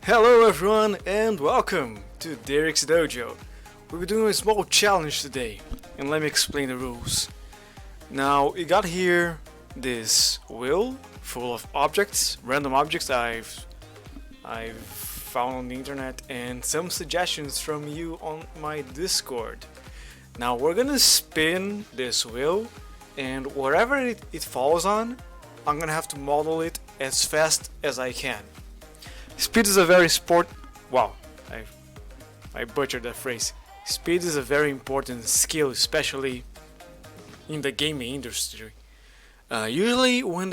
Hello everyone and welcome to Daerik's Dojo. We'll be doing a small challenge today, and let me explain the rules. Now, we got here this wheel full of objects, random objects I've found on the internet, and some suggestions from you on my Discord. Now we're gonna spin this wheel, and wherever it falls on, I'm gonna have to model it as fast as I can. Speed is a very I butchered that phrase. Speed is a very important skill, especially in the gaming industry. Usually when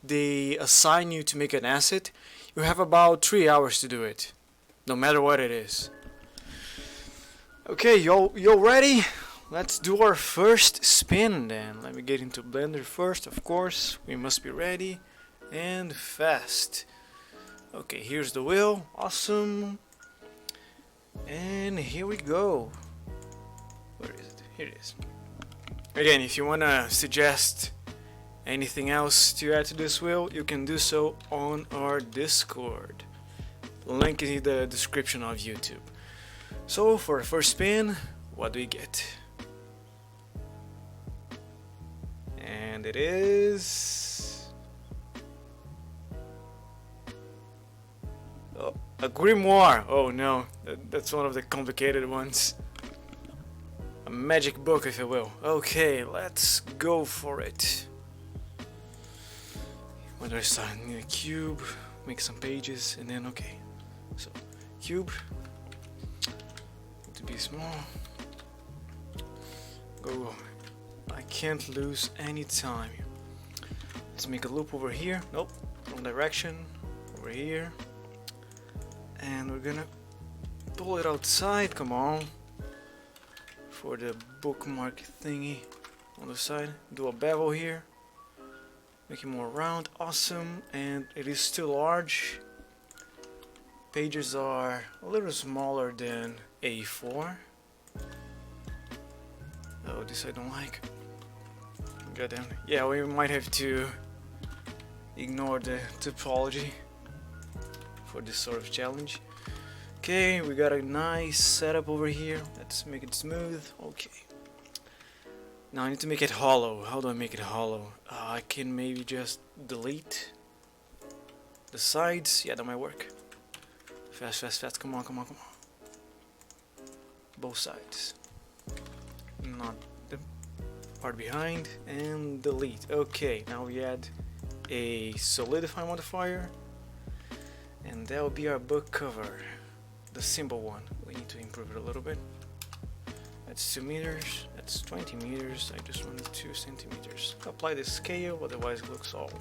they assign you to make an asset, you have about 3 hours to do it, no matter what it is. Okay, y'all ready? Let's do our first spin then. Let me get into Blender first, of course. We must be ready and fast. Okay, here's the wheel. Awesome. And here we go. Where is it? Here it is. Again, if you wanna suggest anything else to add to this wheel, you can do so on our Discord. Link is in the description of YouTube. So for the first spin, what do we get? And it is a grimoire. Oh no, that's one of the complicated ones. A magic book, if you will. Okay, let's go for it. When do I start? I need a cube, make some pages, and then okay. So, cube. Need to be small. Go. I can't lose any time. Let's make a loop over here. Nope, wrong direction. Over here. And we're gonna pull it outside, come on, for the bookmark thingy on the side. Do a bevel here, make it more round, awesome, and it is still large. Pages are a little smaller than A4. Oh, this I don't like. Goddamn. Yeah, we might have to ignore the topology for this sort of challenge. Okay, we got a nice setup over here. Let's make it smooth. Okay. Now I need to make it hollow. How do I make it hollow? I can maybe just delete the sides. Yeah, that might work. Fast, fast, fast. Come on, come on, come on. Both sides. Not the part behind. And delete. Okay, now we add a solidify modifier. And that will be our book cover, the simple one. We need to improve it a little bit. That's 2 meters, that's 20 meters, I just wanted 2 centimeters. Apply the scale, otherwise it looks all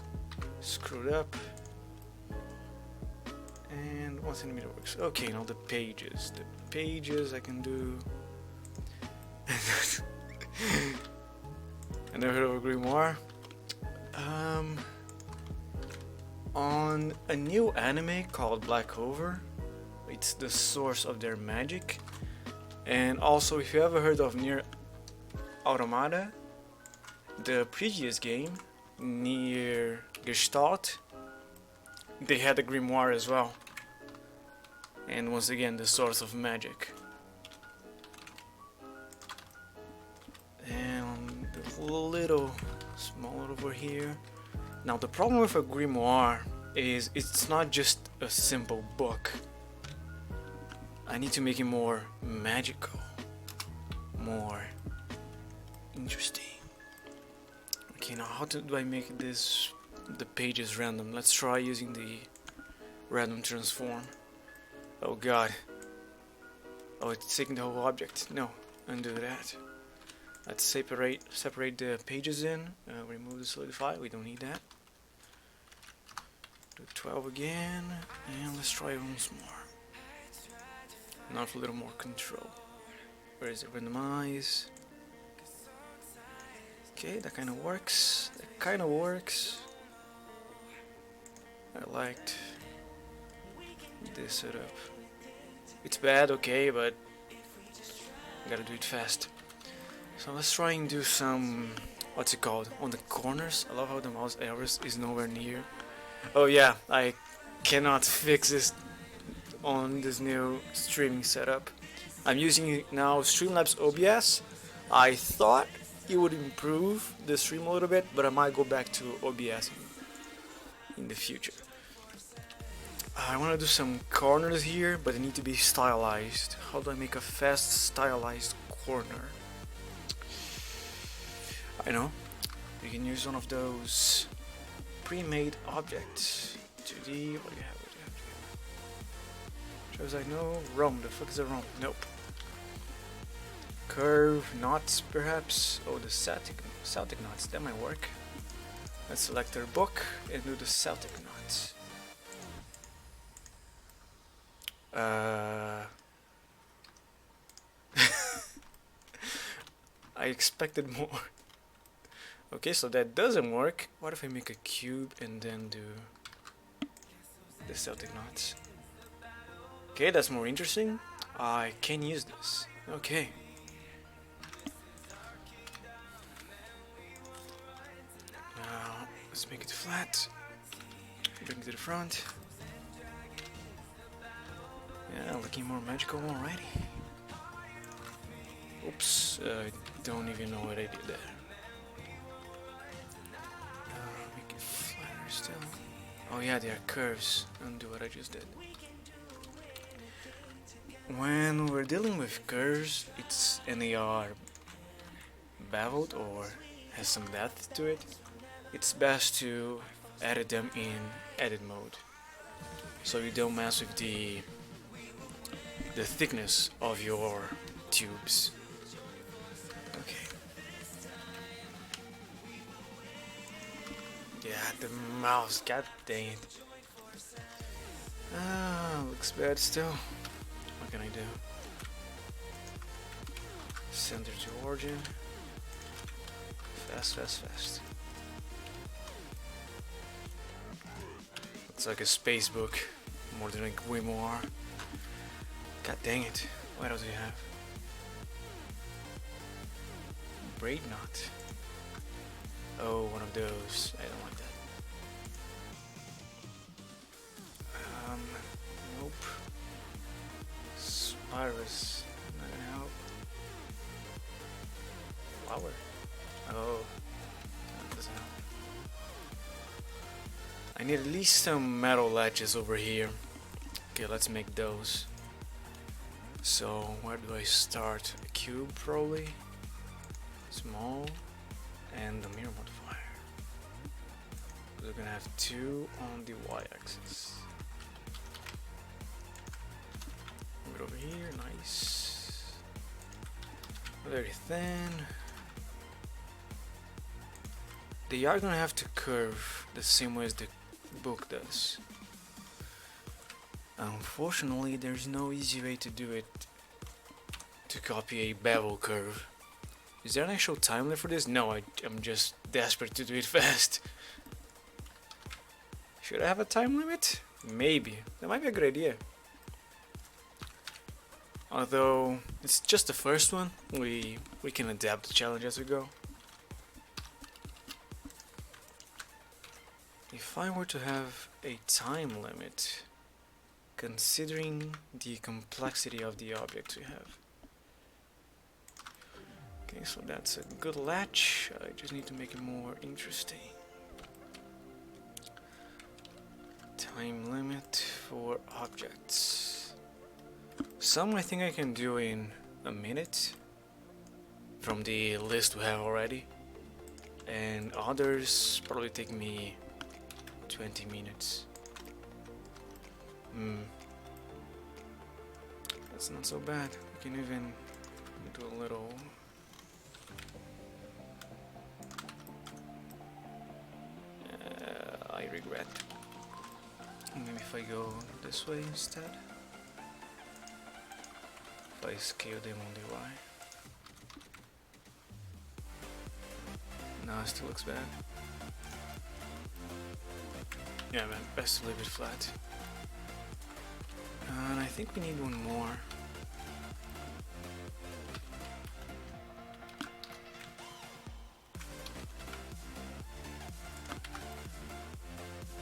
screwed up. And 1 centimeter works. Okay, now the pages. The pages I can do... I never heard of a grimoire. On a new anime called Black Over, it's the source of their magic. And also, if you ever heard of Nier Automata, the previous game, Nier Gestalt, they had a grimoire as well. And once again, the source of magic. And a little smaller over here. Now the problem with a grimoire is it's not just a simple book. I need to make it more magical, more interesting. Okay, now how do I make the pages random? Let's try using the random transform. Oh god. Oh, it's taking the whole object. No, undo that. Let's separate the pages in. Remove the solidify. We don't need that. Do 12 again, and let's try it once more. Now with a little more control. Where is it? Randomize. Okay, that kind of works. That kind of works. I liked this setup. It's bad, okay, but I gotta do it fast. So let's try and do some, what's it called, on the corners. I love how the mouse arrows is nowhere near. Oh yeah, I cannot fix this on this new streaming setup. I'm using now Streamlabs OBS. I thought it would improve the stream a little bit, but I might go back to OBS in the future. I want to do some corners here, but they need to be stylized. How do I make a fast stylized corner? I know, you can use one of those pre-made objects. 2D, what do you have? As I know, Rome, the fuck is a Rome? Nope. Curve, knots perhaps? Oh, the Celtic knots, that might work. Let's select our book and do the Celtic knots. I expected more. Okay, so that doesn't work. What if I make a cube and then do the Celtic knots? Okay, that's more interesting. I can use this. Okay. Now, let's make it flat. Bring it to the front. Yeah, looking more magical already. Oops, I don't even know what I did there. Make it flatter still. Oh yeah, they are curves. Undo what I just did. When we're dealing with curves, and they are beveled or has some depth to it, it's best to edit them in edit mode, so you don't mess with the thickness of your tubes. Okay. Yeah, the mouse, god dang it. Looks bad still. What can I do? Center to origin. Fast, fast, fast. It's like a space book, more than a grimoire. God dang it. What else do you have? Braid knot. Oh, one of those. I don't like that. Nope. Spirus. Not gonna help. Flower. Oh. That doesn't help. I need at least some metal latches over here. Okay, let's make those. So, where do I start? A cube, probably? Small. And the mirror modifier. We're gonna have 2 on the y-axis. Move it over here, nice. Very thin. They are gonna have to curve the same way as the book does. Unfortunately, there's no easy way to do it, to copy a bevel curve. Is there an actual time limit for this? No, I'm just desperate to do it fast. Should I have a time limit? Maybe. That might be a good idea. Although, it's just the first one, we can adapt the challenge as we go. If I were to have a time limit, considering the complexity of the objects we have. Okay, so that's a good latch. I just need to make it more interesting. Time limit for objects. Some I think I can do in a minute from the list we have already, and others probably take me 20 minutes. That's not so bad. We can even do a little. I regret. Maybe if I go this way instead. If I scale them on the Y. No, it still looks bad. Yeah man, best to leave it flat. And I think we need one more.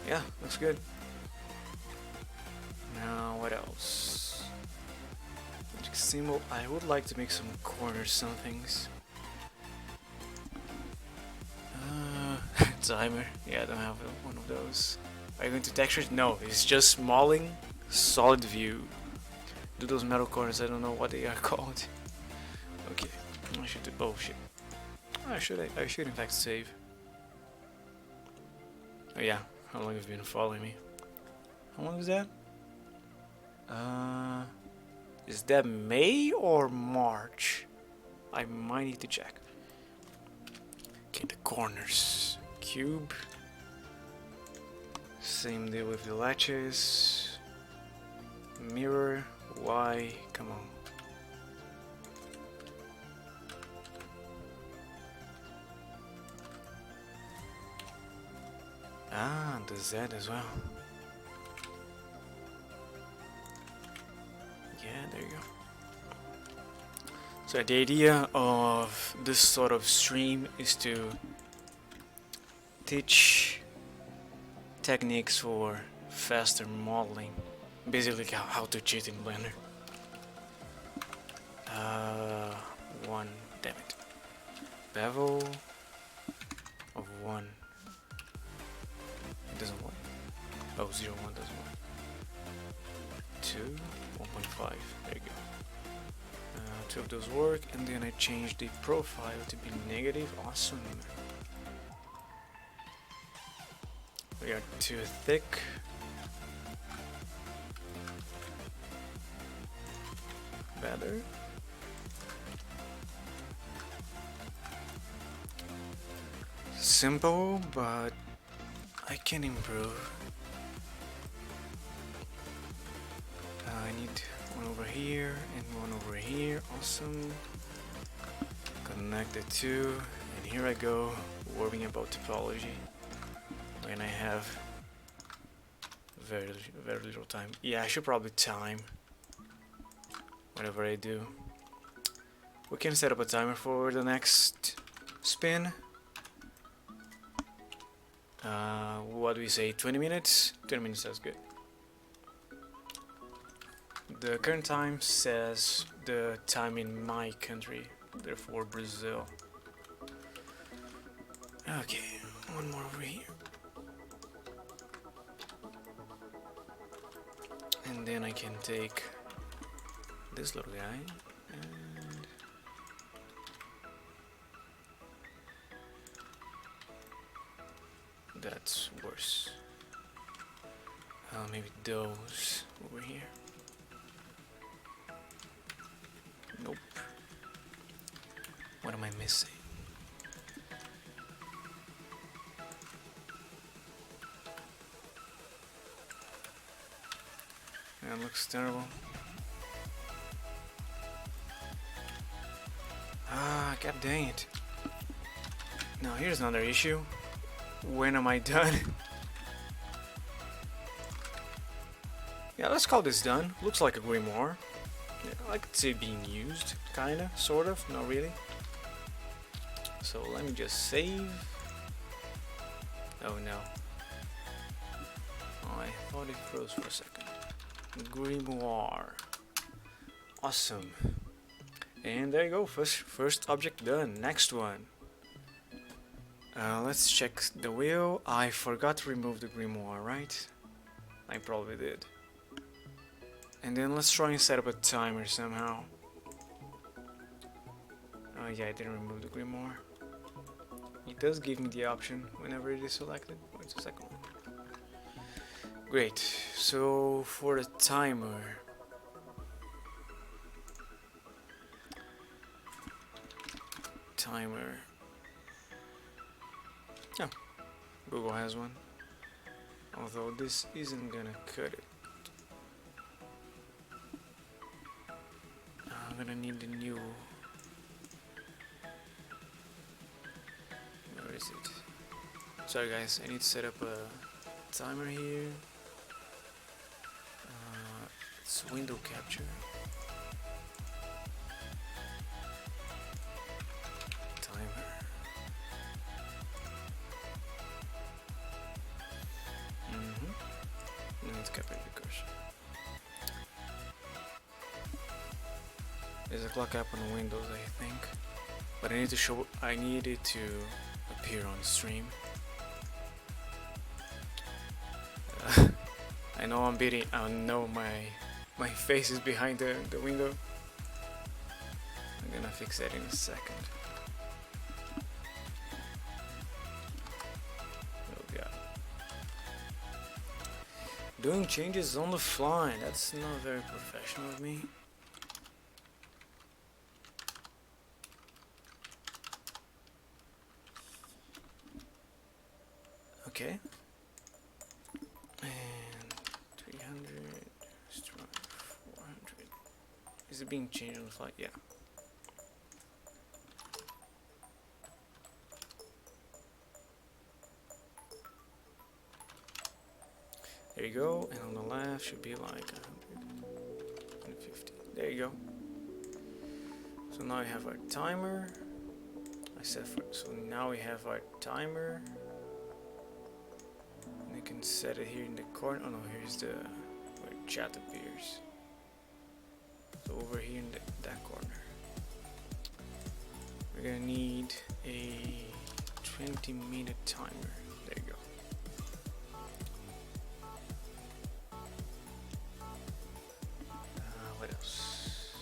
Yeah, looks good. Now what else? else? Magic symbol. I would like to make some corners, some things. Timer. Yeah, I don't have one of those. Are you going to textures? No, it's just smalling, solid view. Do those metal corners? I don't know what they are called. Okay, I should do. Oh shit! I should in fact save. Oh yeah, how long have you been following me? How long is that? Is that May or March? I might need to check. Okay, the corners. Cube. Same deal with the latches. Mirror. Why? Come on. Ah, the Z as well. Yeah, there you go. So the idea of this sort of stream is to teach techniques for faster modeling. Basically how to cheat in Blender. One, damn it. Bevel of 1. It doesn't work. Oh, 0, 1 doesn't work. 2, 1.5. There you go. 2 of those work, and then I change the profile to be negative. Awesome. We are too thick. Better. Simple, but I can improve. I need one over here and one over here. Awesome. Connect the two, and here I go worrying about topology when I have very little time. Yeah, I should probably time whatever I do. We can set up a timer for the next spin. What do we say? 20 minutes? 20 minutes, that's good. The current time says the time in my country, therefore Brazil. Okay, one more over here. And then I can take this little guy and that's worse. Maybe those over here. Nope. What am I missing? That looks terrible. Ah, god dang it. Now here's another issue. When am I done? Yeah, let's call this done. Looks like a grimoire. Yeah, I could see it being used, kinda, sort of, not really. So let me just save. Oh no. Oh, I thought it froze for a second. Grimoire. Awesome. And there you go, first object done. Next one. Let's check the wheel. I forgot to remove the grimoire, right? I probably did. And then let's try and set up a timer somehow. Oh yeah, I didn't remove the grimoire. It does give me the option whenever it is selected. Wait a second. Great. So for the timer, yeah, Google has one. Although this isn't gonna cut it. I'm gonna need a new. Where is it? Sorry guys, I need to set up a timer here. It's window capture. Timer. Let's capture the cursor. There's a clock app on Windows, I think, but I need it to appear on stream. I know I'm beating. I know my face is behind the window. I'm gonna fix that in a second. Oh god. Doing changes on the fly. That's not very professional of me. Okay. And 300, 400. Is it being changed on the fly? Yeah. There you go, and on the left should be like 100, 150. There you go. So now we have our timer. So now we have our timer. And I can set it here in the corner. Oh no, here's the where chat appears. So over here in that corner. We're gonna need a 20-minute timer. There you go. What else?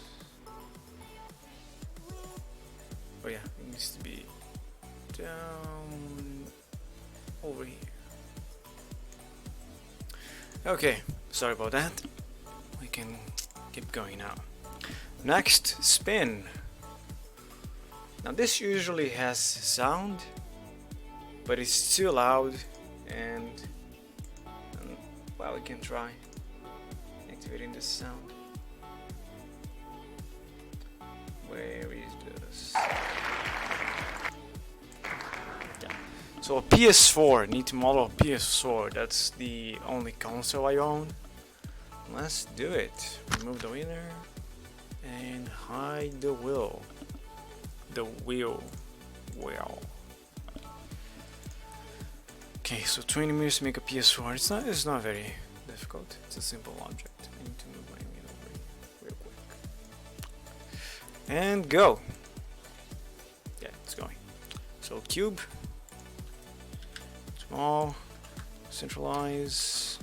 Oh yeah, it needs to be down over here. Okay, sorry about that. We can keep going now. Next, spin. Now this usually has sound, but it's too loud, and well, we can try activating this sound. Where is this? Yeah. So a PS4, need to model a PS4. That's the only console I own. Let's do it. Remove the winner and hide the wheel. The wheel. Well. Okay, so 20 minutes to make a PS4. It's not very difficult. It's a simple object. I need to move my wheel over here real quick. And go. Yeah, it's going. So cube. Small. Centralize.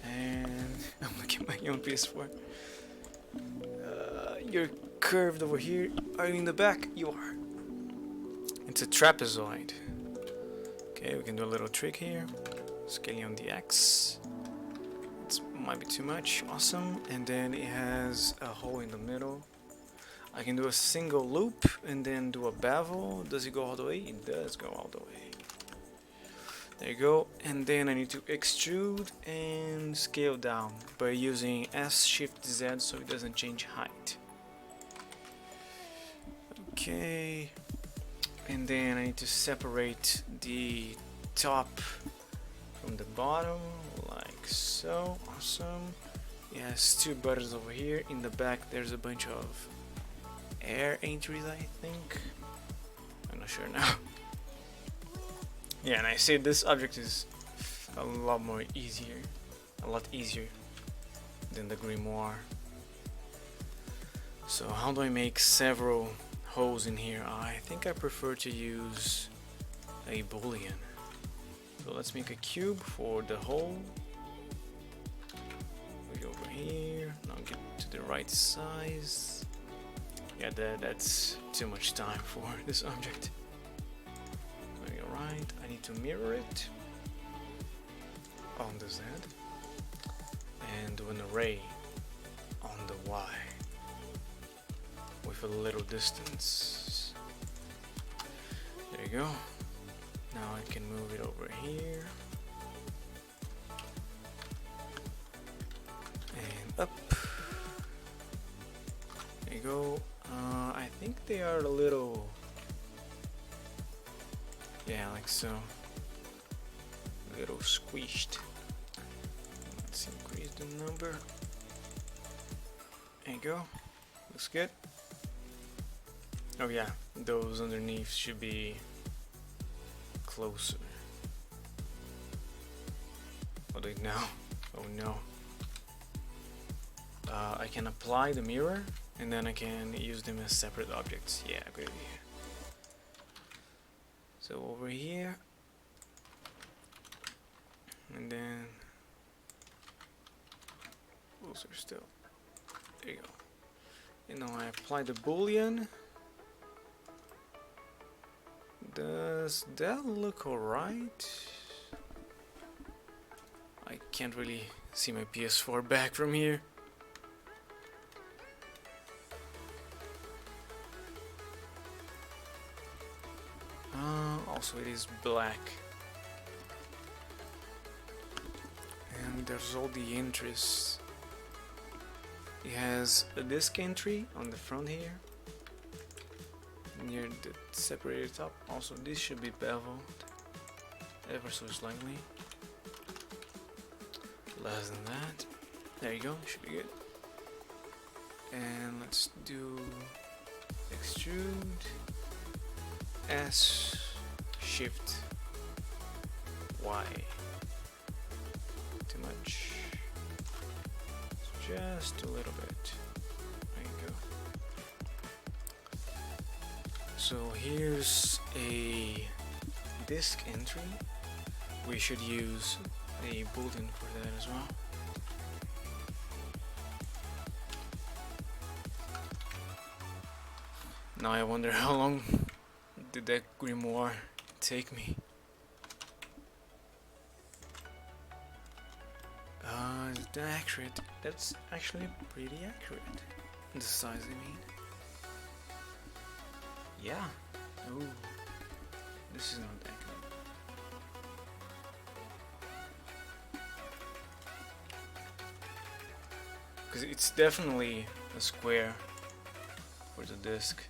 And I'm looking at my own PS4. You're curved over here. Are you in the back? You are. It's a trapezoid. Okay, we can do a little trick here. Scaling on the X. It might be too much. Awesome. And then it has a hole in the middle. I can do a single loop and then do a bevel. Does it go all the way? It does go all the way. There you go. And then I need to extrude and scale down by using S Shift Z so it doesn't change height. Okay. And then I need to separate the top from the bottom like so. Awesome. It has two buttons over here. In the back there's a bunch of air entries, I think. I'm not sure now. Yeah, and I say this object is a lot easier than the grimoire. So how do I make several holes in here? I think I prefer to use a boolean. So let's make a cube for the hole. We go over here. Now get to the right size. Yeah, that's too much time for this object. Right, I need to mirror it on the Z and do an array on the Y with a little distance. There you go. Now I can move it over here and up. There you go. I think they are a little. Yeah, like so. A little squished. Let's increase the number. There you go. Looks good. Oh yeah, those underneath should be closer. What do I now? Oh no. I can apply the mirror and then I can use them as separate objects. Yeah, good idea. So over here, and then closer still. There you go. And now I apply the boolean. Does that look alright? I can't really see my PS4 back from here. Also it is black. And there's all the entries. It has a disk entry on the front here, near the separated top. Also this should be beveled ever so slightly. Less than that. There you go, should be good. And let's do extrude S Shift Y. Too much. Just a little bit. There you go. So here's a disk entry. We should use a boolean for that as well. Now I wonder how long did that grimoire take me. Is that accurate? That's actually pretty accurate. The size, I mean. Yeah. Oh, this is not accurate. Because it's definitely a square for the disc.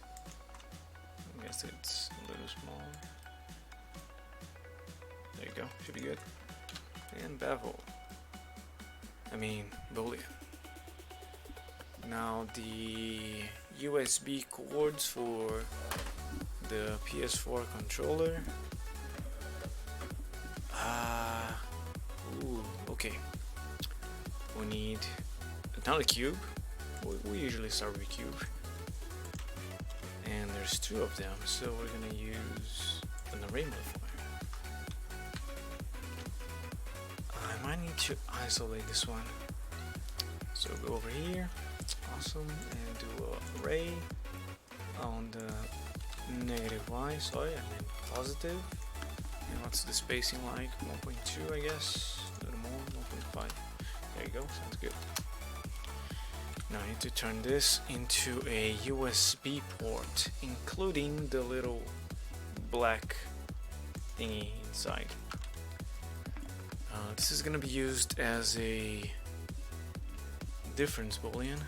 I guess it's a little small. There you go, should be good. And bevel. I mean, boolean. Now the USB cords for the PS4 controller. Okay. We need another cube. We usually start with a cube. And there's two of them, so we're gonna use an array modifier. I might need to isolate this one. So go over here, awesome, and do an array on the negative y, sorry, I meant positive. And what's the spacing like? 1.2, I guess, a little more, 1.5. There you go, sounds good. Now I need to turn this into a USB port, including the little black thingy inside. This is going to be used as a difference boolean,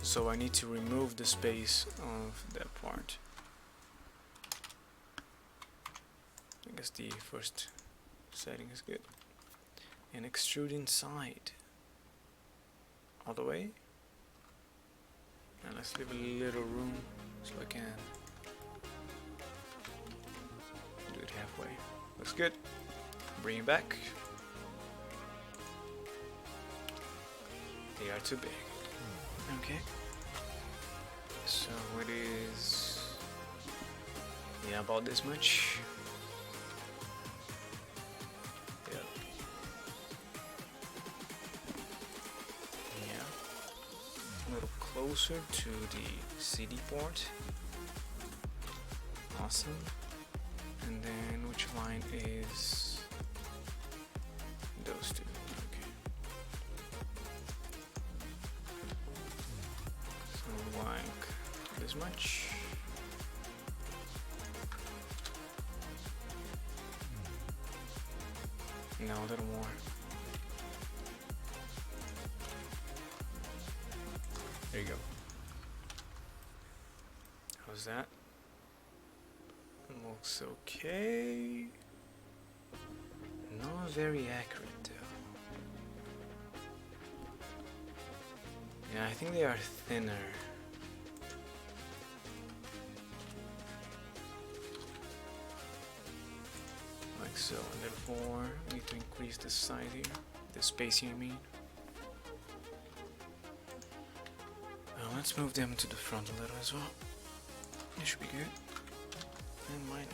so I need to remove the space of that part. I guess the first setting is good. And extrude inside. All the way, and let's leave a little room so I can do it halfway. Looks good. Bring it back. They are too big. Okay, so it is, yeah, about this much. Closer to the CD port. Awesome. And then which line is those two? Okay. So like this much. Now a little more. There you go. How's that? Looks okay. Not very accurate though. Yeah, I think they are thinner. Like so, and therefore we need to increase the size here. The spacing, I mean. let's move them to the front a little as well. It should be good. And mine.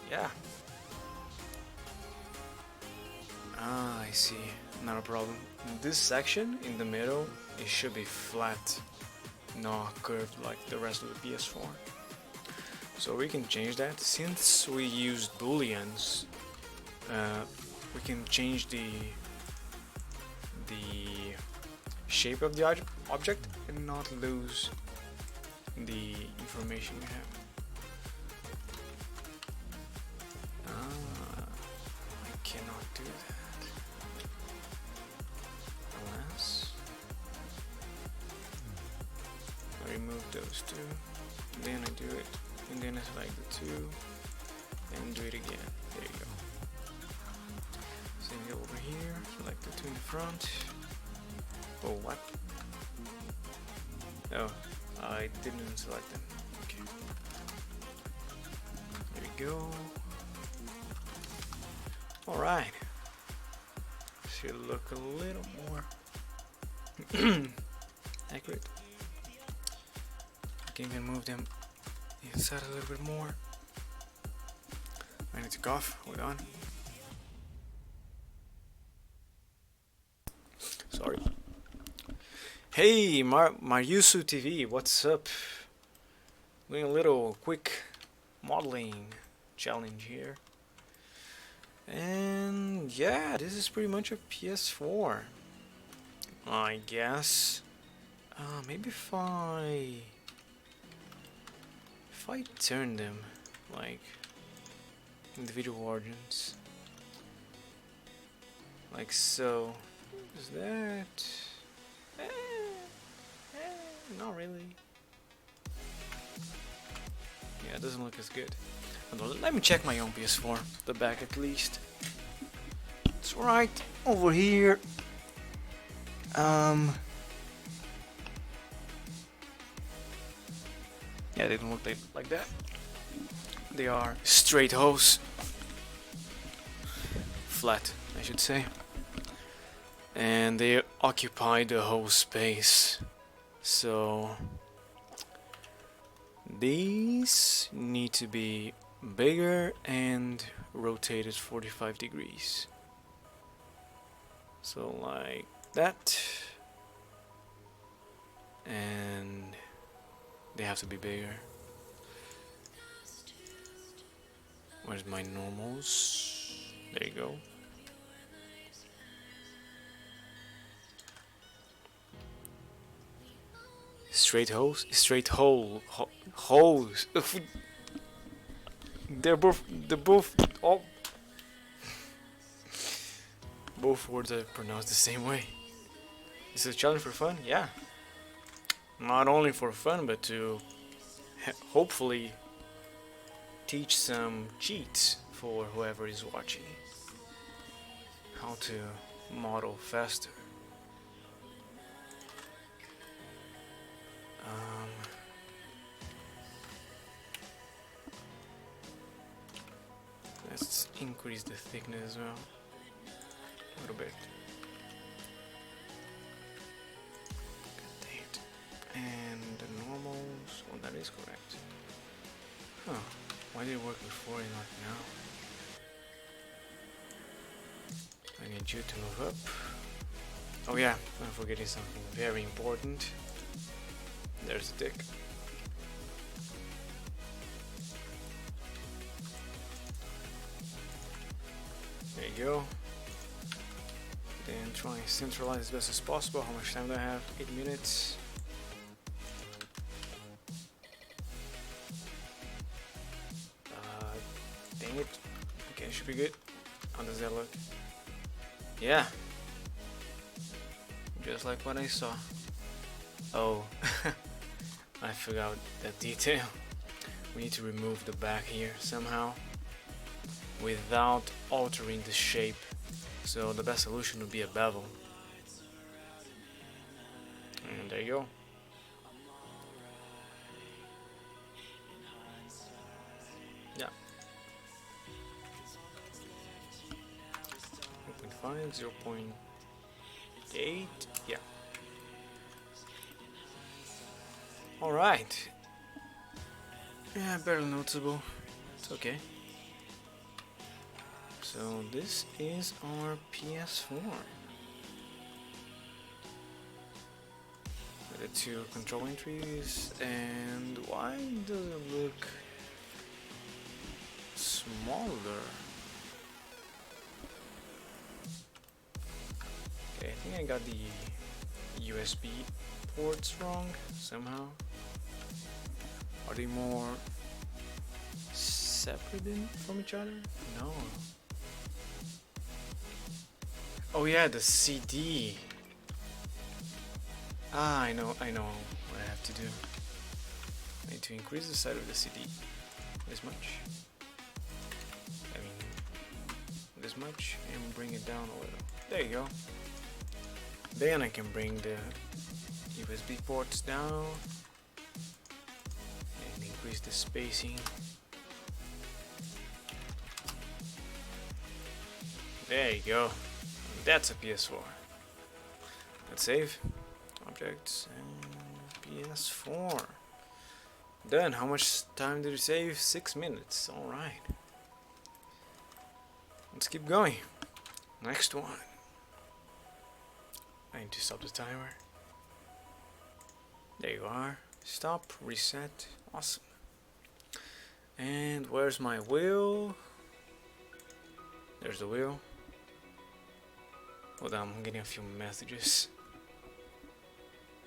Yeah. Ah, I see. Not a problem. This section in the middle, it should be flat, not curved like the rest of the PS4. So we can change that. Since we used booleans, we can change the shape of the object and not lose the information we have. I cannot do that unless I remove those two, then I do it, and then I select the two, and do it again. There you go. Same go over here, select the two in the front. Oh, what? Oh, I didn't select them. Okay. There we go. Alright. Should look a little more accurate. I can even move them inside a little bit more. I need to cough. Hold on. Sorry. Hey, Mariusu TV, what's up? Doing a little quick modeling challenge here. And yeah, this is pretty much a PS4, I guess. Maybe if I turn them like individual origins, like so. Is that? Not really. Yeah, it doesn't look as good. Let me check my own PS4, the back at least. It's right over here. Yeah, they don't look like that. They are straight hose. Flat, I should say. And they occupy the whole space. So these need to be bigger and rotated 45 degrees. So like that. And they have to be bigger. Where's my normals? There you go. Straight hole, holes. They're both all. Both words are pronounced the same way. This is a challenge for fun, yeah. Not only for fun, but to hopefully teach some cheats for whoever is watching. How to model faster. Let's increase the thickness as well. A little bit. Dang it. And the normals. Oh, that is correct. Huh. Why did it work before and not now? I need you to move up. Oh yeah, I'm forgetting something very important. There's the dick. There you go. Then try and centralize as best as possible. How much time do I have? 8 minutes. Dang it. Okay, should be good. How does that look? Yeah. Just like what I saw. Oh, I forgot that detail. We need to remove the back here somehow without altering the shape. So the best solution would be a bevel. And there you go. Yeah. 0.5, 0.8, yeah. Alright. Yeah, barely noticeable. It's okay. So this is our PS4. The two control entries, and why does it look smaller? Okay, I think I got the USB ports wrong somehow. Are they more separate from each other? No. Oh yeah, the CD. Ah, I know what I have to do. I need to increase the size of the CD. This much. I mean, this much, and bring it down a little. There you go. Then I can bring the USB ports down and increase the spacing. There you go. That's a PS4. Let's save. Objects and PS4. Done. How much time did it save? 6 minutes. Alright. Let's keep going. Next one. I need to stop the timer. There you are. Stop. Reset. Awesome. And where's my wheel? There's the wheel. Hold on, I'm getting a few messages.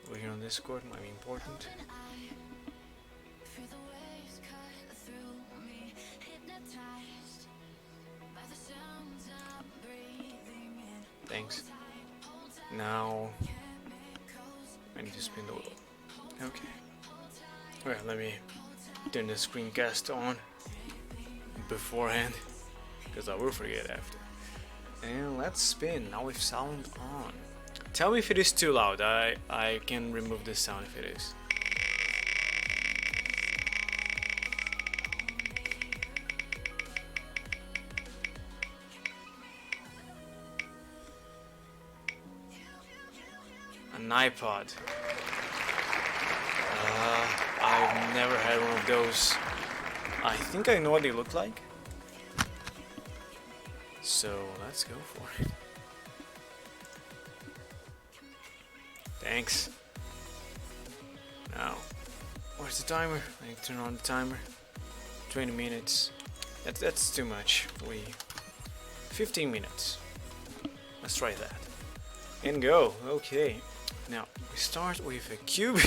Over here on Discord might be important. Thanks. Now I need to spin the wheel. Okay. Alright, let me turn the screencast on beforehand, because I will forget after. And let's spin now with sound on. Tell me if it is too loud. I can remove the sound if it is. An iPod. I've never had one of those. I think I know what they look like. So let's go for it. Thanks. Now, where's the timer? I need to turn on the timer. 20 minutes. That's too much. 15 minutes. Let's try that. And go. Okay. Now we start with a cube.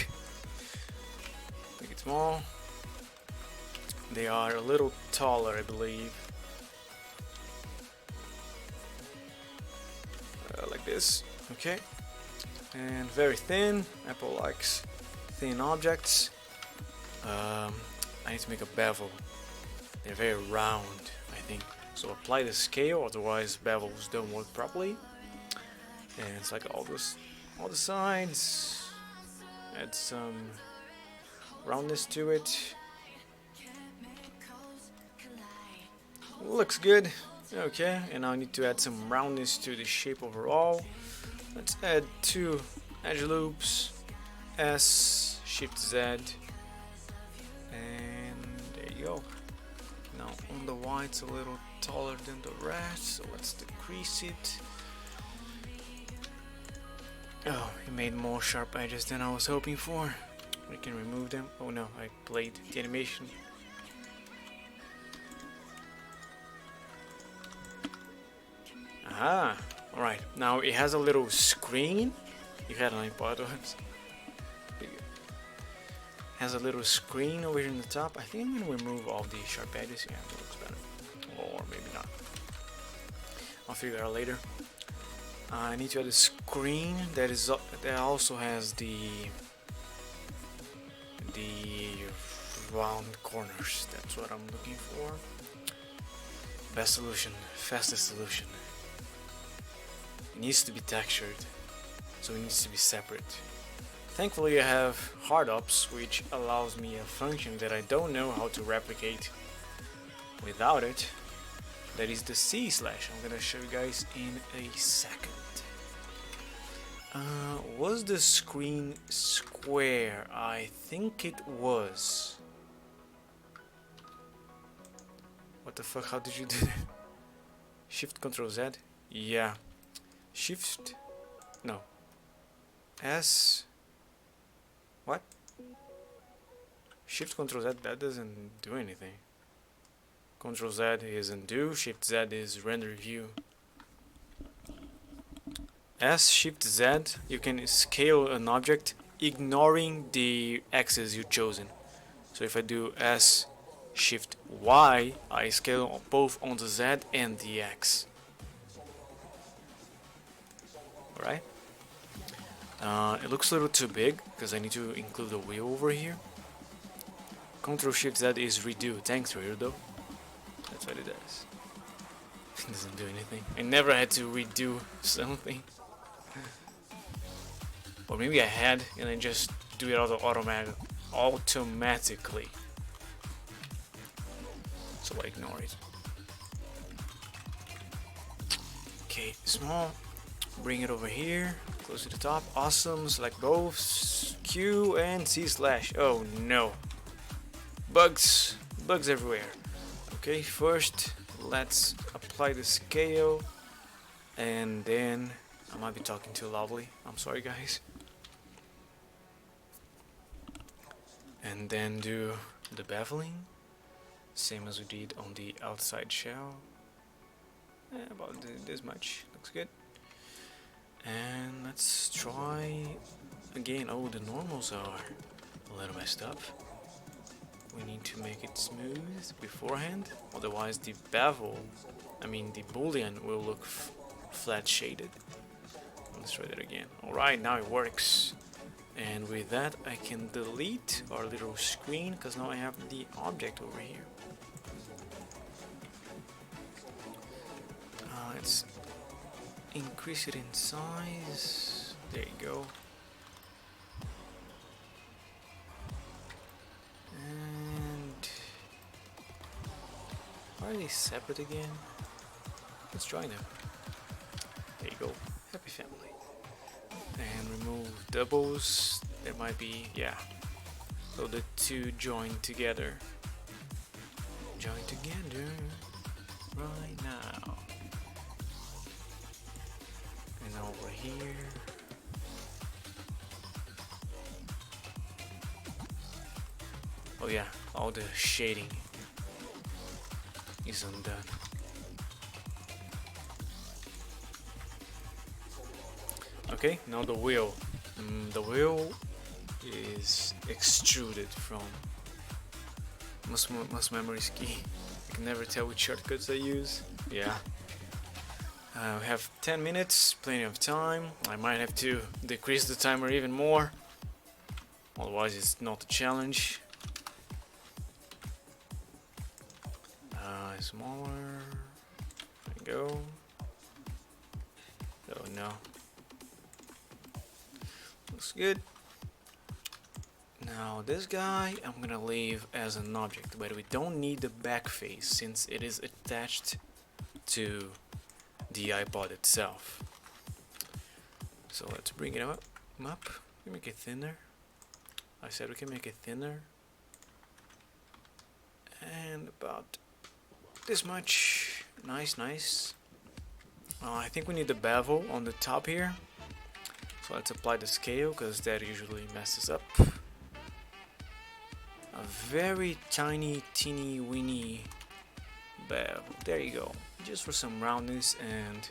Make it small. They are a little taller, I believe. Like this. Okay. And very thin. Apple likes thin objects. I need to make a bevel. They're very round, I think. So apply the scale, otherwise bevels don't work properly. And it's like all the sides. Add some roundness to it. Looks good. Okay, and now I need to add some roundness to the shape overall. Let's add 2 edge loops, S, Shift Z, and there you go. Now on the Y it's a little taller than the rest, so let's decrease it. Oh, it made more sharp edges than I was hoping for. We can remove them. Oh no, I played the animation. Aha! Alright, now it has a little screen. You had an iPod once. Has a little screen over here in the top. I think I'm going to remove all the sharp edges. Yeah, it looks better. Or maybe not. I'll figure it out later. I need to add a screen that also has the round corners. That's what I'm looking for. Best solution, fastest solution. It needs to be textured, so it needs to be separate. Thankfully I have hard ops, which allows me a function that I don't know how to replicate without it. That is the C/. I'm gonna show you guys in a second. Was the screen square? I think it was. What the fuck? How did you do that? Shift Control Z? Yeah. Shift? No. S? What? Shift Control Z? That doesn't do anything. Control Z is undo. Shift Z is render view. S Shift Z, you can scale an object ignoring the axis you've chosen. So if I do S Shift Y, I scale both on the Z and the X. Alright. It looks a little too big because I need to include a wheel over here. Control Shift Z is redo. Thanks, weirdo. That's what it does. It doesn't do anything. I never had to redo something. Or maybe I had, and I just do it automatically. So I ignore it. Okay, small. Bring it over here. Close to the top. Awesome. Select both. Q and C slash. Oh no. Bugs. Bugs everywhere. Okay, first let's apply the scale. And then I might be talking too loudly. I'm sorry, guys. And then do the beveling, same as we did on the outside shell. About this much, looks good. And let's try again. Oh, the normals are a little messed up. We need to make it smooth beforehand, otherwise the bevel, the boolean will look flat shaded. Let's try that again. Alright, now it works. And with that I can delete our little screen because now I have the object over here. Let's increase it in size. There you go. And why are they separate again? Let's join them. There you go. Happy family. And remove doubles. There might be, yeah. So the two join together. Join together right now. And over here. Oh yeah, all the shading is undone. Okay, now the wheel. The wheel is extruded from must memory key. I can never tell which shortcuts I use. Yeah. We have 10 minutes, plenty of time. I might have to decrease the timer even more. Otherwise it's not a challenge. Smaller. There we go. Oh no. Looks good. Now this guy I'm gonna leave as an object, but we don't need the back face since it is attached to the iPod itself. So let's bring it up. We make it thinner. I said we can make it thinner. And about this much. Nice. I think we need the bevel on the top here. So let's apply the scale because that usually messes up. A very tiny, teeny, weeny bevel. There you go. Just for some roundness and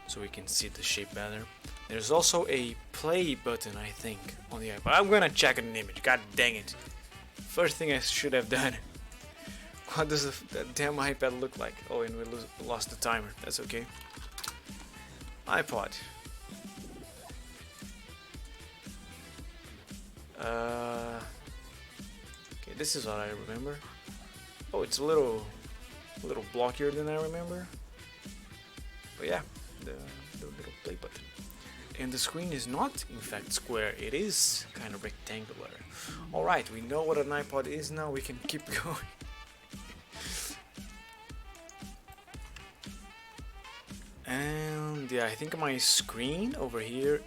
so we can see the shape better. There's also a play button, I think, on the iPod. I'm gonna check an image. God dang it. First thing I should have done. What does that damn iPad look like? Oh, and we lost the timer. That's okay. iPod. Okay, this is what I remember. Oh, it's a little blockier than I remember. But yeah, the little play button. And the screen is not, in fact, square. It is kind of rectangular. Alright, we know what an iPod is now. We can keep going. And the yeah, I think my screen over here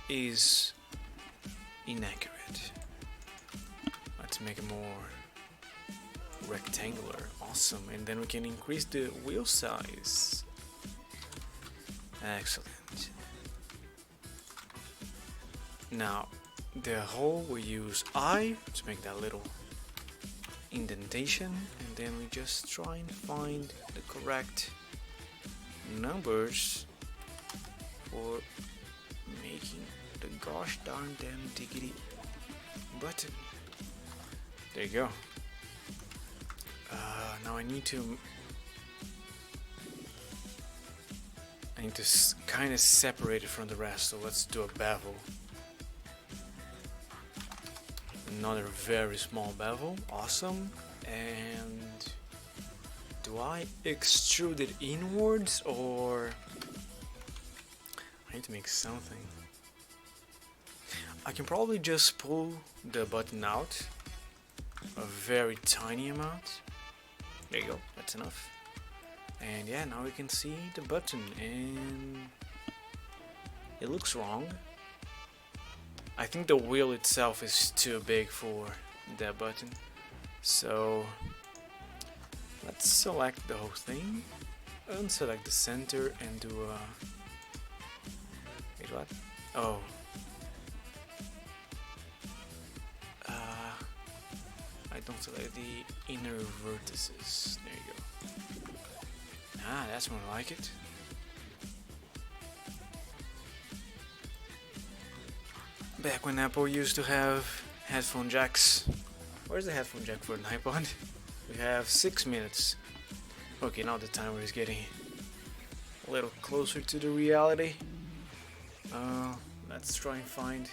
is inaccurate. Let's make it more rectangular. Awesome. And then we can increase the wheel size. Excellent. Now, the hole we use I to make that little indentation, and then we just try and find the correct numbers for making the gosh darn damn diggity button. There you go. Now I need to kind of separate it from the rest, so let's do a bevel. Another very small bevel, awesome. And do I extrude it inwards, or I need to make something? I can probably just pull the button out a very tiny amount. There you go, that's enough. And yeah, now we can see the button, and it looks wrong. I think the wheel itself is too big for that button, so let's select the whole thing, unselect the center, and do a... wait, what? Oh. I don't select the inner vertices. There you go. Ah, that's more like it. Back when Apple used to have headphone jacks. Where's the headphone jack for an iPod? We have 6 minutes. Okay, now the timer is getting a little closer to the reality. Let's try and find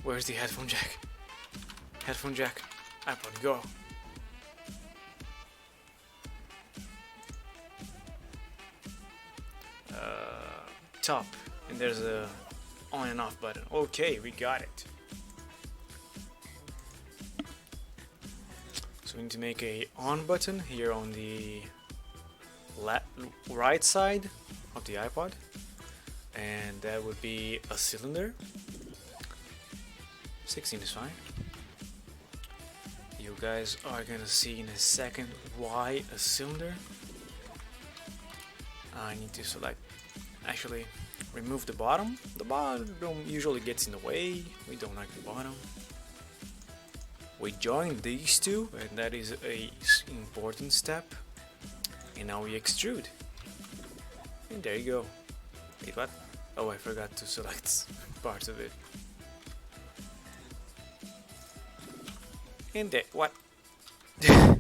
where's the headphone jack? Headphone jack, iPod, go. Top, and there's a on and off button. Okay, we got it. So we need to make a on button here on the right side of the iPod, and that would be a cylinder. 16 is fine. You guys are gonna see in a second why a cylinder. I need to select, actually remove the bottom. The bottom usually gets in the way. We don't like the bottom. We join these two, and that is a important step. And now we extrude. And there you go. Wait, what? Oh, I forgot to select parts of it. And there, what? I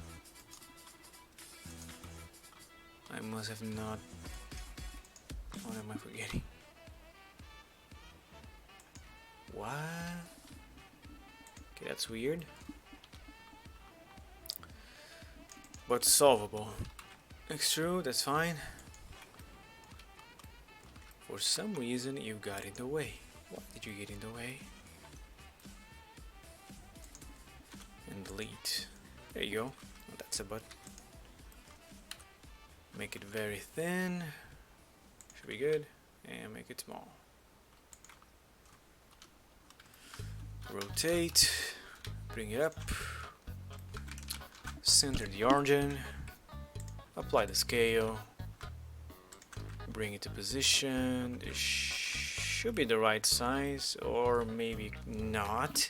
must have not. What am I forgetting? What? Okay, that's weird. But solvable. Extrude, that's fine. For some reason you got in the way. Why did you get in the way? And delete. There you go. That's a button. Make it very thin. Should be good. And make it small. Rotate. Bring it up. Center the origin. Apply the scale. Bring it to position. This should be the right size, or maybe not.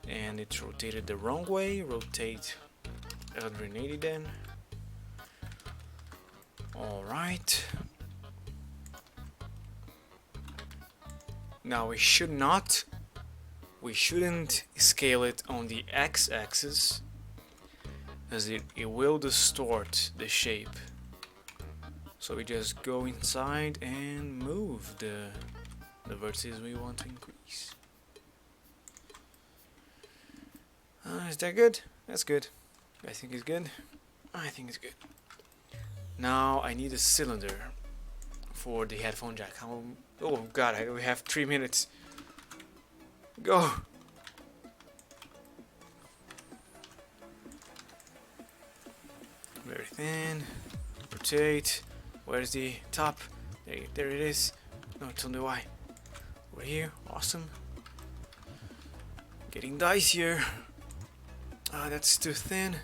And it's rotated the wrong way. Rotate 180 then. Alright. Now we shouldn't scale it on the x-axis, as it will distort the shape. So we just go inside and move the vertices we want to increase. Is that good? That's good. I think it's good. I think it's good. Now I need a cylinder for the headphone jack. Oh god, we have 3 minutes. Go! Very thin. Rotate. Where's the top? There it is. No, tell me why. We're here. Awesome. Getting dice here. Ah, that's too thin.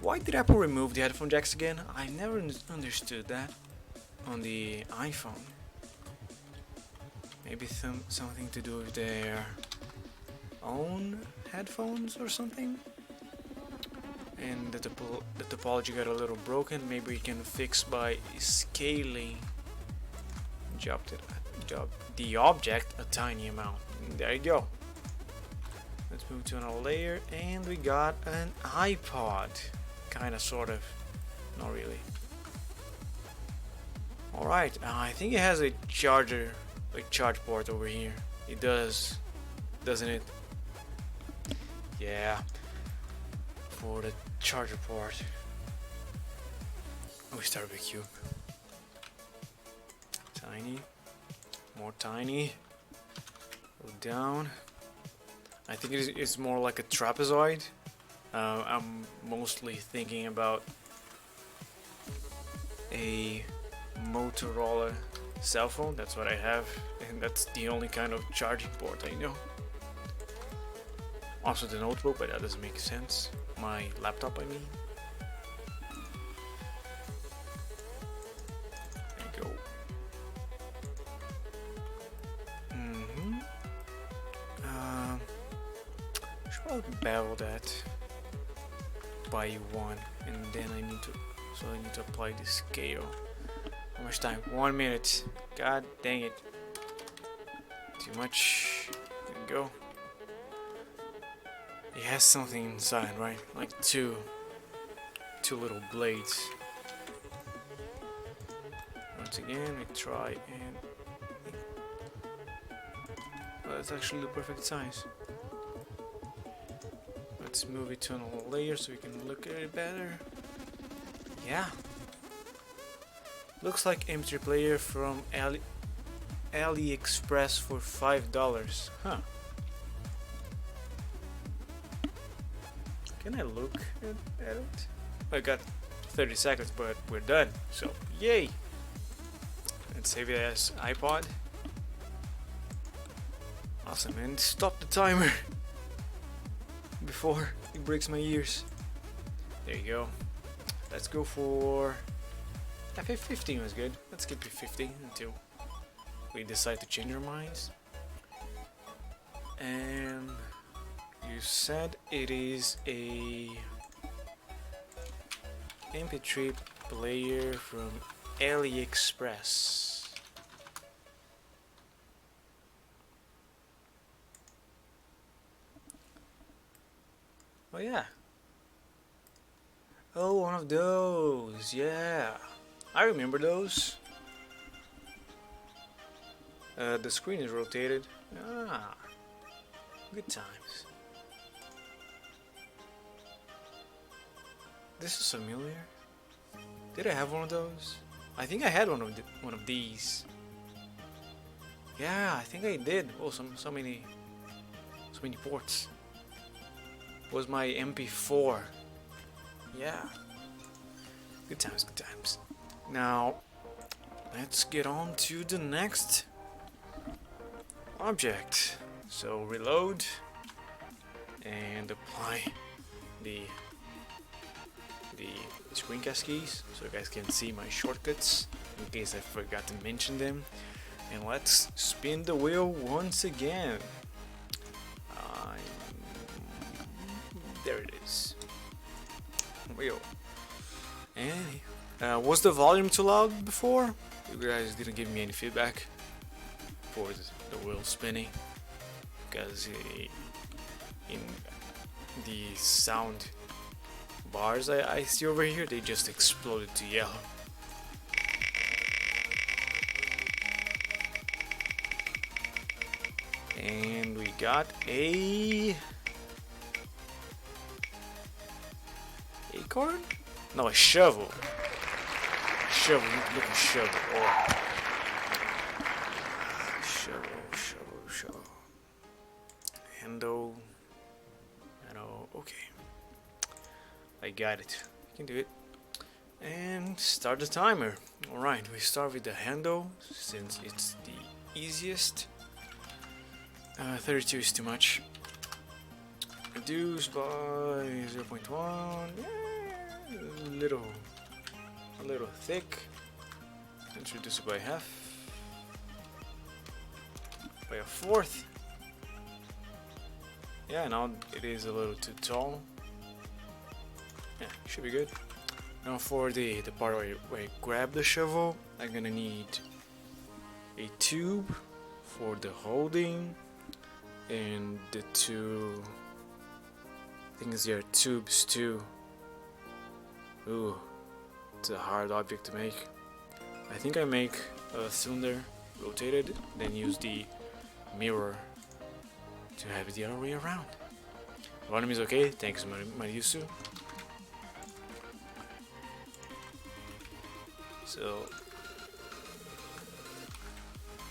Why did Apple remove the headphone jacks again? I never understood that on the iPhone. Maybe something to do with their own headphones or something? And the topology got a little broken. Maybe we can fix by scaling the object a tiny amount. There you go. Let's move to another layer, and we got an iPod. Kinda, sort of. Not really. Alright, I think it has a charger, like charge port over here. It does, doesn't it? Yeah. For the charger port. We start with a cube. Tiny. More tiny. Go down. I think it's more like a trapezoid. I'm mostly thinking about a Motorola cell phone. That's what I have, and that's the only kind of charging port I know. Also the notebook, but that doesn't make sense. My laptop, I mean. There you go. Should probably bevel that by 1, and then I need to apply the scale. How much time? 1 minute. God dang it. Too much. There we go. It has something inside, right? Like two little blades. Once again, we try and well, that's actually the perfect size. Let's move it to another layer so we can look at it better. Yeah. Looks like MP3 player from AliExpress for $5. Huh. Can I look at it? I got 30 seconds, but we're done. So, yay! Let's save it as iPod. Awesome, and stop the timer before it breaks my ears. There you go. Let's go for... I think 15 was good. Let's keep it 50 until we decide to change our minds. And you said it is a MP3 player from AliExpress. Oh yeah. Oh, one of those. Yeah. I remember those. The screen is rotated. Ah. Good times. This is familiar. Did I have one of those? I think I had one of these. Yeah, I think I did. Oh, so many ports. Was my MP4. Yeah. Good times, good times. Now, let's get on to the next object. So reload and apply the screencast keys so you guys can see my shortcuts in case I forgot to mention them. And let's spin the wheel once again. There it is. Wheel. And was the volume too loud before? You guys didn't give me any feedback for the wheel spinning, because in the sound bars I see over here, they just exploded to yellow. And we got a acorn? No, a shovel. Shovel, look at shovel. Oh. Shovel. Handle. Okay. I got it. You can do it. And start the timer. Alright, we start with the handle since it's the easiest. 32 is too much. Reduce by 0.1. A little thick. Let's reduce it by half. By a fourth. Yeah, now it is a little too tall. Yeah, should be good. Now for the part where I grab the shovel, I'm gonna need a tube for the holding and the two things there, tubes too. Ooh, it's a hard object to make. I think I make a cylinder rotated, then use the mirror to have it the other way around. Volume is okay, thanks Mariusu. So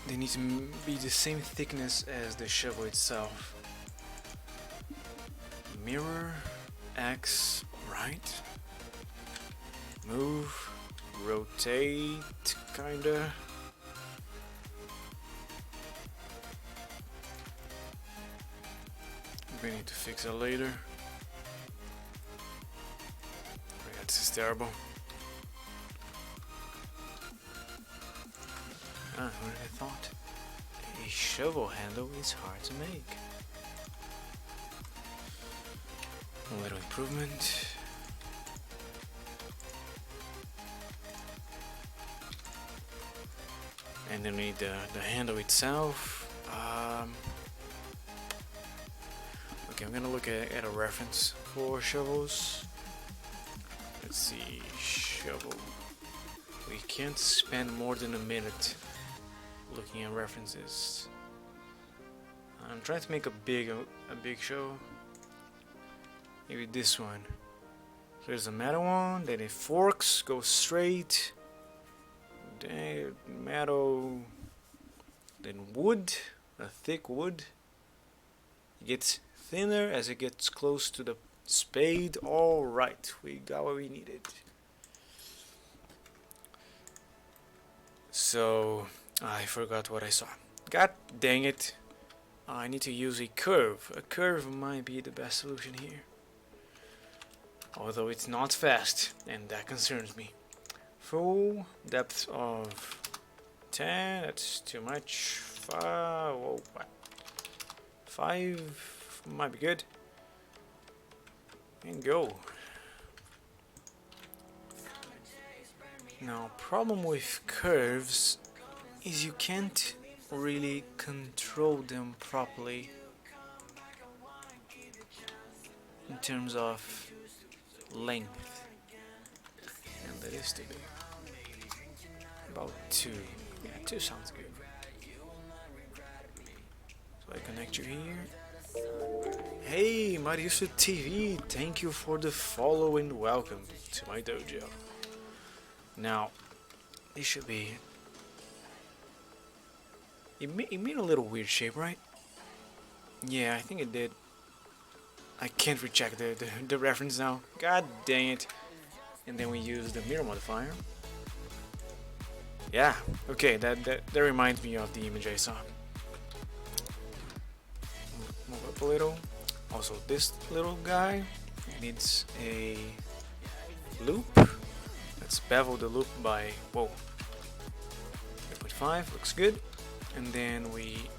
they need to be the same thickness as the shovel itself. Mirror, X, right, move, rotate, kinda. We need to fix it later. Yeah, this is terrible. What did I thought? A shovel handle is hard to make. A little improvement. And then we need the handle itself. Okay, I'm gonna look at a reference for shovels. Let's see, shovel. We can't spend more than a minute looking at references. I'm trying to make a big show. Maybe this one. So there's a metal one, then it forks, goes straight. Then metal, then wood, a thick wood. It gets thinner as it gets close to the spade. All right, we got what we needed. So I forgot what I saw. God dang it. I need to use a curve. A curve might be the best solution here. Although it's not fast, and that concerns me. Full depth of 10, that's too much. 5 might be good. And go. Now, problem with curves is you can't really control them properly in terms of length, and that is to be about 2. Yeah, 2 sounds good. So I connect you here. Hey, Mariusu TV, thank you for the follow and welcome to my dojo. Now, this should be. It made a little weird shape, right? Yeah, I think it did. I can't recheck the reference now. God dang it. And then we use the mirror modifier. Yeah, okay, that reminds me of the image I saw. Move up a little. Also, this little guy needs a loop. Let's bevel the loop by, 3.5, looks good. And then we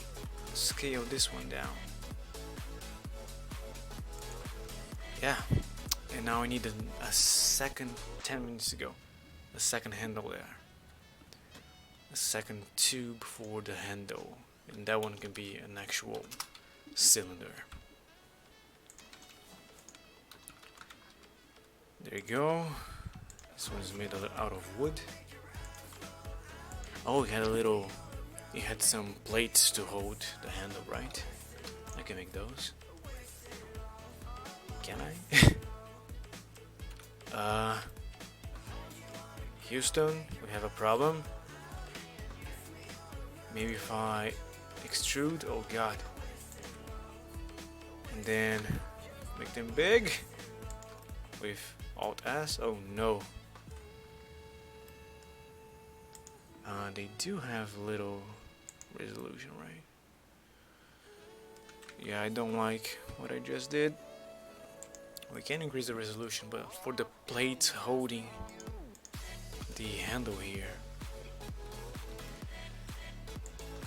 scale this one down. Yeah, and now I need a second, 10 minutes ago, a second handle there. A second tube for the handle, and that one can be an actual cylinder. There you go. This one is made out of wood. Oh, it had some plates to hold the handle, right? I can make those. Can I? Houston, we have a problem. Maybe if I extrude, oh god. And then make them big with Alt S. Oh no. They do have little resolution, right? Yeah, I don't like what I just did. We can increase the resolution, but for the plate holding the handle here,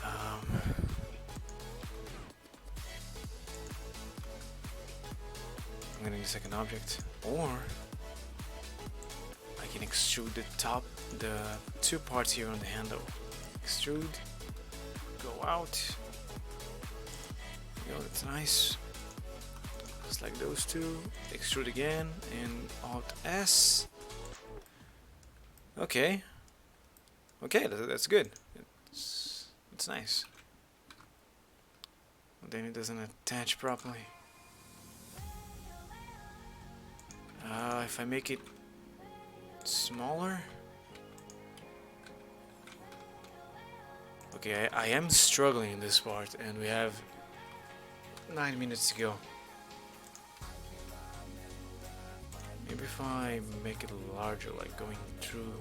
I'm gonna need a second object, or I can extrude the top, the two parts here on the handle. Extrude, go out. Yo, that's nice. Just like those two. Extrude again and Alt S. Okay. Okay, that's good. It's nice. Then it doesn't attach properly. If I make it smaller. Okay, I am struggling in this part, and we have 9 minutes to go. Maybe if I make it larger, like going through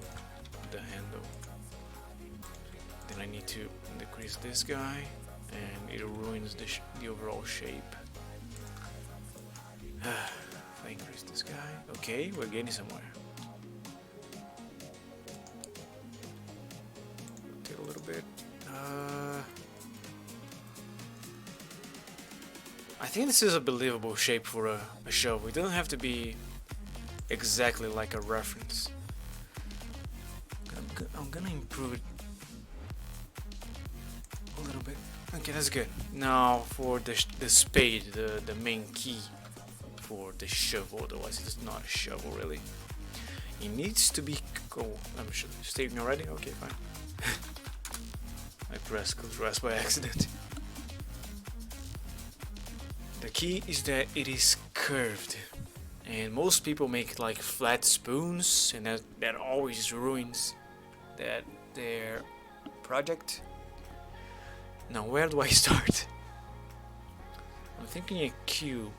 the handle, then I need to decrease this guy, and it ruins the overall shape. If I increase this guy, okay, we're getting somewhere. Rotate a little bit. I think this is a believable shape for a shovel. It doesn't have to be exactly like a reference. I'm gonna improve it a little bit. Okay, that's good. Now for the spade, the main key for the shovel. Otherwise, it's not a shovel really. It needs to be. Oh, I'm saving already. Okay, fine. I pressed Ctrl S by accident. The key is that it is curved, and most people make like flat spoons, and that always ruins their project. Now where do I start? I'm thinking a cube.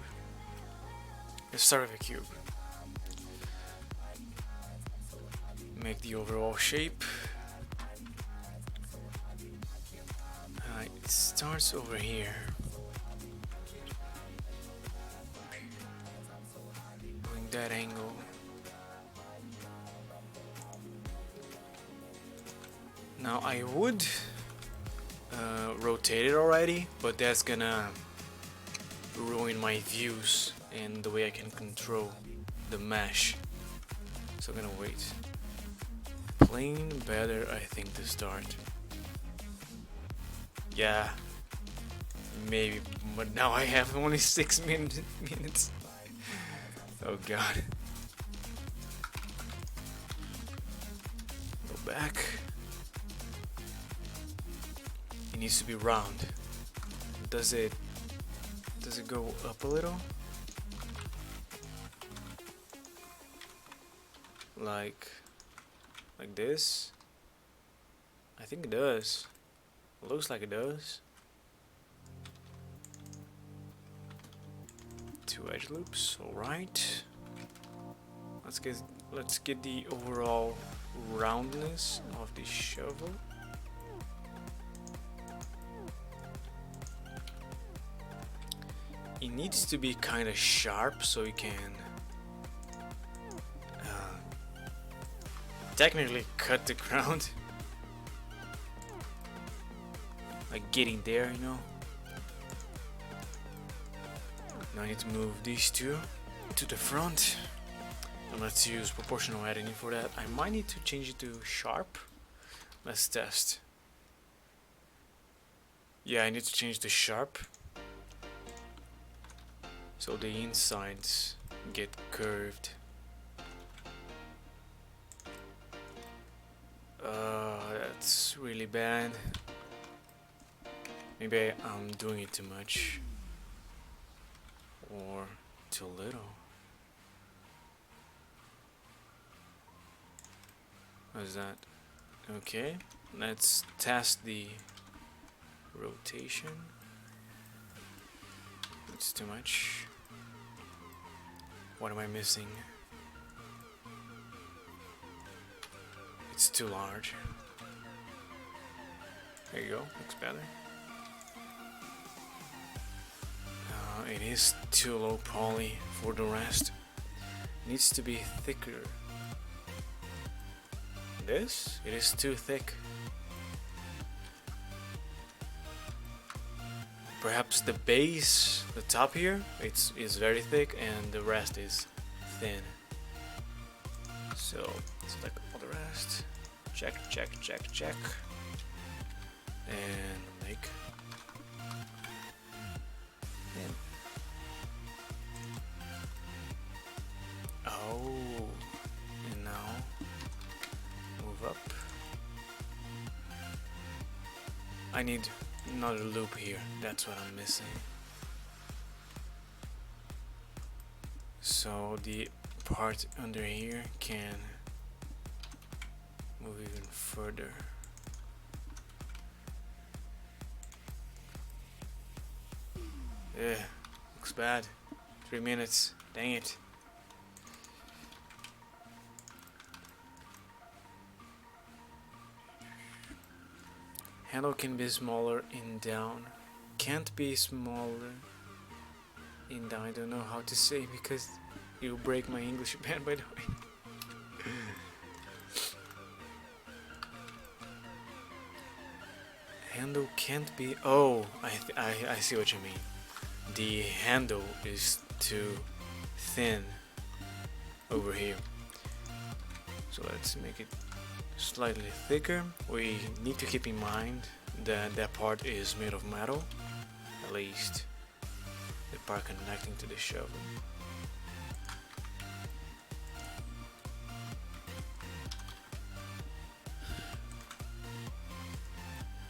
Let's start with a cube. Make the overall shape. It starts over here. Doing that angle. Now I would rotate it already, but that's gonna ruin my views and the way I can control the mesh. So I'm gonna wait. Plane better, I think, to start. Yeah, maybe, but now I have only 6 minutes. Oh god. Go back. It needs to be round. Does it go up a little? Like this? I think it does. Looks like it does. 2 edge loops, alright. Let's get the overall roundness of the shovel. It needs to be kind of sharp so you can technically cut the ground. Like getting there, you know. Now I need to move these two to the front. And let's use proportional editing for that. I might need to change it to sharp. Let's test. Yeah, I need to change to sharp. So the insides get curved. That's really bad. Maybe I'm doing it too much. Or too little. How's that? Okay, let's test the rotation. That's too much. What am I missing? It's too large. There you go, looks better. It is too low poly for the rest. Needs to be thicker. This? It is too thick. Perhaps the base, the top here, is very thick and the rest is thin. So select all the rest. Check, check, check, check. And make thin. Oh, and now move up. I need another loop here, that's what I'm missing. So the part under here can move even further. Yeah, looks bad. 3 minutes, dang it. Handle can be smaller in down. Can't be smaller in down. I don't know how to say because you break my English pen, by the way. Handle can't be. Oh, I see what you mean. The handle is too thin over here. So let's make it slightly thicker. We need to keep in mind that that part is made of metal, at least the part connecting to the shovel.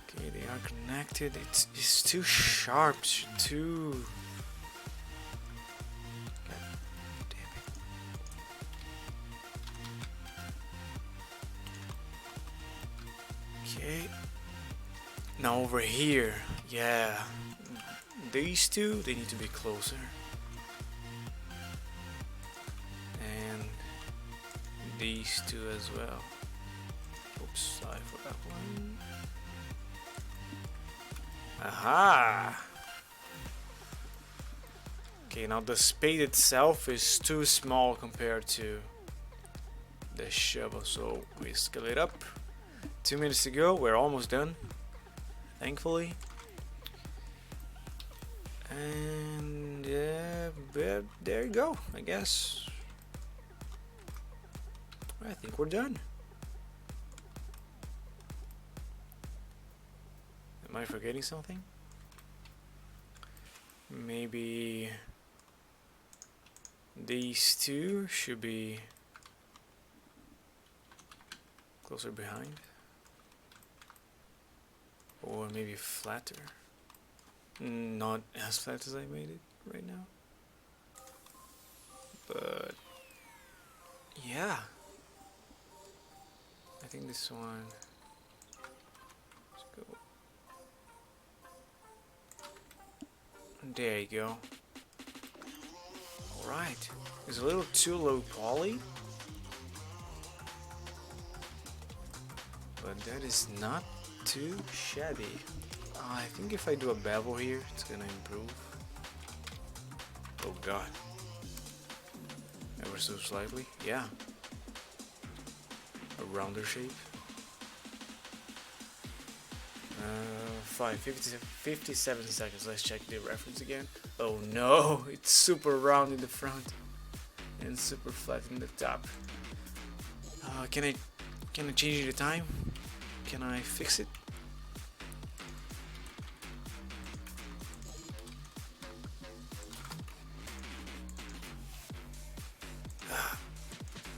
Okay, they are connected. It's too sharp, too. Okay, now over here, yeah, these two, they need to be closer, and these two as well. Oops, I forgot one. Aha! Okay, now the spade itself is too small compared to the shovel, so we scale it up. 2 minutes to go, we're almost done, thankfully. And yeah, there you go, I guess. I think we're done. Am I forgetting something? Maybe these two should be closer behind. Or maybe flatter. Not as flat as I made it right now. But yeah, I think this one. Let's go. There you go. Alright. It's a little too low poly. But that is not too shabby. I think if I do a bevel here, it's gonna improve. Oh god. Ever so slightly, yeah. A rounder shape. 57 seconds, let's check the reference again. Oh no, it's super round in the front and super flat in the top. Can I change the time? Can I fix it?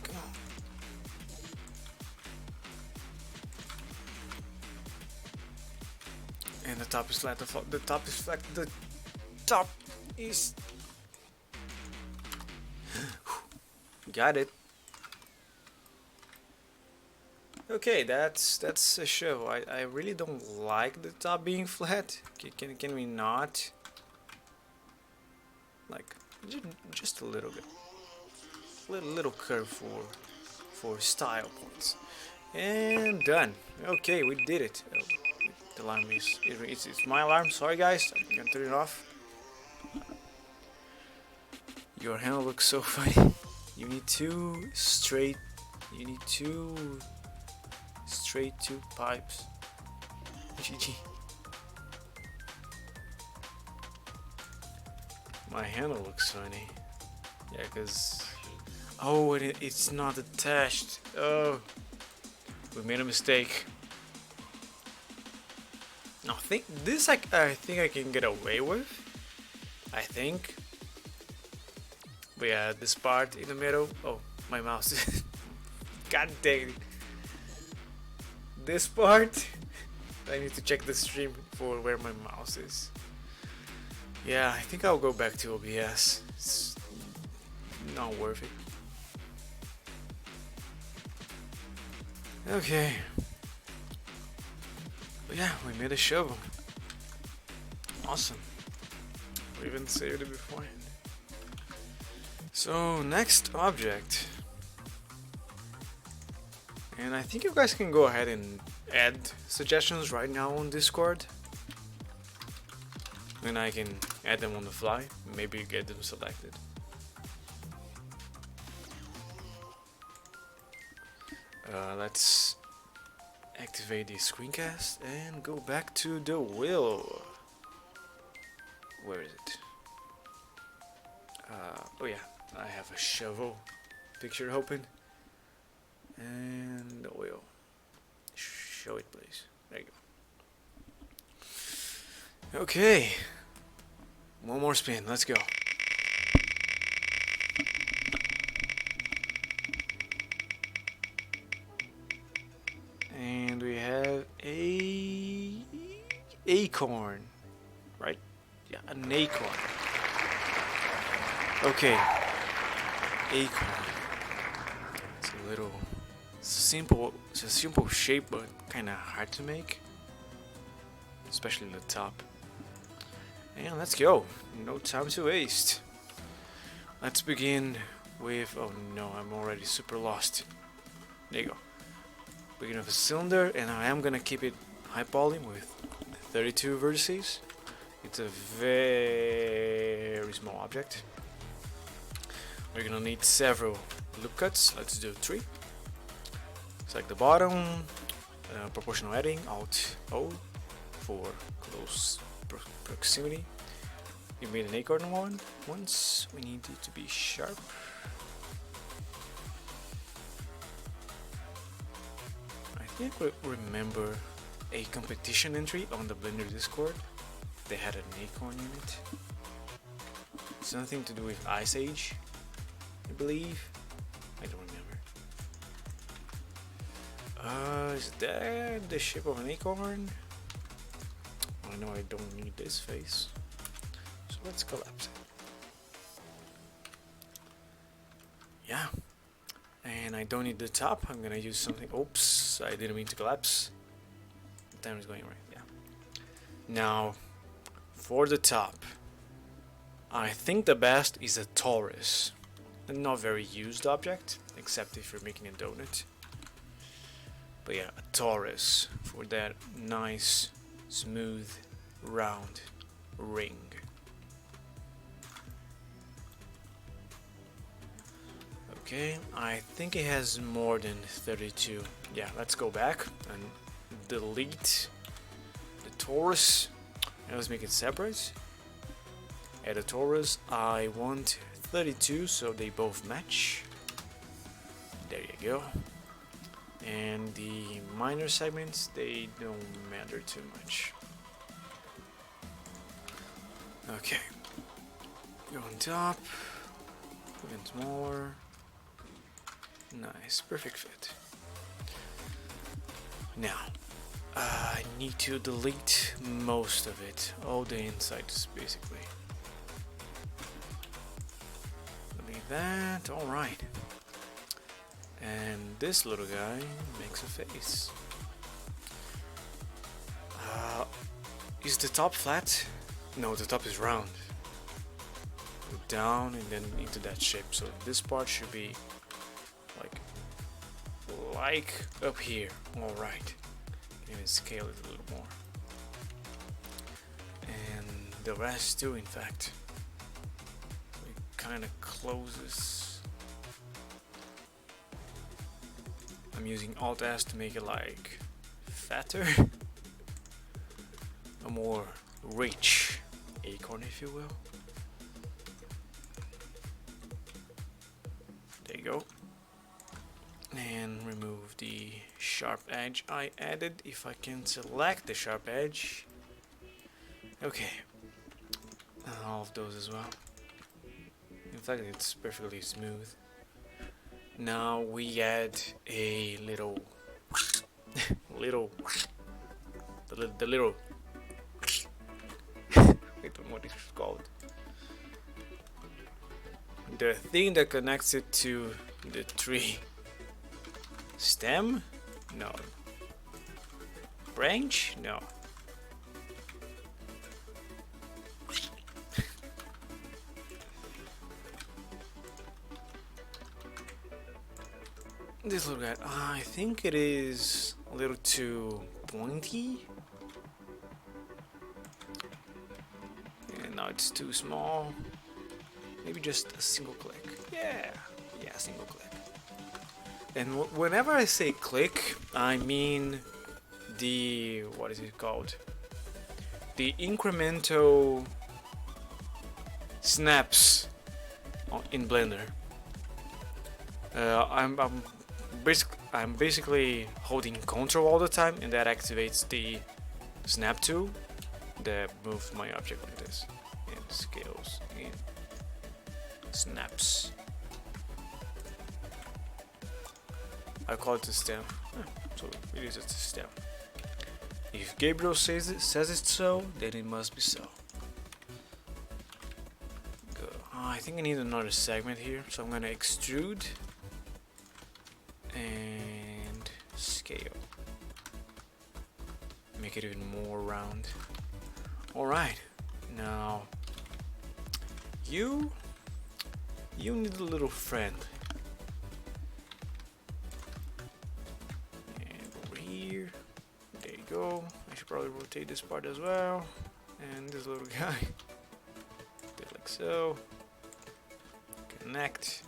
Come on. And the top is flat. The top is flat. The top is. Got it. Okay, that's a show. I really don't like the top being flat. Can we not? Like just a little bit, little curve for style points. And done. Okay, we did it. Oh, the alarm is... It's my alarm. Sorry guys, I'm gonna turn it off. Your handle looks so funny. You need two straight two pipes. GG. My handle looks funny. Yeah, cause oh, it's not attached. Oh, we made a mistake. No, I think I can get away with. I think. But yeah, this part in the middle. Oh, my mouse. God dang it. This part. I need to check the stream for where my mouse is. Yeah, I think I'll go back to OBS. It's not worth it. Okay. But yeah, we made a shovel. Awesome. We even saved it beforehand. So, next object. And I think you guys can go ahead and add suggestions right now on Discord. And I can add them on the fly, maybe get them selected. Let's activate the screencast and go back to the wheel. Where is it? Oh yeah, I have a shovel picture open. And the wheel. Show it please. There you go. Okay. One more spin, let's go. And we have a acorn, right? Yeah, an acorn. Okay, acorn. It's a little simple. It's a simple shape, but kind of hard to make, especially the top. And let's go. No time to waste. Let's begin with. Oh no, I'm already super lost. There you go. Begin with a cylinder, and I am gonna keep it high poly with 32 vertices. It's a very small object. We're gonna need several loop cuts. Let's do 3. Select the bottom, proportional adding, Alt O for close proximity. We made an acorn one once. We need it to be sharp. I think we remember a competition entry on the Blender Discord. They had an acorn in it. Something to do with Ice Age, I believe. I don't remember. Is that the shape of an acorn? I know I don't need this face. So let's collapse it. Yeah. And I don't need the top. I'm gonna use something. Oops, I didn't mean to collapse. The time is going right. Yeah. Now, for the top, I think the best is a torus. A not very used object, except if you're making a donut. But yeah, a torus for that nice, smooth, round ring. Okay, I think it has more than 32. Yeah, let's go back and delete the torus. And let's make it separate. Add a torus. I want 32 so they both match. There you go. And the minor segments, they don't matter too much. Okay. Go on top. Even smaller. Nice, perfect fit. Now, I need to delete most of it, all the insides basically. Delete that, alright. And this little guy makes a face. Is the top flat? No, the top is round. Go down and then into that shape. So this part should be like like up here. Alright. Even scale it a little more. And the rest too, in fact. It kind of closes. I'm using Alt S to make it like fatter. A more rich acorn, if you will. There you go. And remove the sharp edge I added, if I can select the sharp edge. Okay, and all of those as well. In fact, it's perfectly smooth. Now we add a little the little I don't know what it's called. The thing that connects it to the tree. Stem? No. Branch? No. This little guy, I think it is a little too pointy. And now it's too small. Maybe just a single click. Yeah, single click. And whenever I say click, I mean the, what is it called? The incremental snaps in Blender. I'm basically holding Ctrl all the time, and that activates the snap tool that moves my object like this, and scales in snaps. I call it a stem, so it is a stem. If Gabriel says it so, then it must be so. Go. I think I need another segment here, so I'm gonna extrude and scale. Make it even more round. Alright, now you need a little friend. And over here, there you go. I should probably rotate this part as well. And this little guy, do it like so. Connect,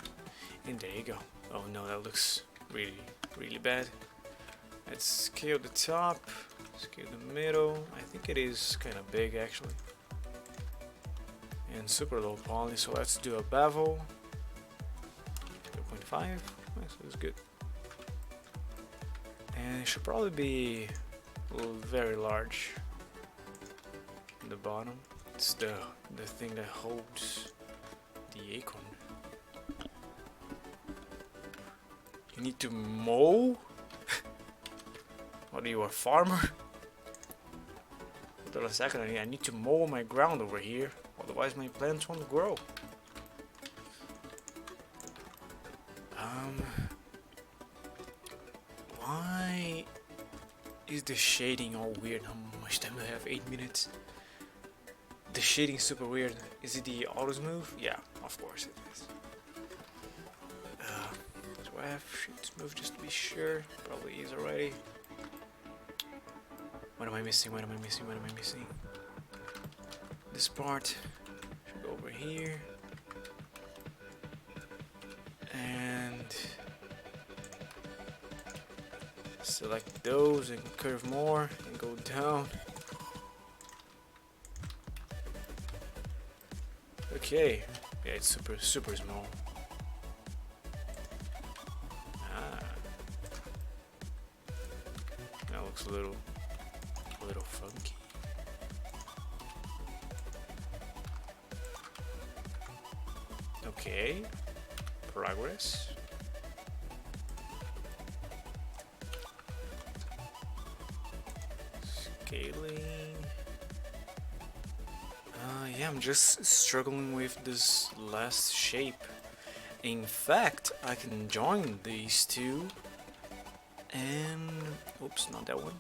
and there you go. Oh no, that looks really bad. Let's scale the top, scale the middle. I think it is kind of big actually, and super low poly, so let's do a bevel 0.5. Nice, that's good. And it should probably be very large in the bottom. It's the thing that holds the acorn. You need to mow? What are you, a farmer? Hold on a second, I need to mow my ground over here, otherwise my plants won't grow. Why is the shading all weird? How much time do I have? 8 minutes. The shading is super weird. Is it the auto smooth? Yeah, of course it is. Do I have shoot smooth just to be sure? Probably is already. What am I missing? What am I missing? What am I missing? This part should go over here. And select those and curve more and go down. Okay, yeah, it's super small. That looks a little funky. Okay, progress. Scaling. Yeah, I'm just struggling with this last shape. In fact, I can join these two and oops, not that one,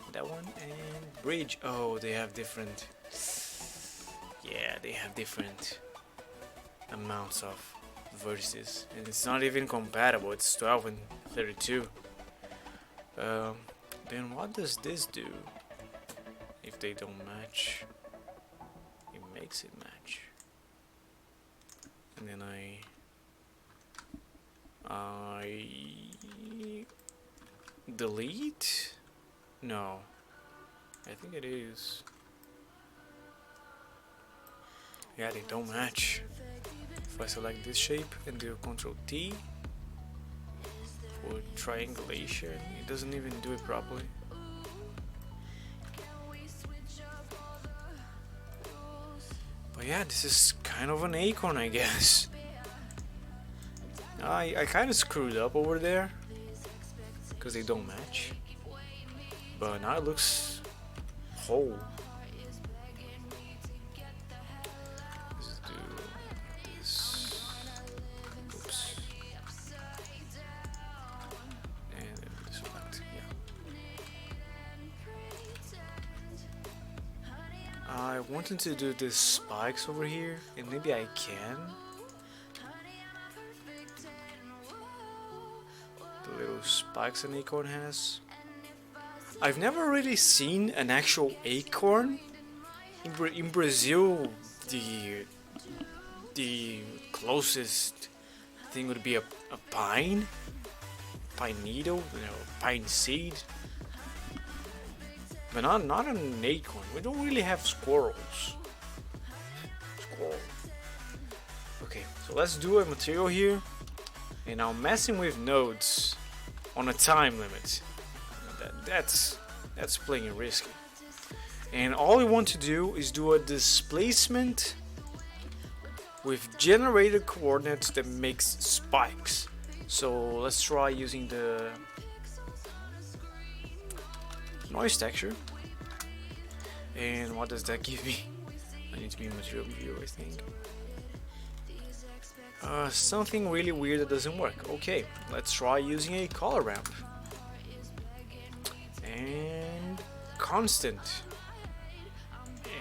and bridge. Oh, they have different, yeah, they have different amounts of vertices, and it's not even compatible. It's 12 and 32. Then what does this do? If they don't match, it makes it match. And then I delete? No, I think it is. Yeah, they don't match. If I select this shape and do Ctrl T for triangulation, it doesn't even do it properly. But yeah, this is kind of an acorn, I guess. I kind of screwed up over there because they don't match. But now it looks whole. Let's do this. Oops. And then select, yeah. I wanted to do the spikes over here, and maybe I can. The little spikes an acorn has. I've never really seen an actual acorn. In Brazil, the closest thing would be a pine needle, you know, pine seed. But not an acorn. We don't really have squirrels. Squirrel. Okay, so let's do a material here. And now messing with nodes on a time limit. That's playing risky. And all we want to do is do a displacement with generated coordinates that makes spikes. So let's try using the noise texture. And what does that give me? I need to be in material view, I think. Something really weird that doesn't work. Okay, let's try using a color ramp. And constant.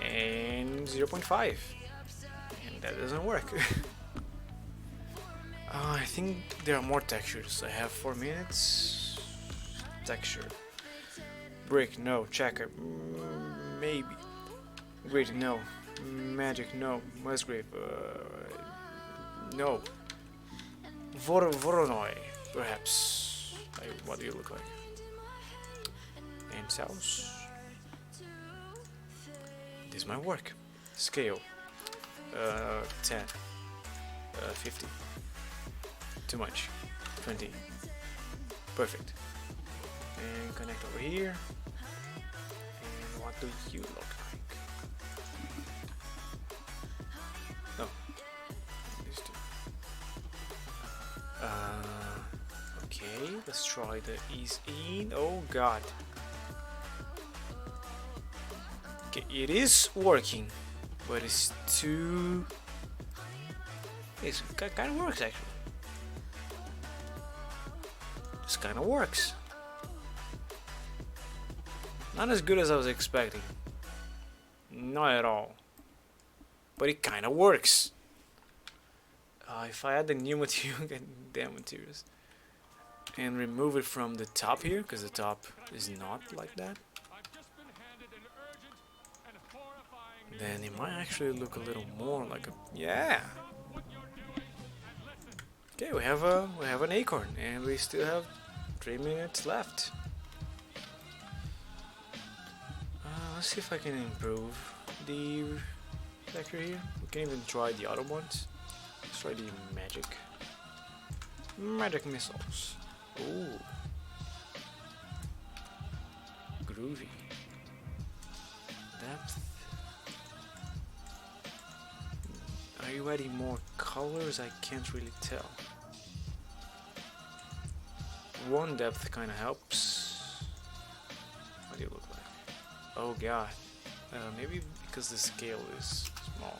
And 0.5. And that doesn't work. I think there are more textures. I have 4 minutes. Texture. Brick, no. Checker, maybe. Grid, no. Magic, no. Musgrave, no. Voronoi, perhaps. What do you look like? And cells. This might work. Scale. 10. 50. Too much. 20. Perfect. And connect over here. And what do you look like? No. These two. Okay, let's try the ease in. Oh god. Okay, it is working, but it's too... It kind of works actually. Just kind of works. Not as good as I was expecting. Not at all. But it kind of works. If I add the new material, get damn materials, and remove it from the top here, because the top is not like that, then it might actually look a little more like a... Yeah! Okay, we have an acorn, and we still have 3 minutes left. Let's see if I can improve the texture here. We can even try the other ones. Let's try the magic missiles. Ooh, groovy. Depth. Are you adding more colors? I can't really tell. One depth kind of helps. What do you look like? Oh god. Maybe because the scale is small.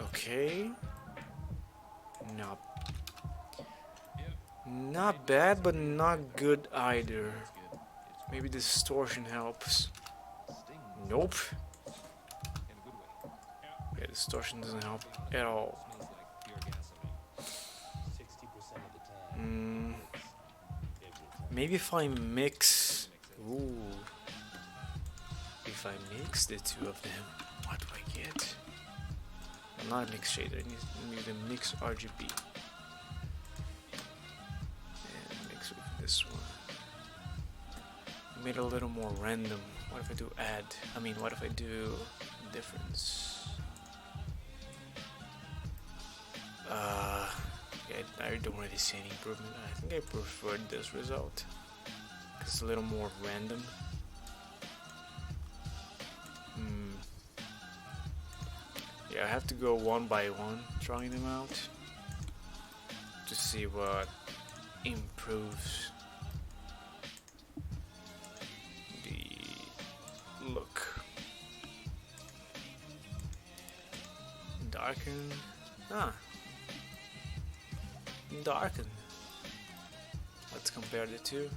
Okay. Not bad, but not good either. Maybe distortion helps. Nope. Yeah, distortion doesn't help at all. Maybe if I mix... Ooh. If I mix the two of them, what do I get? I'm not a mix shader, I need a mix RGB. And mix with this one. Made it a little more random. What if I do add? I mean, what if I do difference? Yeah, I don't really see any improvement. I think I preferred this result. It's a little more random. Yeah, I have to go one by one, trying them out to see what improves the look. Darken. Darken. Let's compare the two.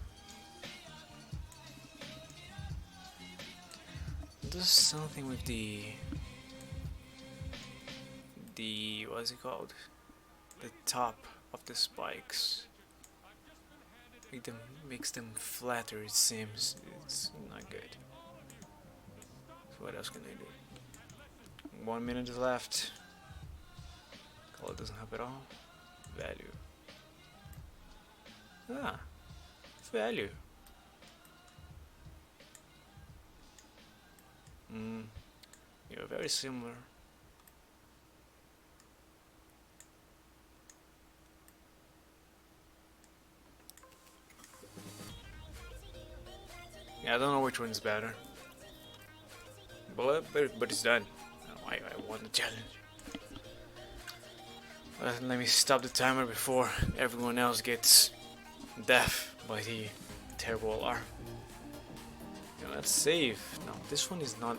Does something with the what's it called? The top of the spikes. Makes them flatter, it seems. It's not good. So what else can I do? 1 minute left. Color doesn't help at all. Value. Value. You're very similar. Yeah, I don't know which one's better. But it's done. I won the challenge. Let me stop the timer before everyone else gets deaf by the terrible alarm. Yeah, let's save. Now this one is not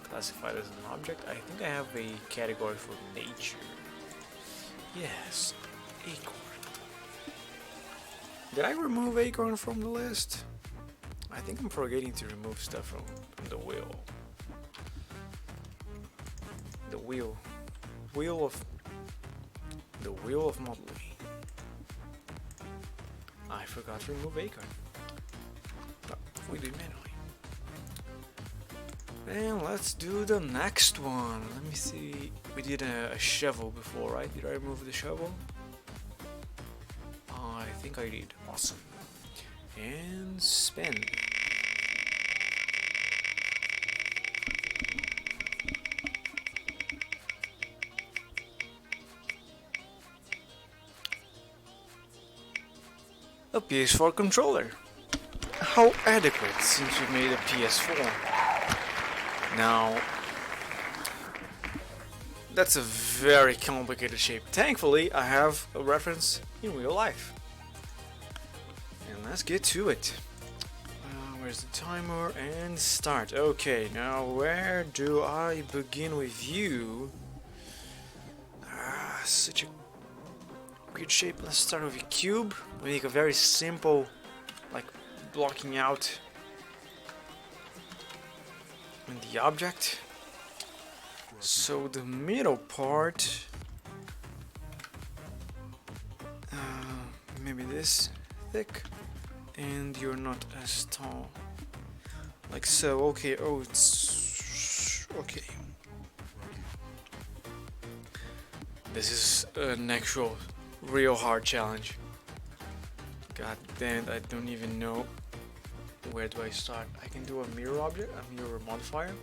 classified as an object. I think I have a category for nature. Yes, acorn. Did I remove acorn from the list? I think I'm forgetting to remove stuff from the wheel. The wheel of modeling. I forgot to remove acorn. But we do manually. And let's do the next one. Let me see. We did a shovel before, right? Did I remove the shovel? I think I did. Awesome. And spin. A PS4 controller. How adequate since we made a PS4. Now, that's a very complicated shape. Thankfully, I have a reference in real life. And let's get to it. Where's the timer? And start. Okay, now where do I begin with you? Such a weird shape. Let's start with a cube. We make a very simple, like, blocking out in the object. So the middle part, maybe this thick, and you're not as tall, like so. Okay. Oh, it's okay. This is an actual real hard challenge. God damn, I don't even know where do I start. I can do a mirror object, a mirror modifier,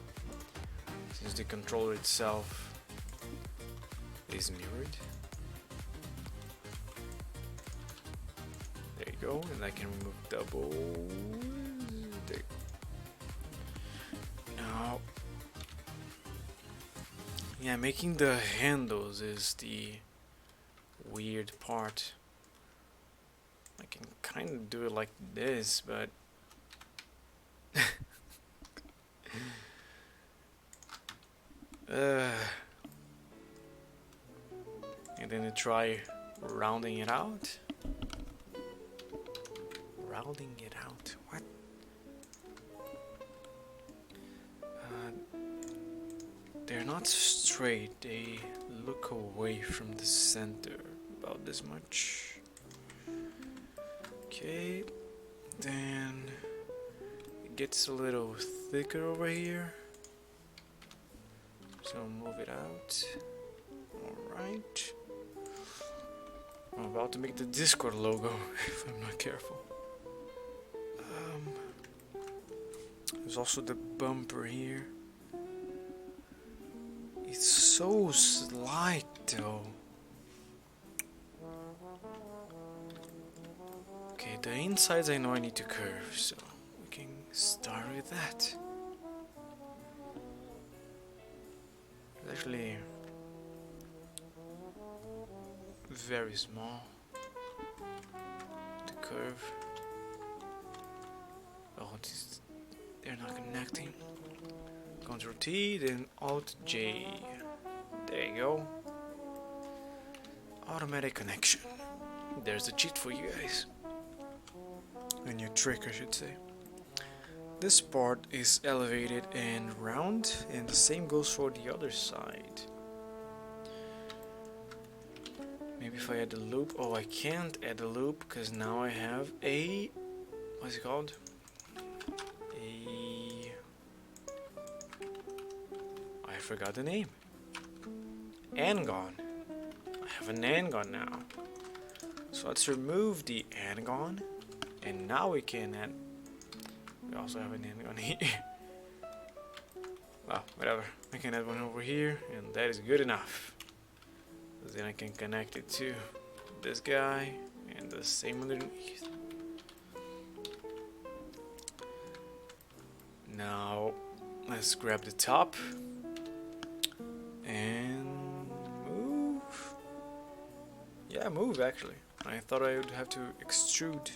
since the controller itself is mirrored. There you go, and I can remove double. There. Now, yeah, making the handles is the weird part. I can kind of do it like this, but and then I try rounding it out. Rounding it out. What? They're not straight. They look away from the center about this much. Okay, then it gets a little thicker over here, so move it out. Alright, I'm about to make the Discord logo if I'm not careful. There's also the bumper here. It's so slight though. Okay, the insides I know I need to curve, so we can start with that. It's actually very small to curve. Oh, they're not connecting. Ctrl T, then Alt J. There you go. Automatic connection. There's a cheat for you guys. A new trick, I should say. This part is elevated and round, and the same goes for the other side. Maybe if I add a loop. Oh, I can't add a loop because now I have a, what's it called? I forgot the name. Angon. I have an Angon now. So let's remove the Angon, and now we can add. We also have an Angon here. Well, whatever. I can add one over here, and that is good enough. Then I can connect it to this guy, and the same underneath. Now let's grab the top and move. Yeah, move actually. I thought I would have to extrude,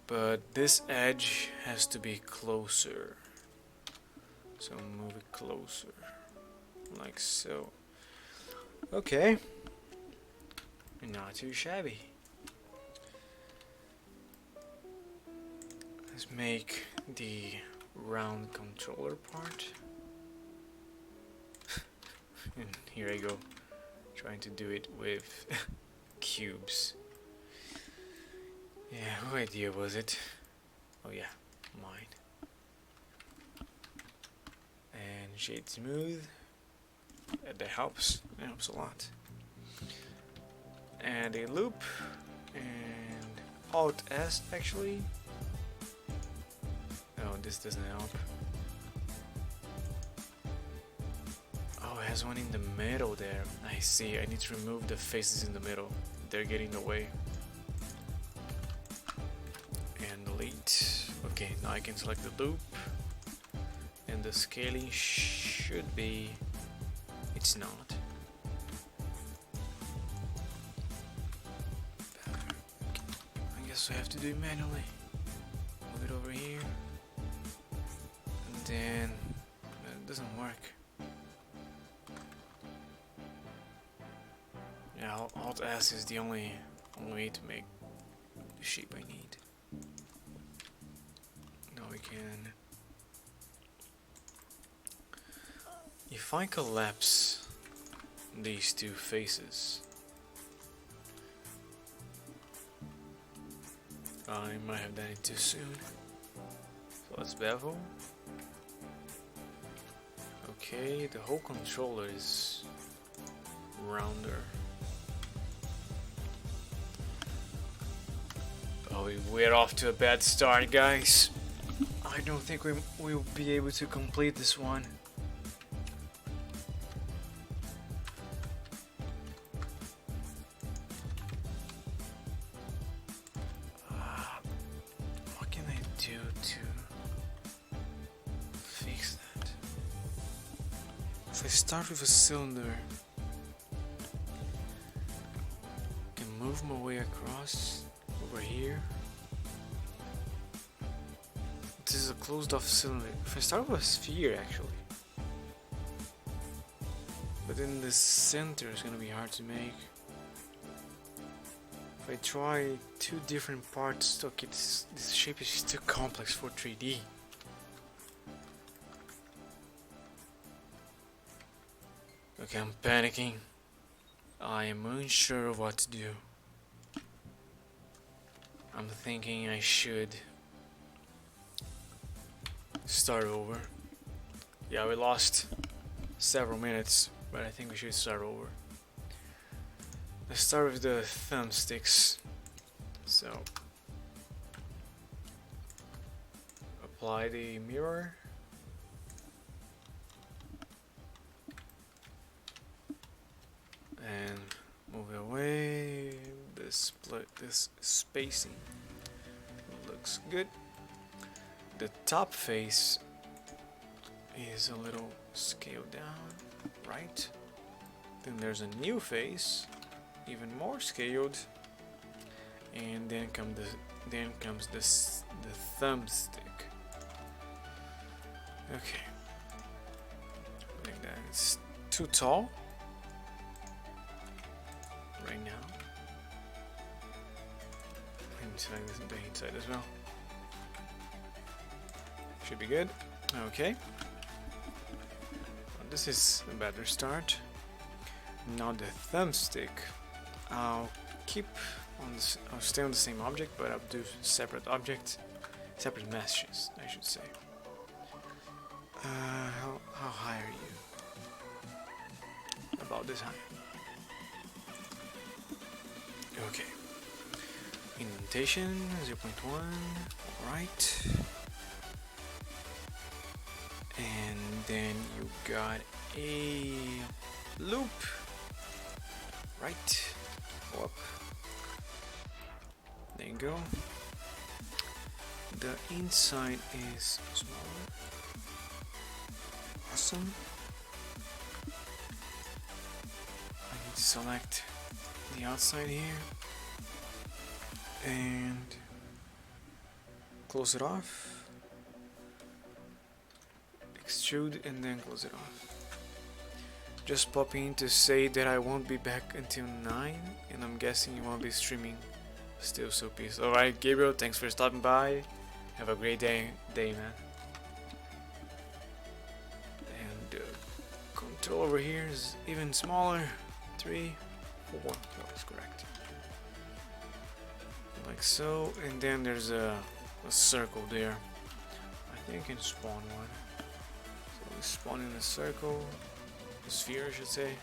but this edge has to be closer. So move it closer, like so. Okay, not too shabby. Let's make the round controller part. And here I go, trying to do it with cubes. Yeah, whose idea was it? Oh yeah, mine. And shade smooth. That helps. That helps a lot. And a loop. And Alt S actually. Oh, this doesn't help. Oh, it has one in the middle there. I see. I need to remove the faces in the middle. They're getting in the way. And delete. Okay, now I can select the loop. And the scaling should be. It's not. I guess I have to do it manually. Move it over here. And then it doesn't work. Yeah, Alt S is the only way to make the shape I need. Now we can. If I collapse these two faces, I might have done it too soon. So let's bevel. Okay, the whole controller is rounder. Oh, we're off to a bad start, guys. I don't think we'll be able to complete this one. What can I do to fix that? If I start with a cylinder, I can move my way across over here. This is a closed off cylinder. If I start with a sphere actually, but then the center is gonna be hard to make. If I try two different parts, okay, this shape is too complex for 3D. Okay, I'm panicking. I am unsure of what to do. I'm thinking I should start over. Yeah, we lost several minutes, but I think we should start over. Let's start with the thumbsticks. So apply the mirror. And move away. This spacing looks good. The top face is a little scaled down, right? Then there's a new face, even more scaled, and then comes the thumbstick. Okay, I think that is too tall right now. Inside this and the inside as well. Should be good. Okay. Well, this is a better start. Now the thumbstick. I'll stay on the same object, but I'll do separate objects, separate meshes, I should say. How high are you? About this high. Okay. Indentation 0.1. Right. And then you got a loop. Right. Go up. There you go. The inside is smaller. Awesome. I need to select the outside here and close it off. Extrude and then close it off. Just popping in to say that I won't be back until 9, and I'm guessing you won't be streaming still, so peace. Alright, Gabriel, thanks for stopping by. Have a great day man. And control over here is even smaller. 3, 4, that's correct. Like so, and then there's a circle there. I think I can spawn one. So we spawn in a circle, a sphere I should say.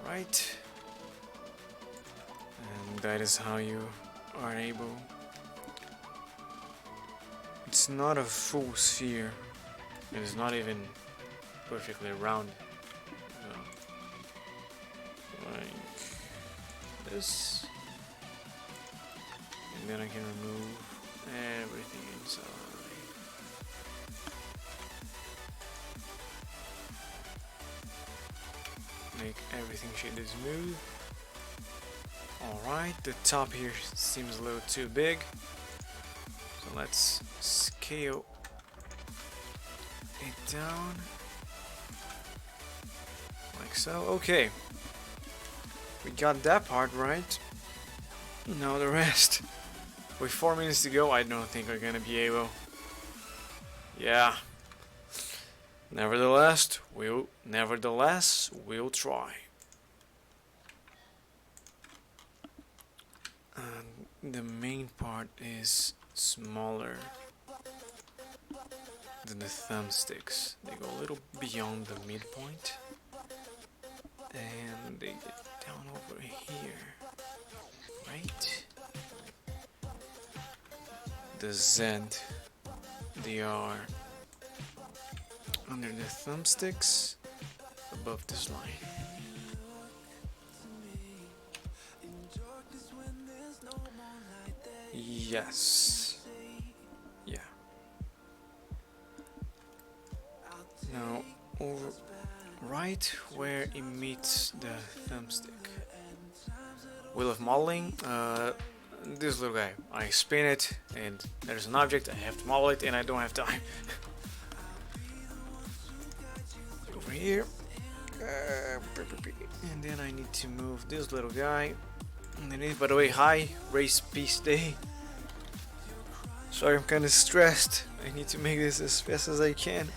Alright. And that is how you are able. It's not a full sphere. It is not even perfectly round. So, like this. And then I can remove everything inside. Make everything shaded smooth. Alright, the top here seems a little too big. So let's scale it down. Like so. Okay. We got that part right. Now the rest. With 4 minutes to go, I don't think we're gonna be able. Yeah. Nevertheless, we'll try. And the main part is smaller than the thumbsticks. They go a little beyond the midpoint, and they get down over here, right? The Z, they are under the thumbsticks above this line. Yes. Yeah. Now, over right where it meets the thumbstick. Wheel of modeling. This little guy. I spin it, and there's an object. I have to model it, and I don't have time. Over here. And then I need to move this little guy underneath. By the way, hi, race peace day. Sorry, I'm kind of stressed. I need to make this as fast as I can,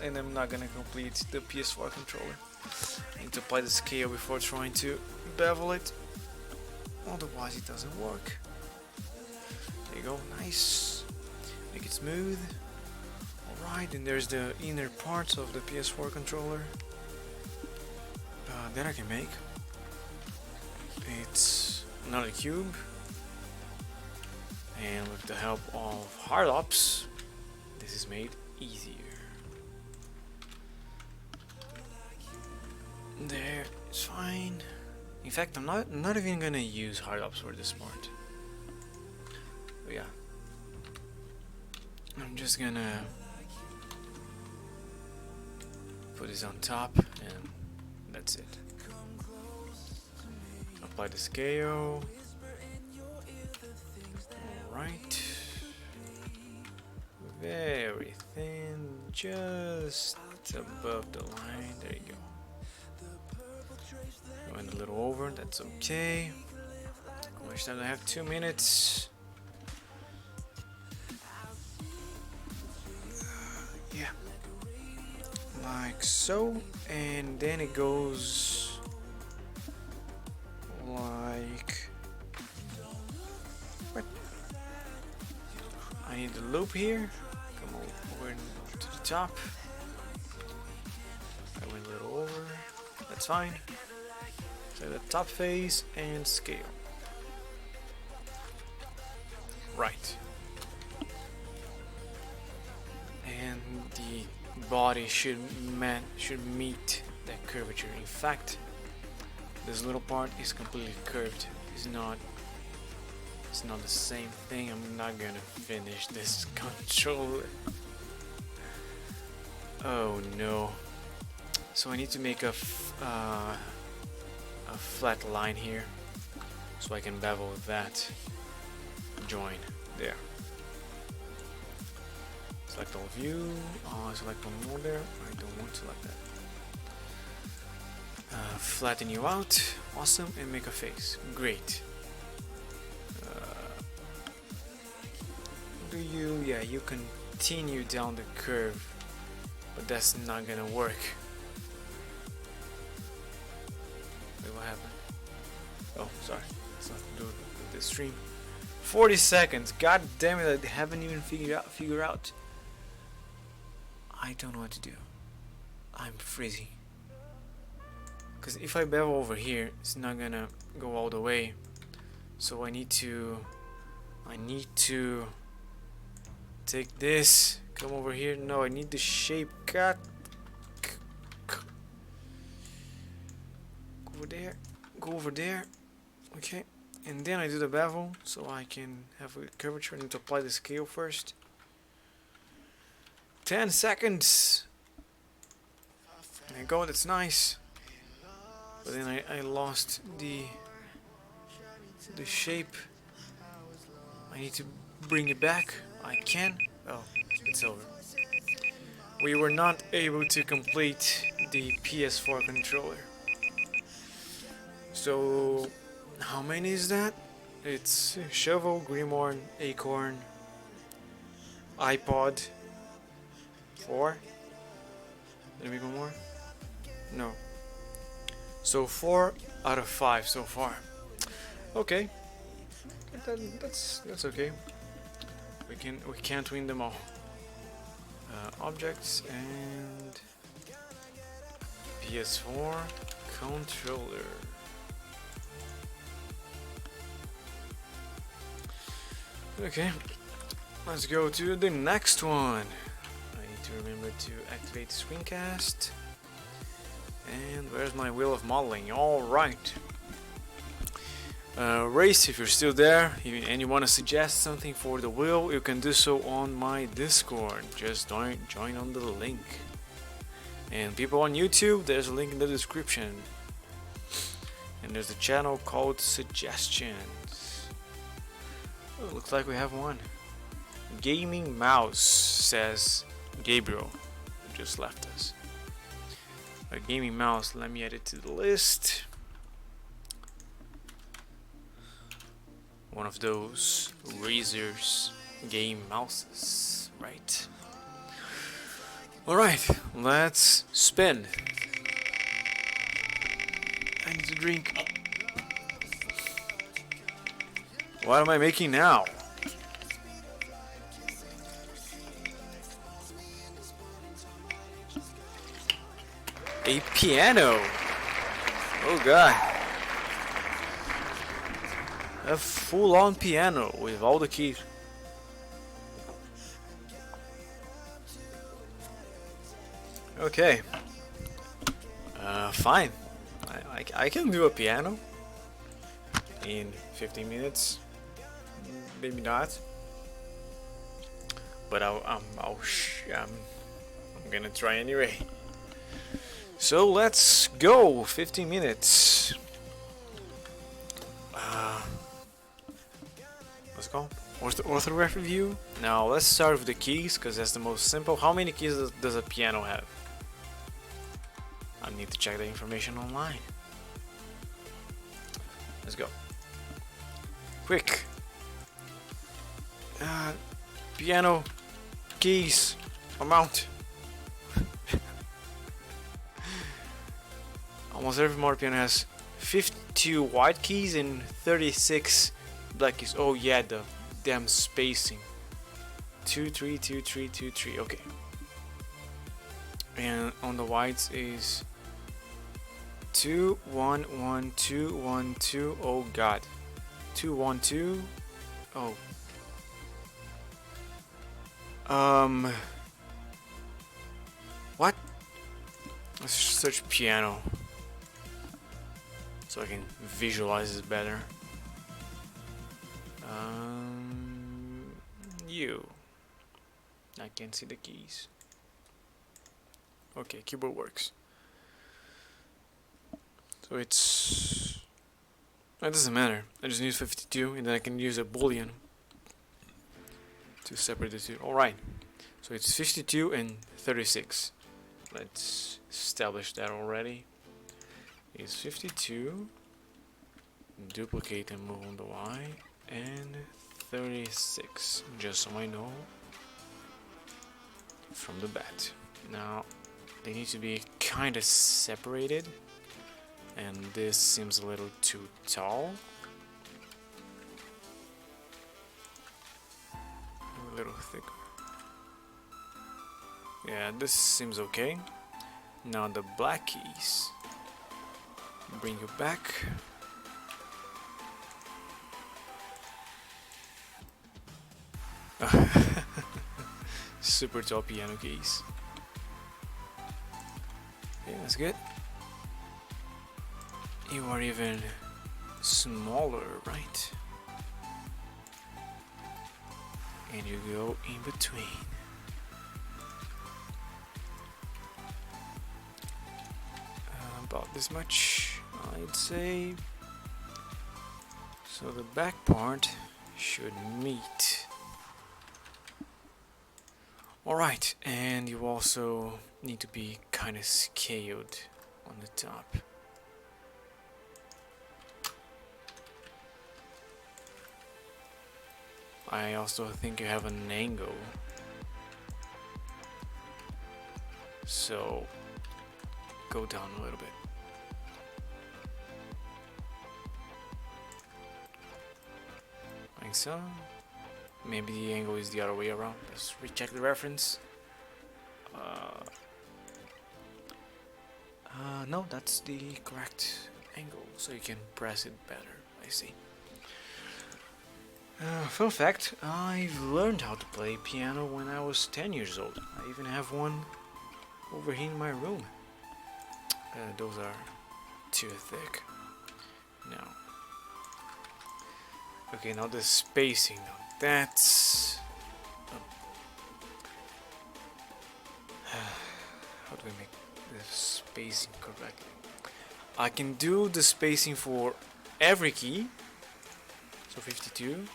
and I'm not gonna complete the PS4 controller. I need to apply the scale before trying to bevel it, otherwise it doesn't work. There you go, nice. Make it smooth. Alright, and there's the inner parts of the PS4 controller that I can make. It's another cube, and with the help of hard ops, this is made easier. There, it's fine. In fact, I'm not even gonna use hard ops for this part. But yeah, I'm just gonna put this on top, and that's it. Apply the scale. Alright. Very thin, just above the line. There you go. Going a little over, that's okay. How much time do I have? 2 minutes. Yeah. Like so. And then it goes like... What? I need the loop here. Come over to the top. I went a little over. That's fine. So the top face and scale. Right. And the body should meet that curvature. In fact, this little part is completely curved. It's not the same thing. I'm not gonna finish this controller. Oh no. So I need to make a flat line here, so I can bevel that join there. Select all view. Select one more there. I don't want to select that. Flatten you out. Awesome. And make a face. Great. Yeah, you continue down the curve, but that's not gonna work. Wait, what happened? Oh, sorry. It's nothing to do with the stream. 40 seconds. God damn it! I haven't even figured out. I don't know what to do. I'm freezing. Because if I bevel over here, it's not gonna go all the way. So I need to take this. Come over here. No, I need the shape. God. Go over there. Go over there. Okay. And then I do the bevel, so I can have a curvature. I need to apply the scale first. 10 seconds. There you go, that's nice. But then I lost the shape. I need to bring it back. I can. Oh, it's over. We were not able to complete the PS4 controller. So, how many is that? It's Shovel, Grimoire, Acorn, iPod. 4. Did we go more? No. So 4 out of 5 so far. Okay. That's okay. We can't win them all. Objects and PS4 controller. Okay. Let's go to the next one. Remember to activate the screencast. And where's my wheel of modeling? Alright. Race, if you're still there and you want to suggest something for the wheel, you can do so on my Discord. Just join on the link. And people on YouTube, there's a link in the description. And there's a channel called Suggestions. Oh, looks like we have one. Gaming Mouse says Gabriel just left us. A gaming mouse, let me add it to the list. One of those Razer's game mouses, right? Alright, let's spin. I need to drink. What am I making now? A piano. Oh god. A full-on piano with all the keys. Okay. Fine. I can do a piano in 15 minutes. Maybe not. But I'm gonna try anyway. So let's go. 15 minutes. Let's go. What's the orthograph review? Now let's start with the keys because that's the most simple. How many keys does a piano have? I need to check the information online. Let's go. Quick. Piano keys amount. Almost every modern piano has 52 white keys and 36 black keys. Oh yeah, the damn spacing. 2 3 2 3 2 3. Okay. And on the whites is 2 1 1 2 1 2. Oh god. 2 1 2. Oh. What? Let's search piano so I can visualize it better. I can't see the keys. Okay, keyboard works. So it doesn't matter. I just use 52 and then I can use a boolean to separate the two. Alright, so it's 52 and 36. Let's establish that already. It's 52, duplicate and move on the Y, and 36, just so I know from the bat. Now they need to be kind of separated, and this seems a little too tall. A little thicker. Yeah, this seems okay. Now the black keys. Bring you back. Super tall piano keys. Okay, that's good. You are even smaller, right? And you go in between. About this much, I'd say. So the back part should meet. Alright, and you also need to be kind of scaled on the top. I also think you have an angle. So go down a little bit. Like so. Maybe the angle is the other way around. Let's recheck the reference. No, that's the correct angle, so you can press it better. I see. Fun fact, I've learned how to play piano when I was 10 years old. I even have one over here in my room. Those are too thick. Now. Okay, now the spacing. That's... how do I make the spacing correctly? I can do the spacing for every key. So 52.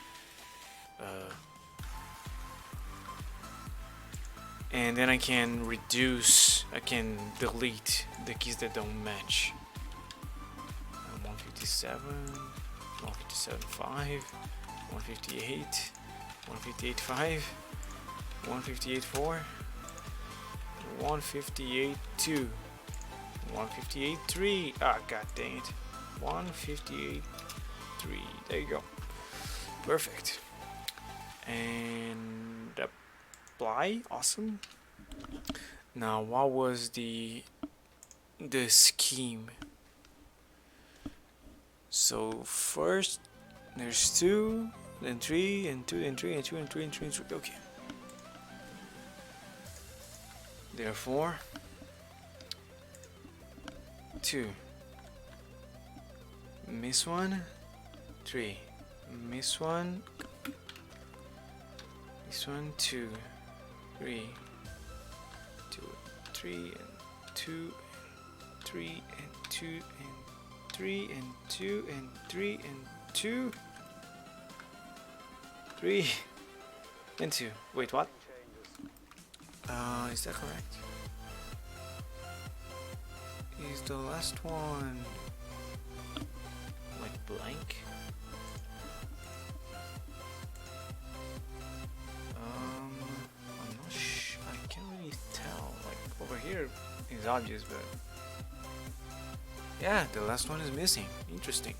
And then I can reduce, I can delete the keys that don't match. 157, 157.5, 158, 158.5, 158.4, 158.2, 158.3. Ah, god dang it. 158.3. There you go. Perfect. And apply. Awesome. Now, what was the scheme? So first there's 2, then 3, and 2, and 3, and 2, and 3, and 3, and 3. Okay. Therefore 2, miss 1, 3, miss 1, this one, 2, 3, 2, 3, and 2, 3, and 2, and 3, and 2, and 3, and 2, 3, and 2. Wait, what? Is that correct? Is the last one like blank? I'm not sure. I can't really tell. Like over here is obvious, but yeah, the last one is missing. Interesting.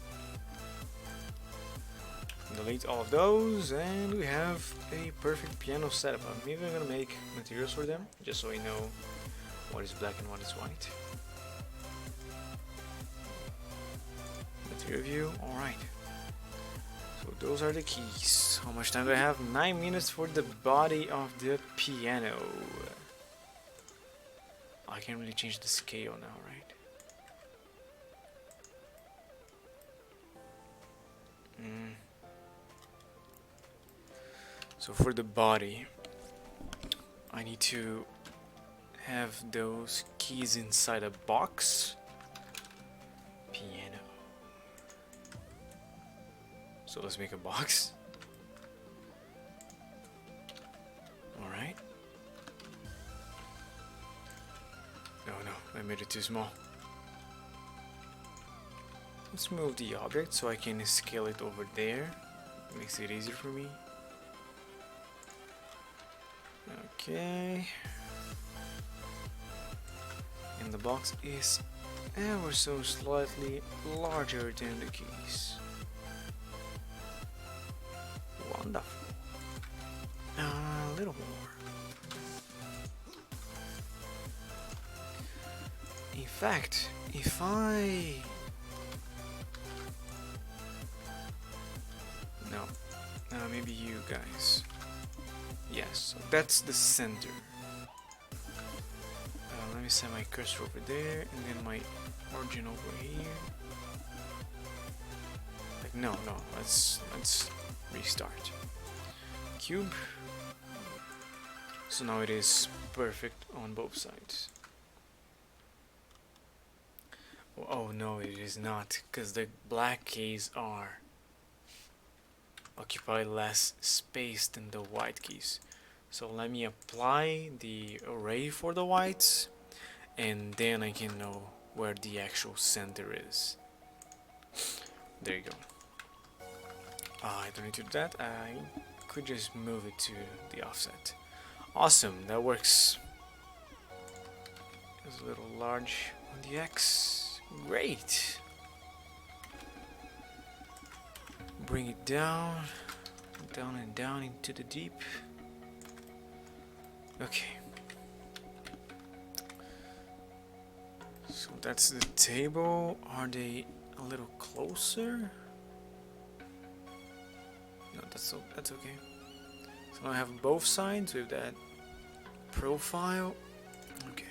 Delete all of those, and we have a perfect piano setup. I'm even gonna make materials for them, just so I know what is black and what is white. Material view, alright. So those are the keys. How much time do I have? 9 minutes for the body of the piano. I can't really change the scale now, right? So for the body, I need to have those keys inside a box. Piano. So let's make a box. Alright. No, I made it too small. Let's move the object so I can scale it over there. Makes it easier for me. Okay. And the box is ever so slightly larger than the keys. Wonderful. A little more. In fact, if I... No. Maybe you guys. Yes, so that's the center. Let me set my cursor over there, and then my origin over here. Like no, let's restart. Cube. So now it is perfect on both sides. Oh no, it is not, because the black keys are occupy less space than the white keys. So let me apply the array for the whites, and then I can know where the actual center is. There you go. I don't need to do that. I could just move it to the offset. Awesome, that works. It's a little large on the X. Great. Bring it down, down and down into the deep. Okay. So that's the table. Are they a little closer? No, that's okay. So I have both sides with that profile. Okay.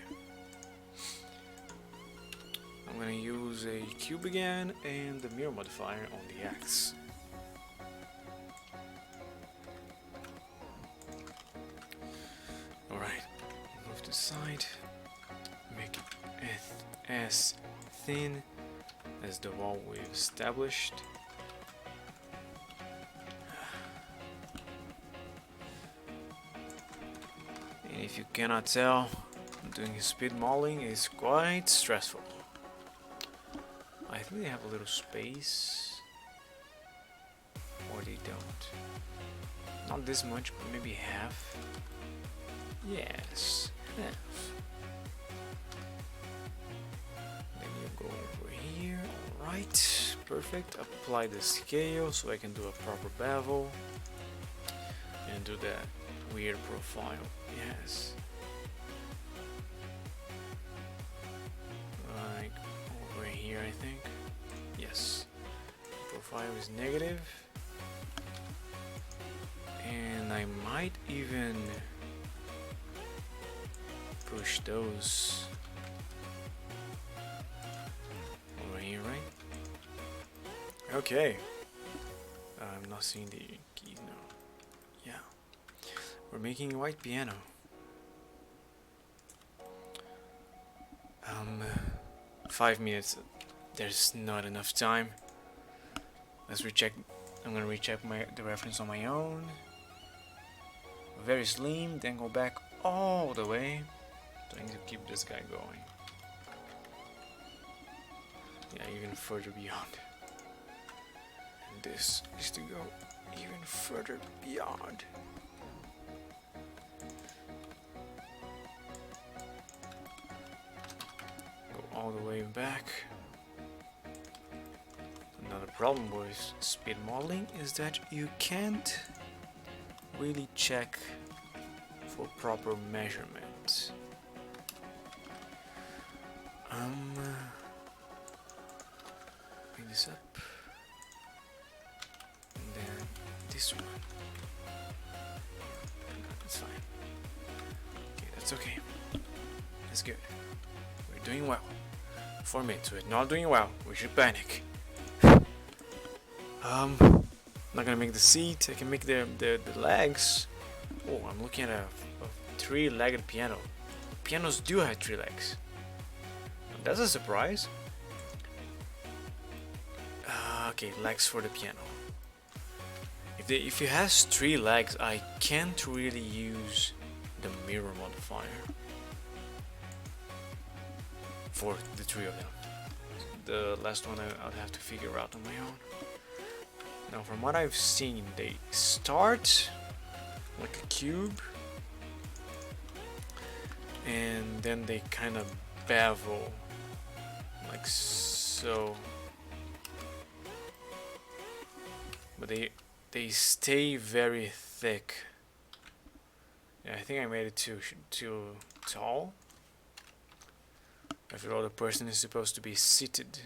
I'm gonna use a cube again and the mirror modifier on the X. Alright, move to the side, make it as thin as the wall we've established. And if you cannot tell, doing speed modeling is quite stressful. I think they have a little space, or they don't. Not this much, but maybe half. Yes, half. Then you go over here, alright. perfect. Apply the scale so I can do a proper bevel and do that weird profile. Yes. Like over here, I think. Yes. Profile is negative. And I might even push those over here, right? Okay. I'm not seeing the keys now. Yeah. We're making a white piano. 5 minutes. There's not enough time. Let's recheck. I'm gonna recheck the reference on my own. Very slim, then go back all the way. So I need to keep this guy going. Yeah, even further beyond. And this is to go even further beyond. Go all the way back. Another problem with speed modeling is that you can't really check for proper measurements. Bring this up, and then this one. That's fine. Okay, that's okay. That's good. We're doing well. 4 minutes. We're not doing well. We should panic. Not gonna make the seat. I can make the legs. Oh, I'm looking at a 3-legged piano. Pianos do have 3 legs. That's a surprise. Okay, legs for the piano. If it has 3 legs, I can't really use the mirror modifier for the 3 of them. The last one I'll have to figure out on my own. Now, from what I've seen, they start like a cube, and then they kind of bevel like so. But they stay very thick. Yeah, I think I made it too tall. After all, the person is supposed to be seated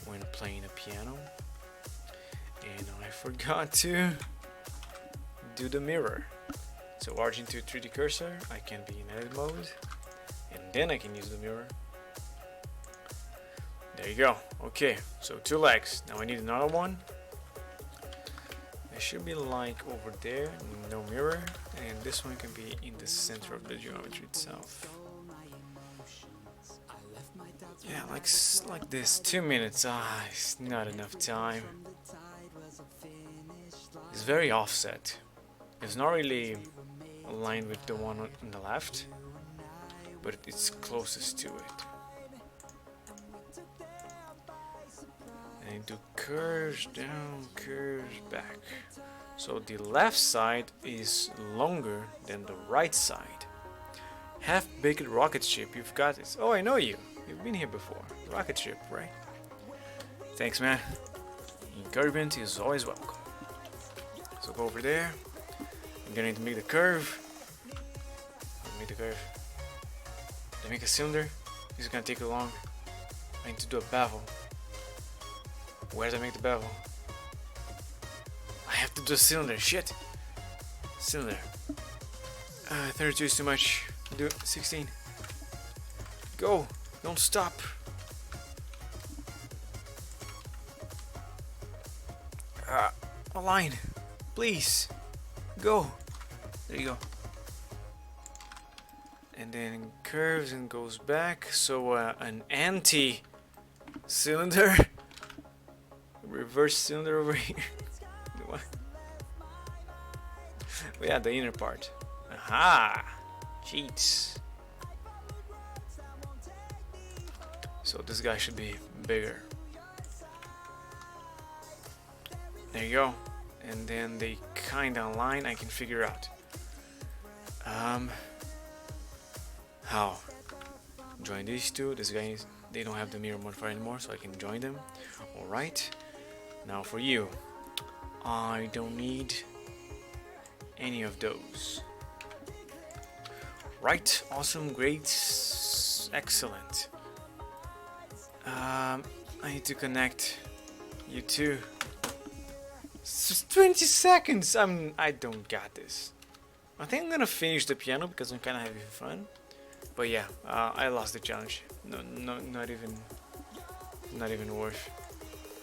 when playing a piano. And I forgot to do the mirror. So large into 3D cursor, I can be in edit mode, and then I can use the mirror. There you go. Okay, so 2 legs. Now I need another one. It should be like over there, no mirror, and this one can be in the center of the geometry itself. Yeah, like this. 2 minutes. It's not enough time. It's very offset. It's not really aligned with the one on the left, but it's closest to it. And do curves down, curves back. So the left side is longer than the right side. Half-baked rocket ship, you've got this. Oh, I know you. You've been here before. Rocket ship, right? Thanks, man. Encouragement is always welcome. So go over there. I'm gonna need to make the curve. Make the curve. Then make a cylinder. This is gonna take long. I need to do a bevel. Where do I make the bevel? I have to do a cylinder. Shit. Cylinder. 32 is too much. Do 16. Go. Don't stop. Align. Please. Go. There you go. And then curves and goes back. So an anti-cylinder. Reverse cylinder over here. What? Oh yeah, the inner part. Aha! Cheats. So this guy should be bigger. There you go. And then they kinda align. I can figure out. How? Join these two. This guy they don't have the mirror modifier anymore, so I can join them. Alright, now for you, I don't need any of those. Right, awesome, great, excellent. I need to connect you two. It's just 20 seconds. I don't got this. I think I'm gonna finish the piano because I'm kind of having fun. But yeah, I lost the challenge. No, not even worth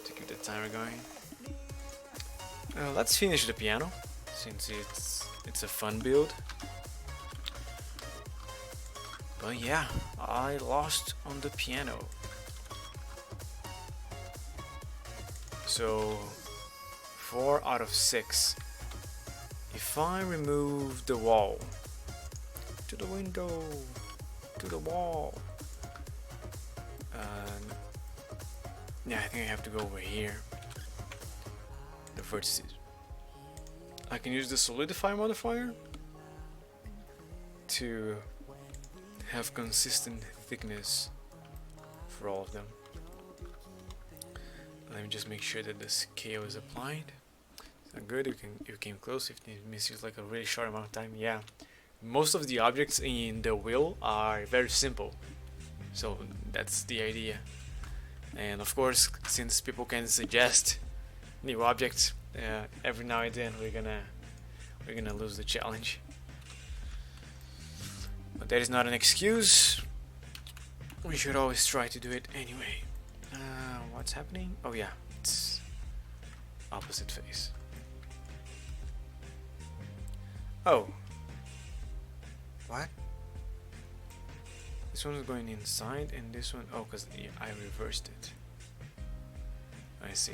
to keep the timer going. Let's finish the piano since it's a fun build. But yeah, I lost on the piano. So 4 out of 6. If I remove the wall, to the window, to the wall, yeah, I think I have to go over here. The vertices. I can use the solidify modifier to have consistent thickness for all of them. Let me just make sure that the scale is applied. So good, you came close. 15 minutes is like a really short amount of time. Yeah, most of the objects in the wheel are very simple, so that's the idea. And of course, since people can suggest new objects every now and then, we're gonna lose the challenge. But that is not an excuse. We should always try to do it anyway. What's happening? Oh yeah, it's opposite face. Oh. What? This one is going inside and this one... Oh, because I reversed it. I see.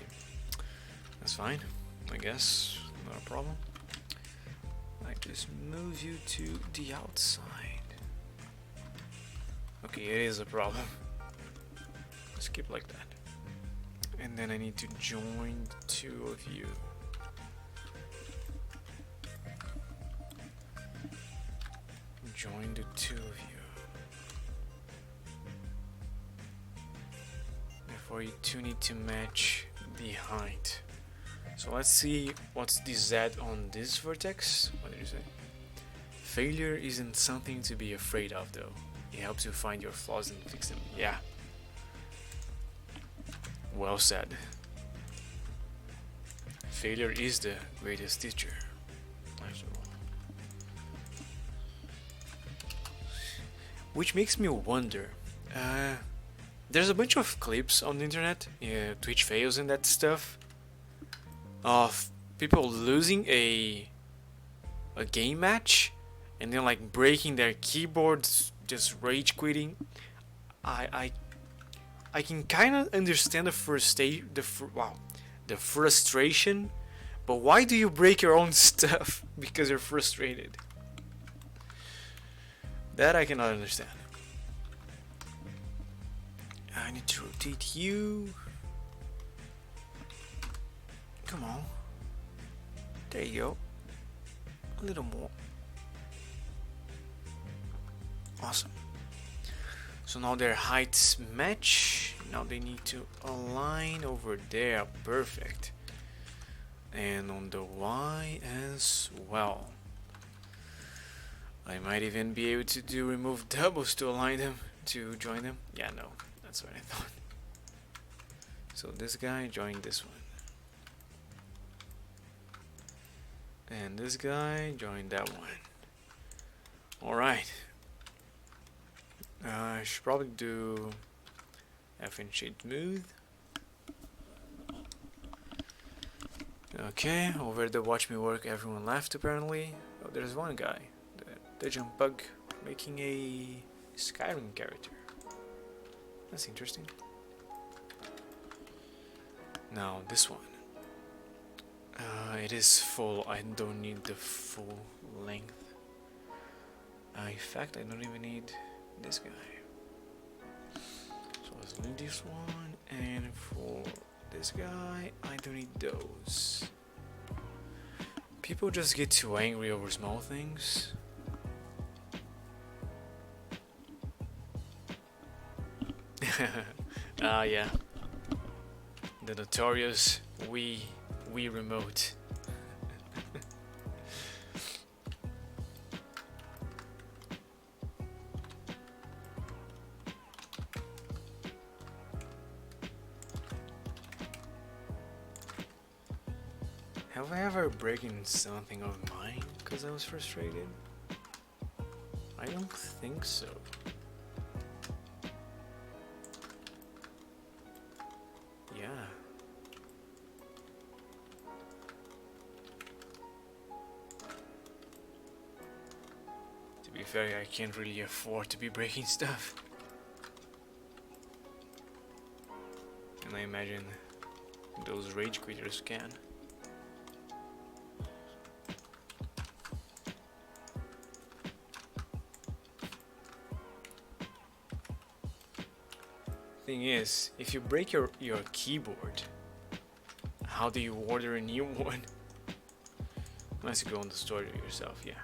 That's fine, I guess. Not a problem. I just move you to the outside. Okay, it is a problem. Let's keep like that. And then I need to join the two of you. Join the two of you. Therefore, you two need to match the height. So let's see what's the Z on this vertex. What did you say? Failure isn't something to be afraid of, though. It helps you find your flaws and fix them. Yeah. Well said. Failure is the greatest teacher. Which makes me wonder. There's a bunch of clips on the internet, Twitch fails and that stuff, of people losing a game match and then like breaking their keyboards, just rage quitting. I can kind of understand the frustration, but why do you break your own stuff because you're frustrated? That I cannot understand. I need to rotate you. Come on. There you go. A little more. Awesome. So now their heights match. Now they need to align over there. Perfect. And on the Y as well. I might even be able to remove doubles to align them, to join them. Yeah, no, that's what I thought. So this guy joined this one. And this guy joined that one. Alright. I should probably do F and shade smooth. Okay, over the watch me work, everyone left apparently. Oh, there's one guy. The jump bug making a Skyrim character. That's interesting. Now this one. It is full. I don't need the full length. In fact, I don't even need this guy. So let's leave this one. And for this guy, I don't need those. People just get too angry over small things. Yeah. The notorious Wii remote. Have I ever broken something of mine because I was frustrated? I don't think so. Yeah. To be fair, I can't really afford to be breaking stuff. And I imagine those rage quitters can. Thing is, if you break your keyboard, how do you order a new one? Unless you go on the store yourself, yeah.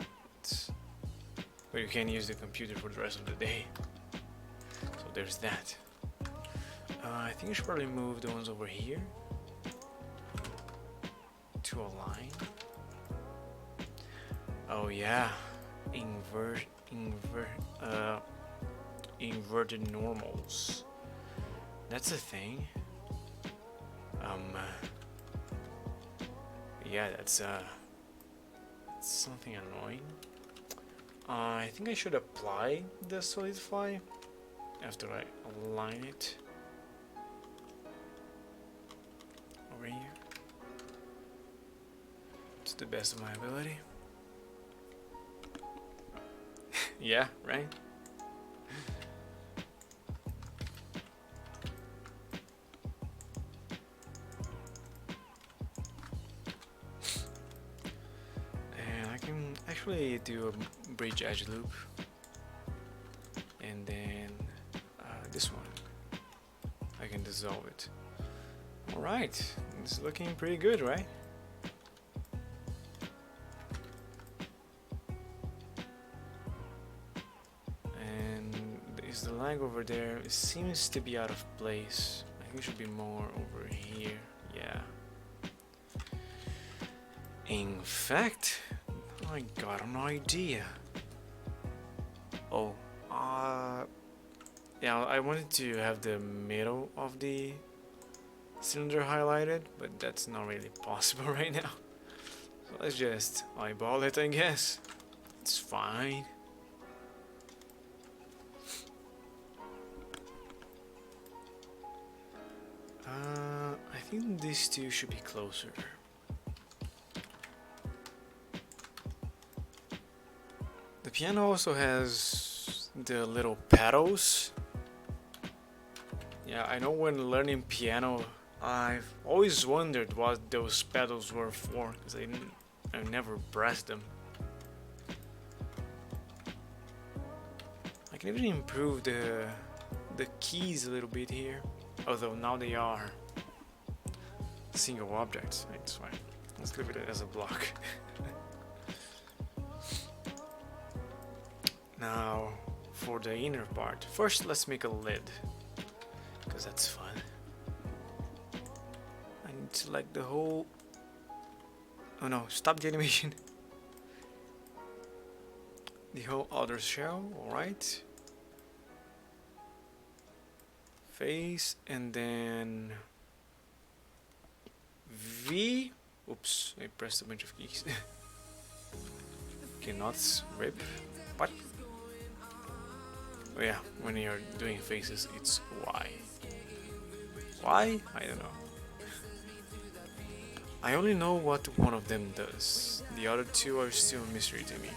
But you can't use the computer for the rest of the day. So there's that. I think I should probably move the ones over here to align. Oh yeah, inverted normals. That's a thing. Yeah, that's something annoying. I think I should apply the solidify after I align it over here. To the best of my ability. Yeah, right? Actually do a bridge edge loop, and then this one I can dissolve it. Alright, it's looking pretty good, right? And is the lag over there? It seems to be out of place. I think it should be more over here. Yeah. In fact, I got an idea. Oh, yeah, I wanted to have the middle of the cylinder highlighted, but that's not really possible right now. So let's just eyeball it, I guess. It's fine. I think these two should be closer. The piano also has the little pedals. Yeah, I know when learning piano, I've always wondered what those pedals were for, because I never pressed them. I can even improve the keys a little bit here, although now they are single objects. It's fine. Let's leave it as a block. Now, for the inner part, first let's make a lid, because that's fun. I need to select the whole... Oh no, stop the animation. The whole outer shell, alright. Face, and then... V... Oops, I pressed a bunch of keys. Cannot rip. What? Oh yeah, when you're doing faces, it's Y. Why? I don't know. I only know what one of them does. The other two are still a mystery to me.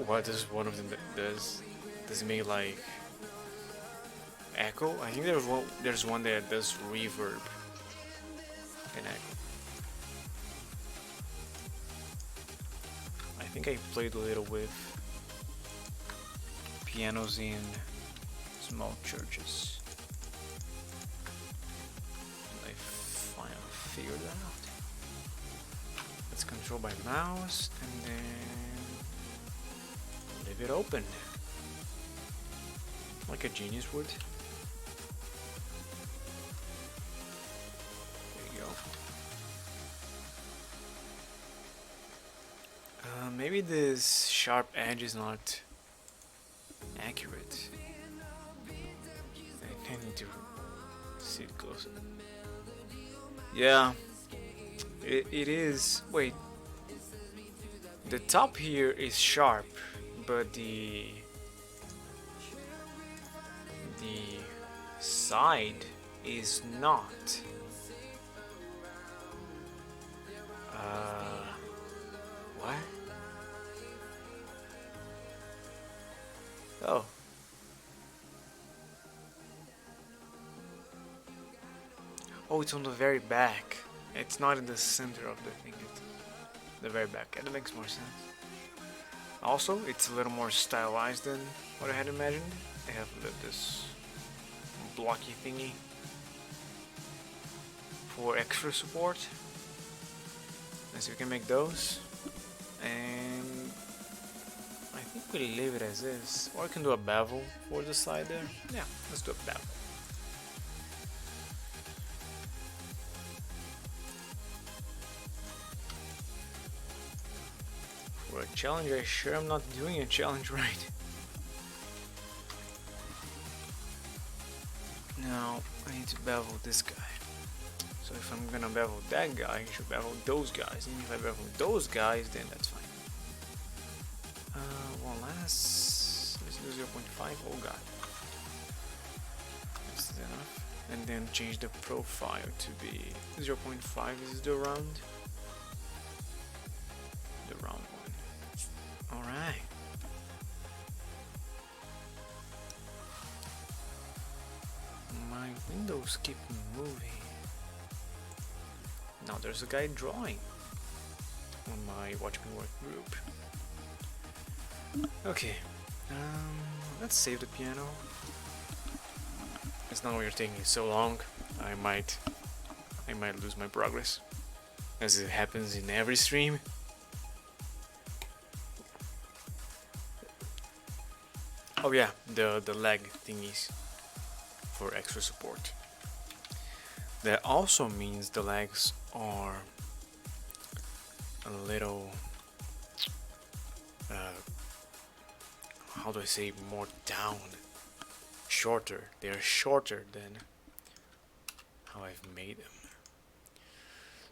What does one of them does? Does it make like echo? I think there's one that does reverb and echo. I think I played a little with pianos in small churches. And I finally figured that out. Let's control by mouse and then leave it open. like a genius would. There you go. Maybe this sharp edge is not accurate. I need to see it closer. Yeah, it is. Wait, the top here is sharp, but the side is not. What? Oh. Oh, it's on the very back. It's not in the center of the thing. It's the very back. Yeah, that makes more sense. Also, it's a little more stylized than what I had imagined. They have this blocky thingy for extra support. So we can make those. And I think we leave it as is. Or I can do a bevel for the side there. Yeah, let's do a bevel. For a challenge, I sure am not doing a challenge right. Now, I need to bevel this guy. So if I'm gonna bevel that guy, I should bevel those guys. And if I bevel those guys, then that's fine. One last. Let's do 0.5. Oh god. This is enough. And then change the profile to be 0.5 is the round. The round one. Alright. My windows keep moving. Now there's a guy drawing on my Watch Me Work group. Okay, let's save the piano. It's not you're taking so long. I might lose my progress, as it happens in every stream. Oh yeah, the leg thingies for extra support. That also means the legs are a little, how do I say, more down, shorter. They are shorter than how I've made them.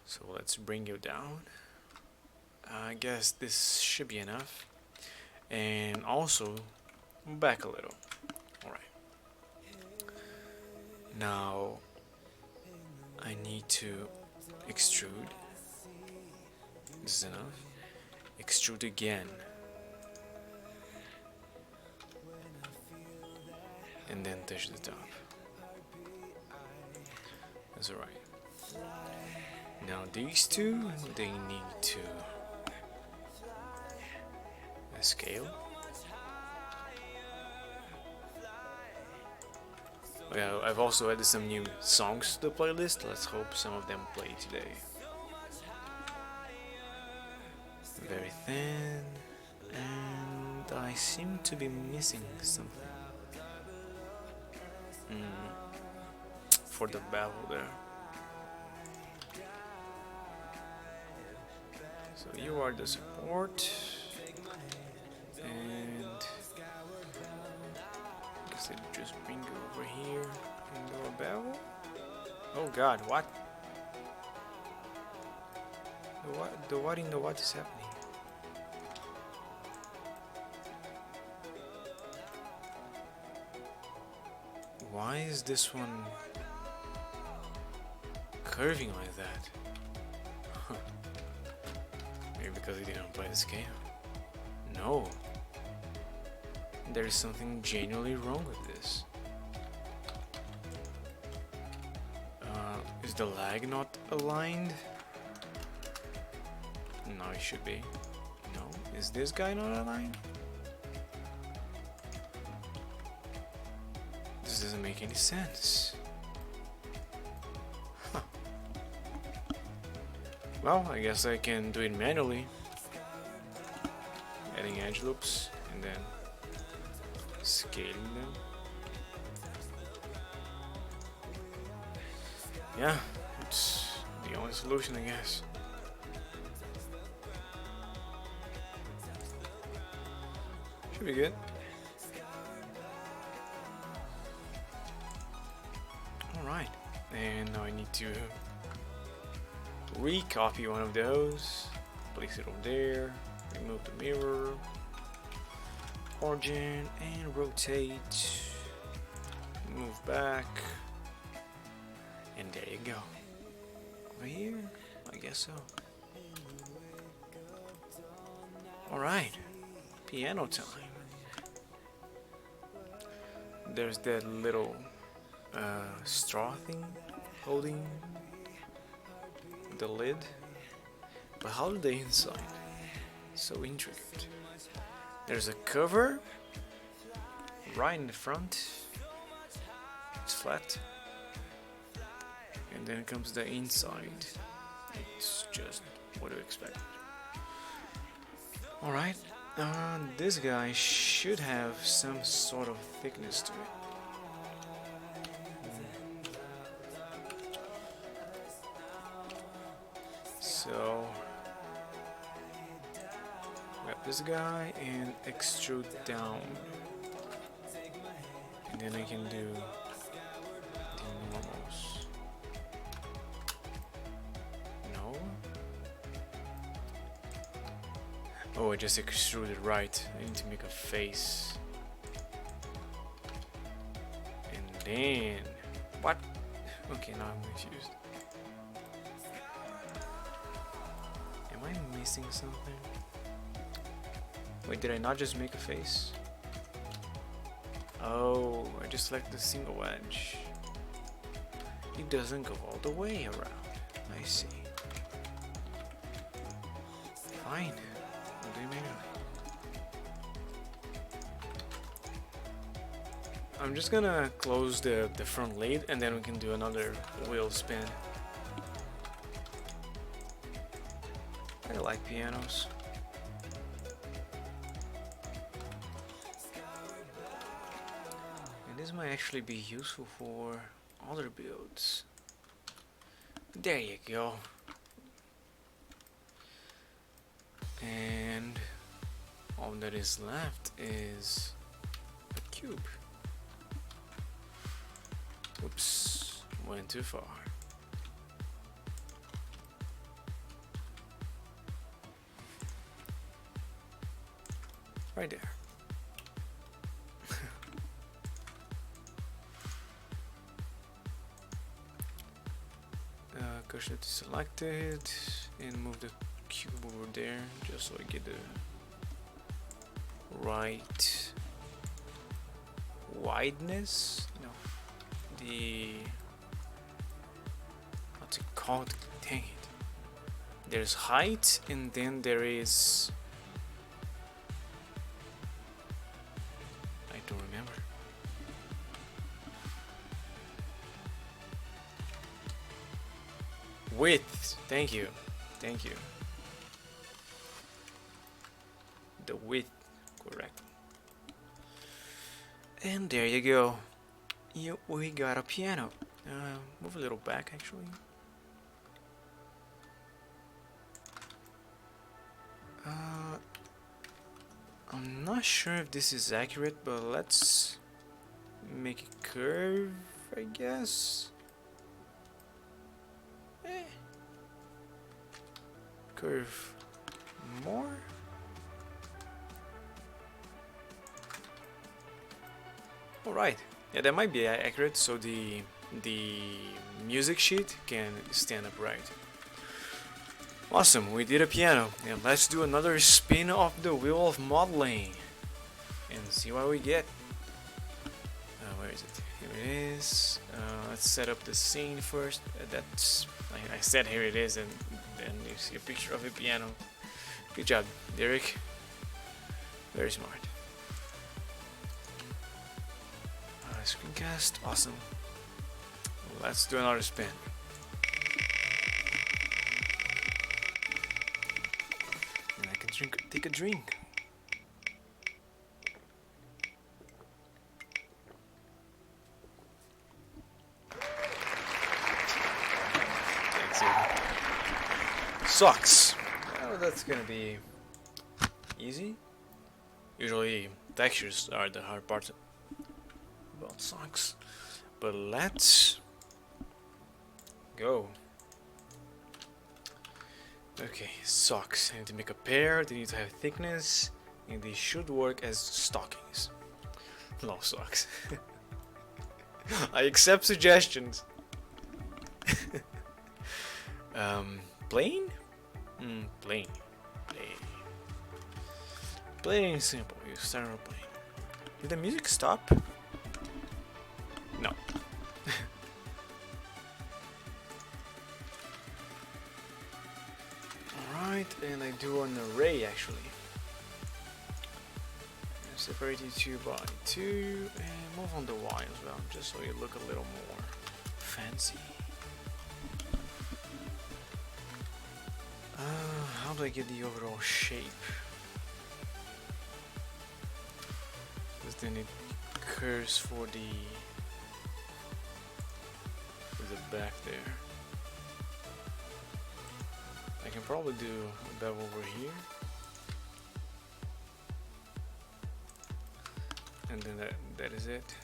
So let's bring you down. I guess this should be enough. And also back a little. Alright. Now I need to extrude. This is enough. Extrude again. And then touch the top. That's alright. Now these two, they need to scale. Yeah, I've also added some new songs to the playlist. Let's hope some of them play today. Very thin, and I seem to be missing something. For the bevel there. So you are the support, and I guess I just bring you over here and do a bevel. Oh god, what? The what in the what is happening? Why is this one curving like that? Maybe because he didn't play the scale. No. There is something genuinely wrong with this. Is the lag not aligned? No, it should be. No. Is this guy not aligned? This doesn't make any sense. Huh. Well, I guess I can do it manually. Adding edge loops and then scaling them. yeah, it's the only solution, I guess. Should be good. Alright, and now I need to recopy one of those, place it over there, remove the mirror, origin, and rotate, move back, and there you go. Over here? I guess so. Alright, piano time. There's that little straw thing holding the lid, but how do they inside? So intricate. There's a cover right in the front. It's flat, and then comes the inside. It's just what you expect. Alright, this guy should have some sort of thickness to it. So, grab this guy and extrude down, and then I can do the normals. No? Oh, I just extruded right. I need to make a face. And then... What? Okay, now I'm confused. Am I missing something? Wait, did I not just make a face? Oh, I just select the single edge. It doesn't go all the way around. I see. Fine. I'll do manually. I'm just gonna close the front lid and then we can do another wheel spin. I like pianos. And this might actually be useful for other builds. There you go. And all that is left is a cube. Oops, went too far. Right there. Cushion to selected and move the cube over there just so I get the right wideness. No, the what's it called? Dang it. There's height and then there is, I don't remember. Width. Thank you. Thank you. The width. Correct. And there you go. We got a piano. Move a little back actually. I'm not sure if this is accurate, but let's make it curve, I guess. Curve more. All right. Yeah, that might be accurate. So the music sheet can stand upright. Awesome, we did a piano. And let's do another spin of the wheel of modeling and see what we get. Where is it? Here it is. Let's set up the scene first. That's I said here it is, and then you see a picture of a piano. Good job, Daerik. Very smart. Screencast, awesome. Let's do another spin. And I can take a drink. Socks. Well, that's gonna be easy. Usually textures are the hard part about socks. But let's go. Okay, socks. I need to make a pair, they need to have thickness, and they should work as stockings. Long socks. I accept suggestions. Plain? Plain. Plain and simple. You start with plain. Did the music stop? No. Alright, and I do an array actually. Separate you 2 by 2 and move on the Y as well, just so you look a little more fancy. How do I get the overall shape? Because then it curves for the back there. I can probably do a bevel over here. And then that is it.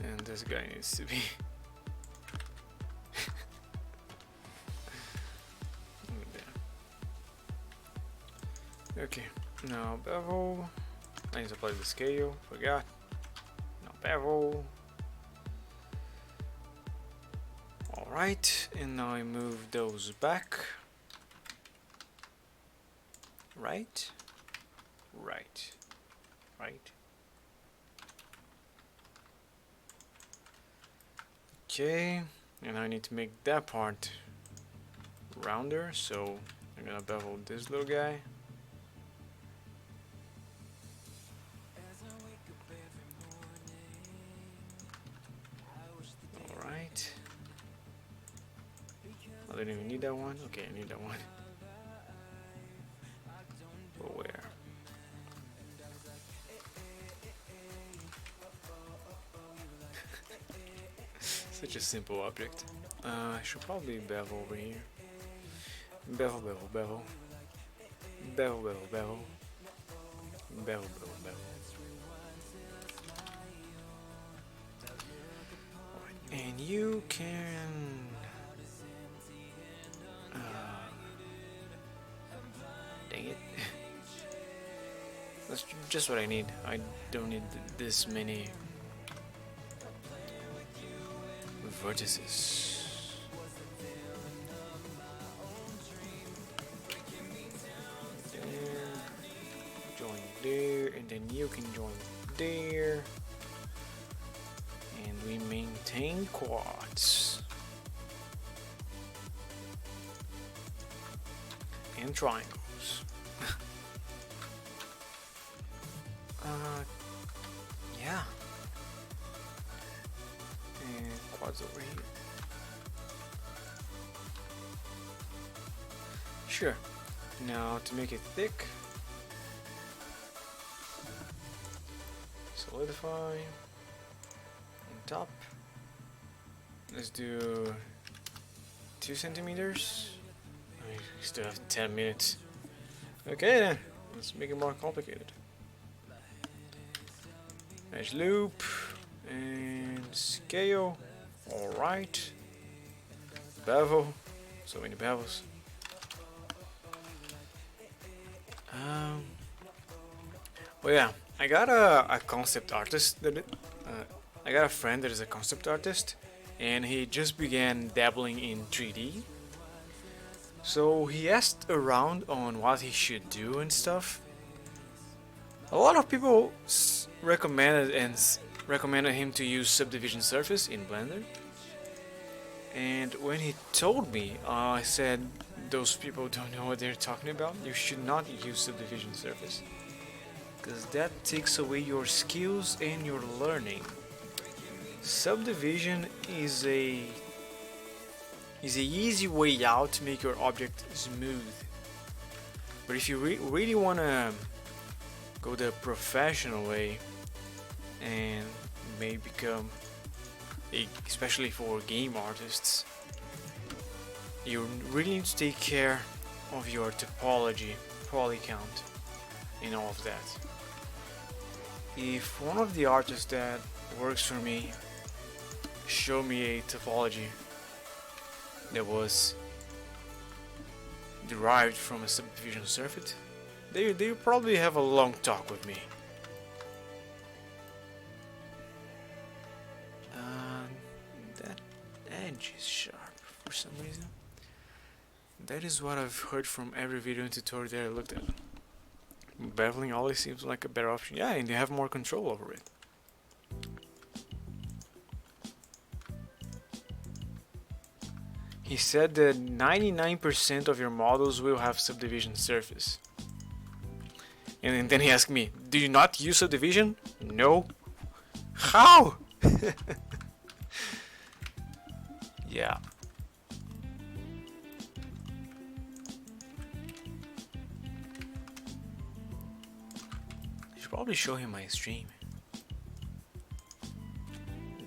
And this guy needs to be there. Okay, now bevel. I need to apply the scale, forgot. Now bevel. Alright, and now I move those back. Right. Okay, and I need to make that part rounder, so I'm gonna bevel this little guy. Alright. I didn't even need that one. Okay, I need that one. But where? Such a simple object. I should probably bevel over here. Bevel. Bevel. And you can dang it. That's just what I need. I don't need this many vertices. There, join there, and then you can join there, and we maintain quads and triangles. Yeah. And quads over here. Sure. Now to make it thick, solidify on top. Let's do 2 centimeters. I still have 10 minutes. Okay then, let's make it more complicated. Edge loop and scale. Alright. Bevel. So many bevels. Well, yeah, I got a concept artist that I got a friend that is a concept artist, and he just began dabbling in 3D. So he asked around on what he should do and stuff. A lot of people recommended him to use subdivision surface in Blender. And when he told me, I said, those people don't know what they're talking about. You should not use subdivision surface, because that takes away your skills and your learning. Subdivision is a easy way out to make your object smooth. But if you really want to go the professional way and may become especially for game artists, you really need to take care of your topology, poly count, and all of that. If one of the artists that works for me show me a topology that was derived from a subdivision circuit, they probably have a long talk with me. That edge is sharp for some reason. That is what I've heard from every video and tutorial that I looked at. Beveling always seems like a better option. Yeah, and you have more control over it. He said that 99% of your models will have subdivision surface. And then he asked me, do you not use subdivision? No. How? Yeah. I should probably show him my stream.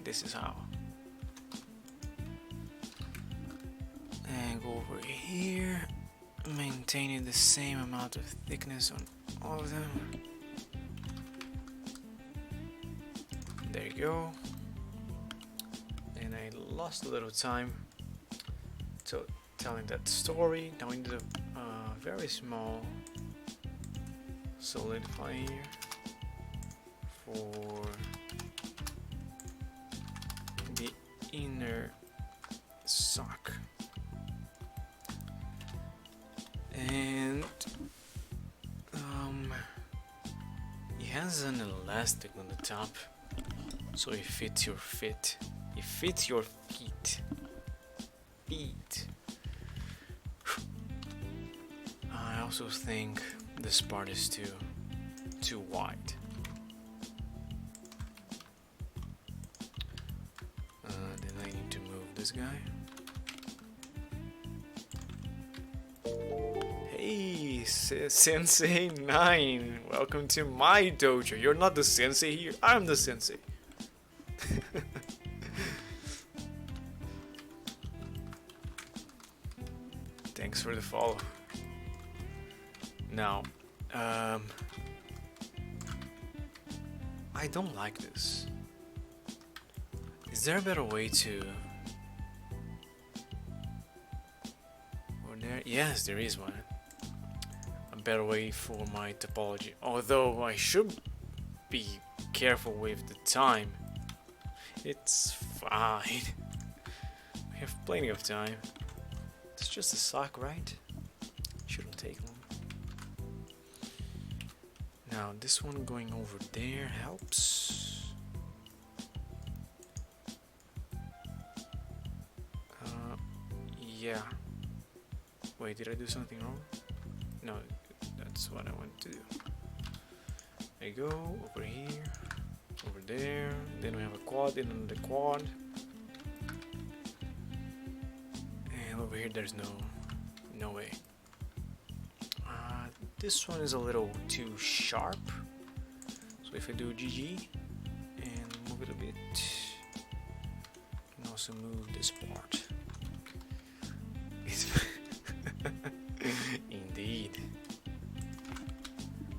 This is how. And go over here, maintaining the same amount of thickness on all of them. There you go. And I lost a little time to telling that story. Now we need a very small solidifier for the inner sock. And it has an elastic on the top, so it fits your fit. It fits your feet. I also think this part is too wide. Then I need to move this guy. Hey, Sensei 9, welcome to my dojo. You're not the sensei here, I'm the sensei. Thanks for the follow. Now, I don't like this. Is there a better way to... Or there? Yes, there is one. A better way for my topology. Although I should be careful with the time. It's fine. We have plenty of time. It's just a sock, right? Shouldn't take long. Now this one going over there helps. Yeah. Wait, did I do something wrong? No, that's what I want to do. There you go, over here, over there. Then we have a quad, and another quad. And over here there's no way. This one is a little too sharp. So if I do GG and move it a bit, I can also move this part. Indeed.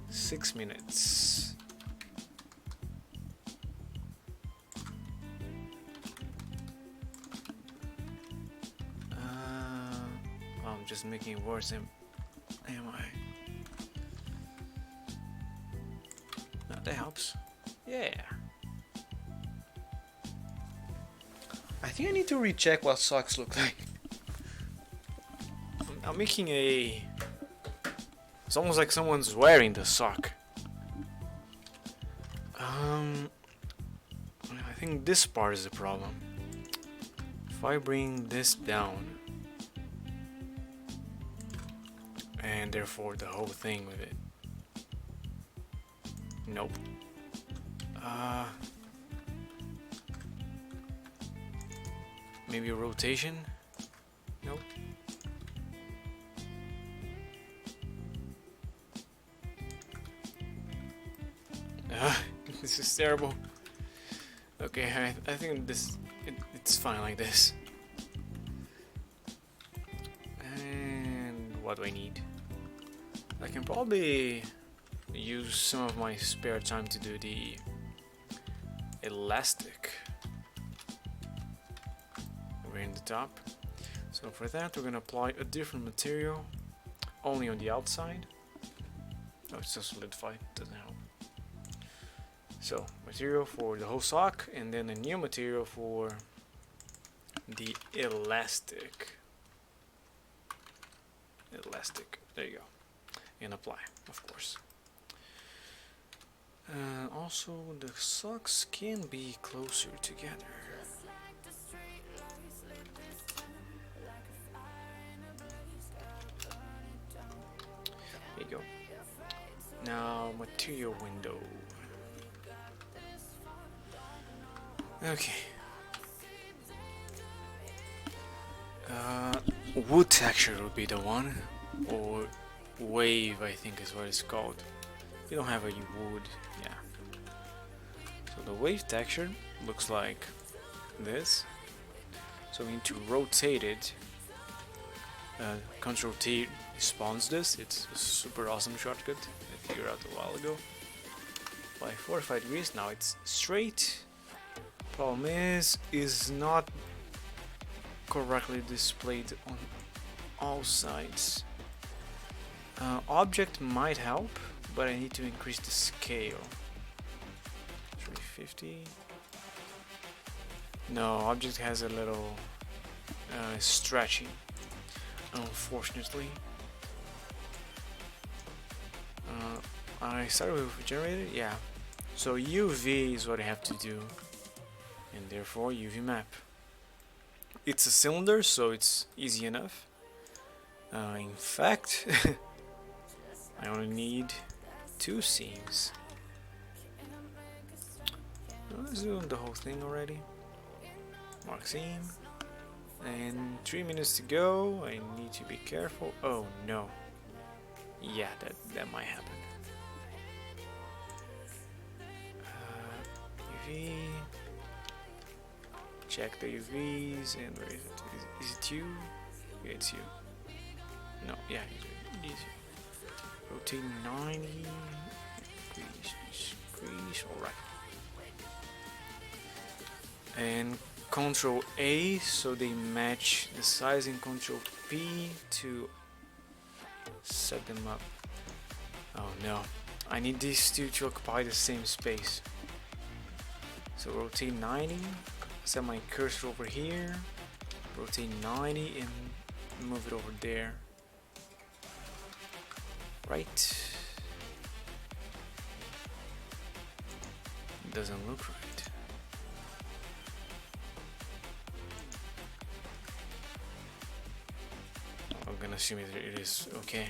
6 minutes. I'm just making it worse, am I? No, that helps. Yeah. I think I need to recheck what socks look like. I'm making a... It's almost like someone's wearing the sock. I think this part is the problem. If I bring this down, and therefore the whole thing with it. Nope. Maybe a rotation? Nope. This is terrible. Okay, I think this it's fine like this. And what do I need? I can probably use some of my spare time to do the elastic over in the top. So for that we're gonna apply a different material only on the outside. Oh, it's just solidified, doesn't help. So material for the whole sock and then a new material for the elastic. There you go. And apply, of course. Also, the socks can be closer together. There you go. Now, material window. Okay. Wood texture would be the one, or wave, I think is what it's called. We don't have a wood, yeah. So the wave texture looks like this. So we need to rotate it. Control T spawns this. It's a super awesome shortcut I figured out a while ago. By 45 degrees, now it's straight. Problem is not correctly displayed on all sides. Object might help, but I need to increase the scale. 350. No, object has a little stretching, unfortunately. I started with generator, yeah. So UV is what I have to do, and therefore UV map. It's a cylinder, so it's easy enough. In fact, I only need 2 seams. Let's do the whole thing already. Mark seam. And 3 minutes to go. I need to be careful. Oh no. Yeah, that might happen. UV. Check the UVs, and where is it? Is it you? Yeah, it's you. No, yeah, it is you. Rotate 90. Increase, alright. And Control A so they match the size, and Control P to set them up. Oh no, I need these two to occupy the same space. So rotate 90, set my cursor over here, rotate 90 and move it over there. Right. Doesn't look right. I'm gonna assume it is okay.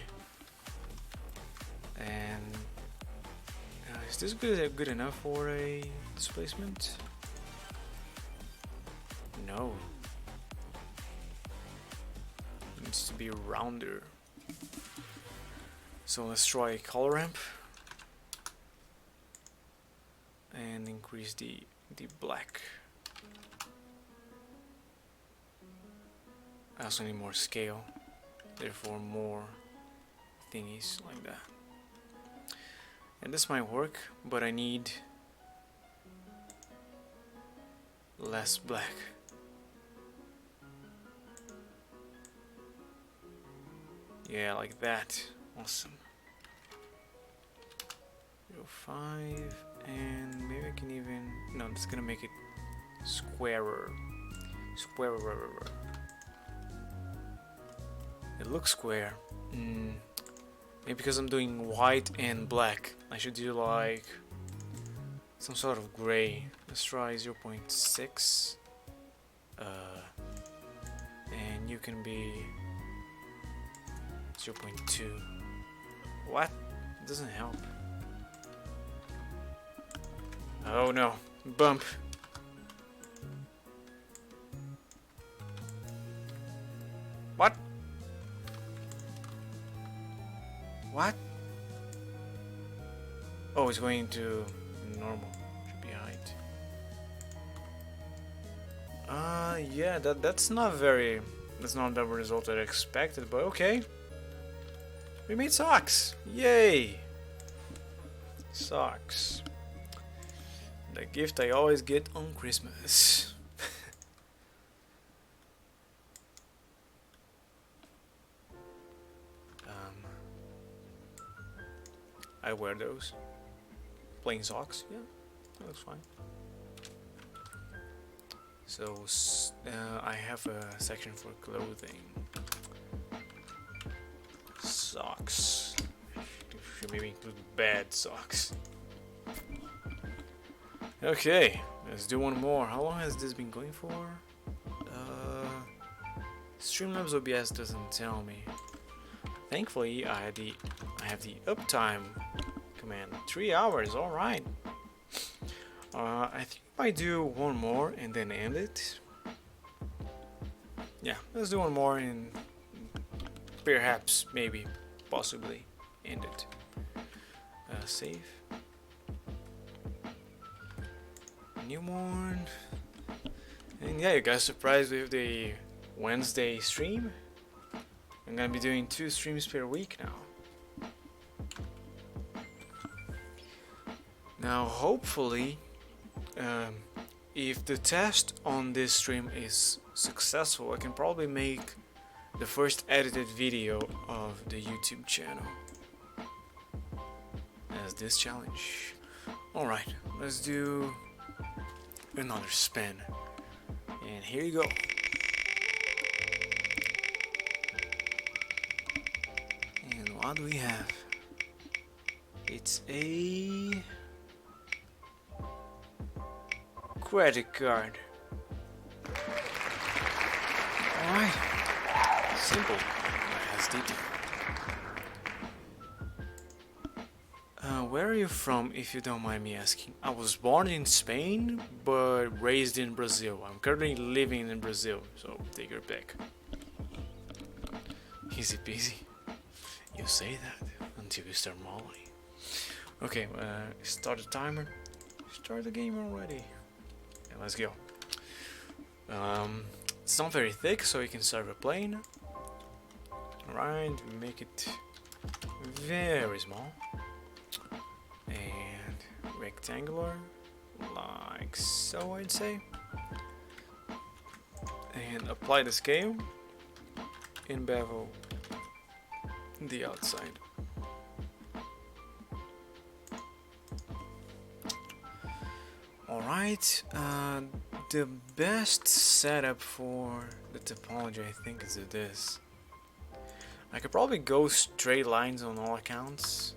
And is this good enough for a displacement? No. It needs to be rounder. So let's try a color ramp and increase the black. I also need more scale, therefore more thingies like that. And this might work, but I need less black. Yeah, like that. Awesome. 0.5, and maybe I can even, no, it's gonna make it squarer. It looks square. Maybe because I'm doing white and black. I should do like some sort of gray. Let's try 0.6. And you can be 0.2. What? It doesn't help. Oh no. Bump. What? What? Oh, it's going to normal. Should be height. Yeah, that's not the result that I expected, but okay. We made socks! Yay! Socks. The gift I always get on Christmas. I wear those. Plain socks, yeah, that looks fine. So, I have a section for clothing. Socks. Should maybe include bad socks. Okay, let's do one more. How long has this been going for? Streamlabs OBS doesn't tell me. Thankfully, I have the uptime command. 3 hours, alright. I think I might do one more and then end it. Yeah, let's do one more and perhaps, maybe, possibly end it. Save. New one. And yeah, you guys surprised with the Wednesday stream? I'm gonna be doing 2 streams per week now. Now, hopefully, if the test on this stream is successful, I can probably make the first edited video of the YouTube channel as this challenge. Alright, let's do another spin. And here you go. And what do we have? It's a credit card. Alright. Simple. Has detail. Where are you from, if you don't mind me asking? I was born in Spain, but raised in Brazil. I'm currently living in Brazil, so take your pick. Easy peasy. You say that until you start mauling. Okay, start the timer. Start the game already. Yeah, let's go. It's not very thick, so you can start replaying. Alright, we make it very small. And rectangular, like so, I'd say. And apply the scale and bevel the outside. Alright, the best setup for the topology, I think, is this. I could probably go straight lines on all accounts.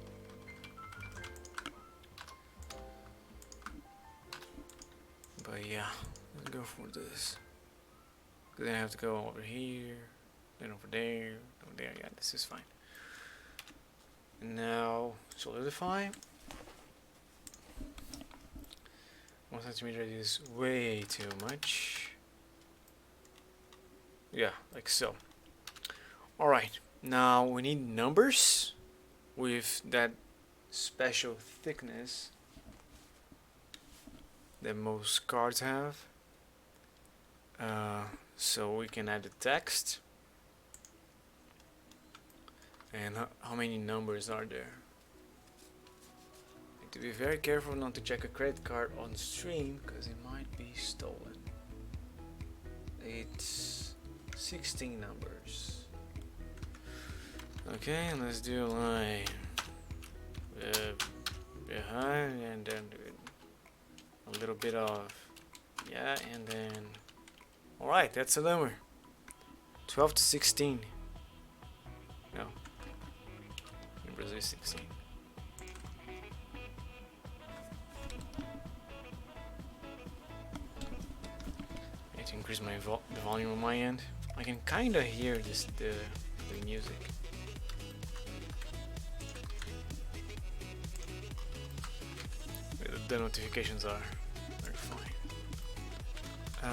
But yeah, let's go for this. Then I have to go over here, then over there, over there. Yeah, this is fine. And now solidify. 1 centimeter is way too much. Yeah, like so. Alright, now we need numbers with that special thickness that most cards have. So we can add the text. And how many numbers are there? Need to be very careful not to check a credit card on stream, because it might be stolen. It's 16 numbers. Okay, let's do like behind, and then a little bit of, yeah, and then alright, that's a number. 12 to 16. No, in Brazil 16. I need to increase my the volume on my end. I can kinda hear the music. The notifications are fine.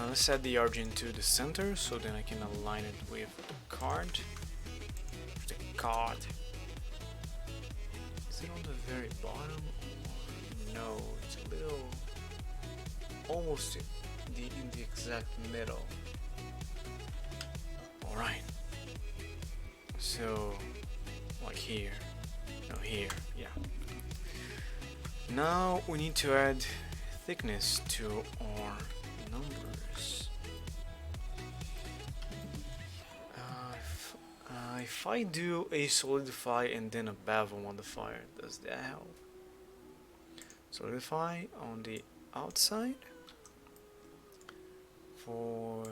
Let's set the origin to the center, so then I can align it with the card. The card. Is it on the very bottom? Or no, it's a little almost in the exact middle. Alright. So like here. No, here, yeah. Now we need to add thickness to our numbers. If I do a solidify and then a bevel modifier, does that help? Solidify on the outside for,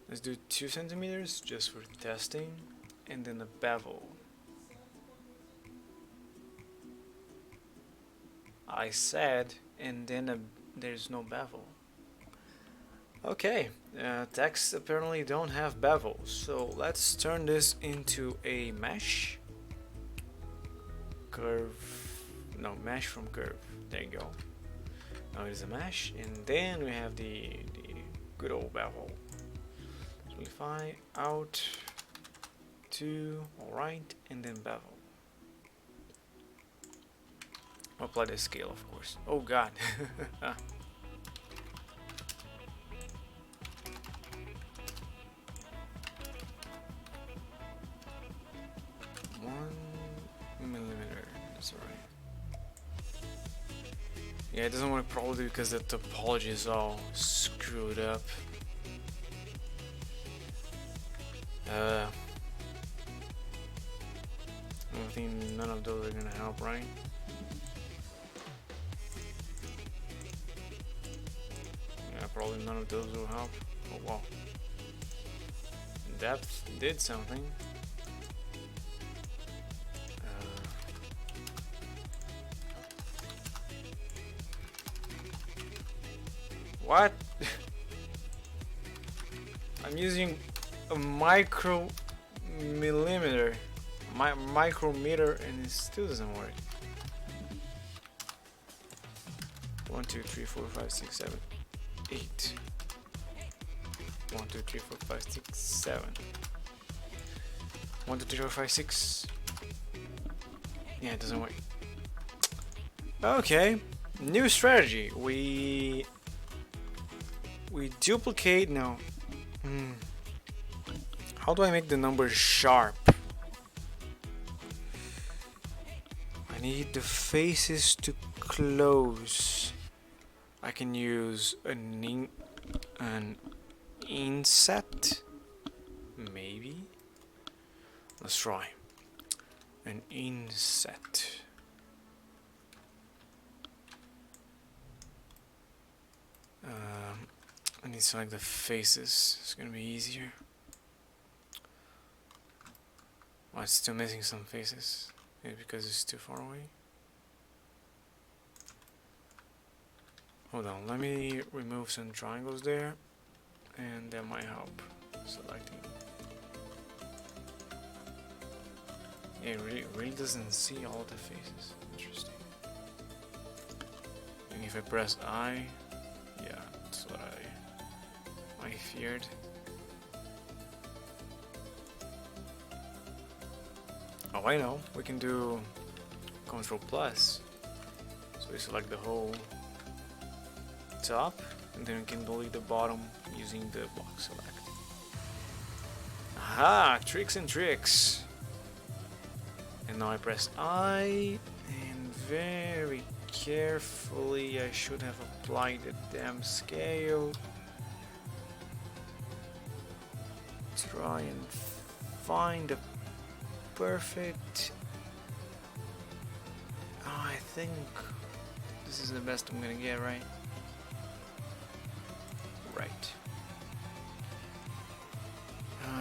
let's do 2 centimeters just for testing, and then a bevel. I said, and then there's no bevel. Okay, texts apparently don't have bevels, so let's turn this into a mesh. Curve, no, mesh from curve, there you go. Now it is a mesh, and then we have the good old bevel. Simplify, out, to, alright, and then bevel. Apply the scale, of course. Oh god. $1 millimeter, that's alright. Yeah, it doesn't work probably because the topology is all screwed up. I think none of those are gonna help, right? Yeah, probably none of those will help. Oh wow. Depth did something. What? I'm using a micrometer, micrometer, and it still doesn't work. 1, 2, 3, 4, 5, 6, 7, 8. 1, 2, 3, 4, 5, 6, 7. 1, 2, 3, 4, 5, 6. Yeah, it doesn't work. Okay, new strategy. We duplicate now. How do I make the numbers sharp? I need the faces to close. I can use an inset, maybe. Let's try an inset. I need to select the faces. It's gonna be easier. Oh, it's still missing some faces. Maybe because it's too far away. Hold on, let me remove some triangles there, and that might help. Selecting. Yeah, it really doesn't see all the faces. Interesting. And if I press I, yeah, that's what I feared. Oh, I know. We can do Control Plus. So we select the whole top, and then we can delete the bottom using the box select. Aha! Tricks and tricks. And now I press I, and very carefully I should have applied the damn scale. Try and find a perfect. Oh, I think this is the best I'm gonna get, right? Right.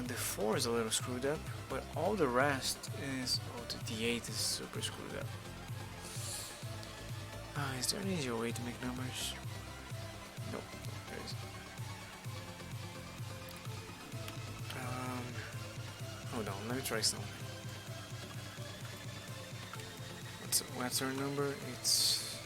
The 4 is a little screwed up, but all the rest is. Oh, the 8 is super screwed up. Is there an easier way to make numbers? Nope, there isn't. Hold on, let me try something. What's our number? It's